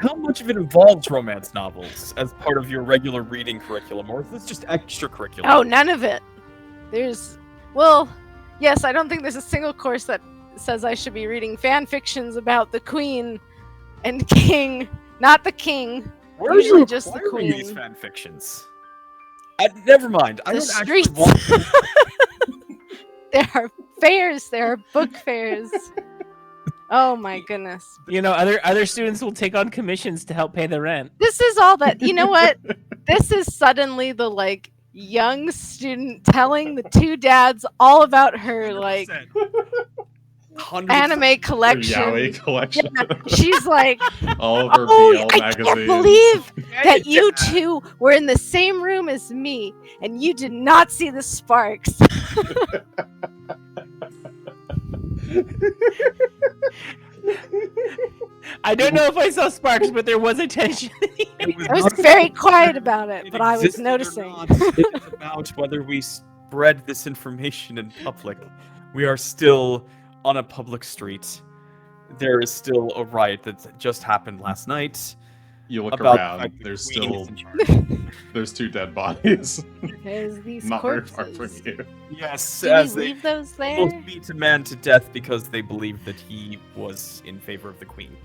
How much of it involves romance novels as part of your regular reading curriculum, or is this just extracurricular? Oh, none of it. Well, yes, I don't think there's a single course that says I should be reading fan fictions about the queen and king, not the king. Where usually are you just the acquiring these queen. fan fictions? Never mind. I The don't actually streets. want. There are fairs, there are book fairs. Oh my goodness. You know, other students will take on commissions to help pay the rent. This is all that, you know what? This is suddenly the like young student telling the two dads all about her like 100%. anime collection. Yaoi collection. She's like, All of her oh, BL I magazines. can't believe that you two were in the same room as me and you did not see the sparks. I don't know if I saw sparks, but there was attention. I was very quiet about it, but I was existed or noticing. not. It is about whether we spread this information in public. We are still on a public street. There is still a riot that just happened last night. You look about the around. fact that There's the queen is still in charge. there's 2 dead bodies. There's these Not very far from corpses. you. Yes, Did as we they leave those there? almost beat a man to death because they believed that he was in favor of the queen.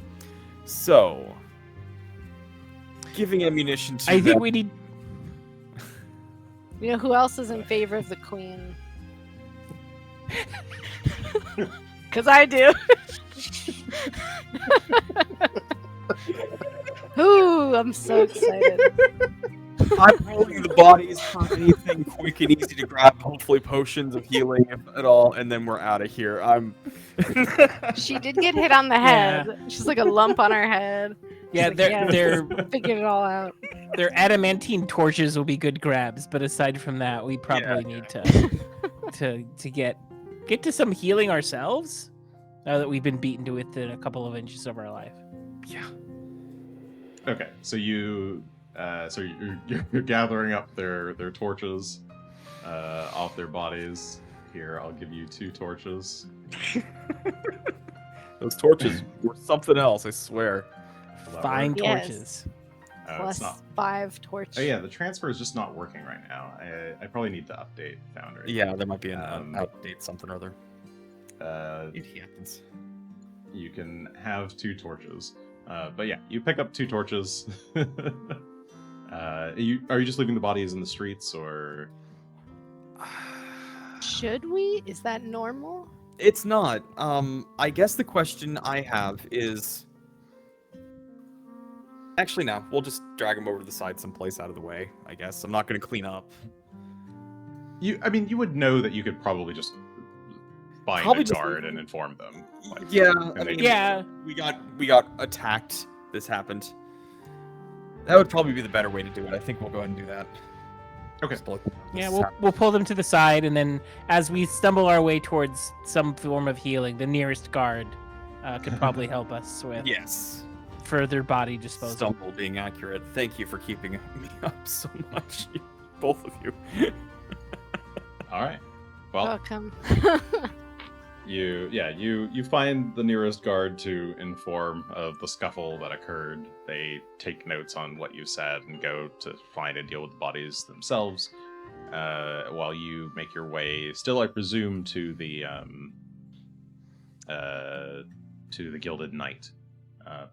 So, giving ammunition to I think them- we need. You know who else is in favor of the queen? Because I do. Ooh, I'm so excited. I'm rolling the bodies for anything quick and easy to grab, hopefully potions of healing, if at all, and then we're out of here. She did get hit on the Yeah. head. She's like a lump on her head. Yeah, She's like, they're figured it all out. their adamantine torches will be good grabs, but aside from that, we probably need to get to some healing ourselves. Now that we've been beaten to within a couple of inches of our life. Yeah. Okay, so you're gathering up their torches off their bodies. Here, I'll give you 2 torches. Those torches were something else, I swear. Will that Fine work? Yes. torches. Oh, Plus it's not. 5 torch. Oh yeah, the transfer is just not working right now. I probably need to update Foundry. Yeah, there might be an Um, update, something or other. It happens. You can have 2 torches. But yeah, you pick up 2 torches. Are you just leaving the bodies in the streets, or? Should we? Is that normal? It's not. I guess the question I have is... Actually, no. We'll just drag them over to the side someplace out of the way, I guess. I'm not going to clean up. You would know that you could probably just find Probably a just- guard and inform them. Like, Yeah, and I they mean, can- Yeah. we got attacked. This happened. That would probably be the better way to do it. I think we'll go ahead and do that. Okay. Just look- Yeah, this we'll pull them to the side, and then as we stumble our way towards some form of healing, the nearest guard could probably help us with Yes. further body disposal. Stumble being accurate. Thank you for keeping me up so much, both of you. All right. Well, Welcome. you find the nearest guard to inform of the scuffle that occurred. They take notes on what you said and go to find and deal with the bodies themselves. While you make your way, still I presume, to the Gilded Knight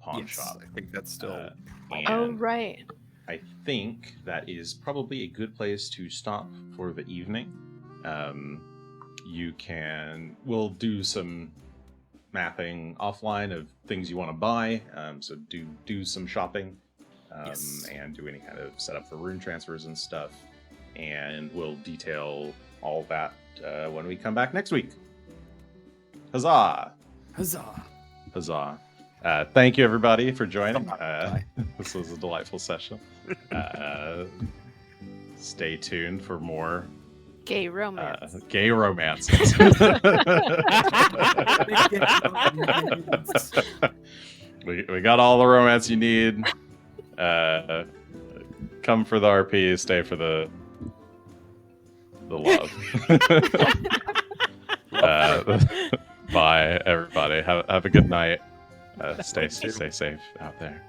pawn Yes, shop. I think that's still. Oh, And right. I think that is probably a good place to stop for the evening. We'll do some mapping offline of things you want to buy. So do some shopping, Yes. and do any kind of setup for rune transfers and stuff. And we'll detail all that when we come back next week. Huzzah! Huzzah! Huzzah! Thank you, everybody, for joining. Bye. This was a delightful session. Stay tuned for more Gay romance. gay romances. we got all the romance you need. Come for the RP, stay for the love. Bye, everybody. Have a good night. Stay safe out there.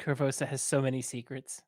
Curvosa has so many secrets.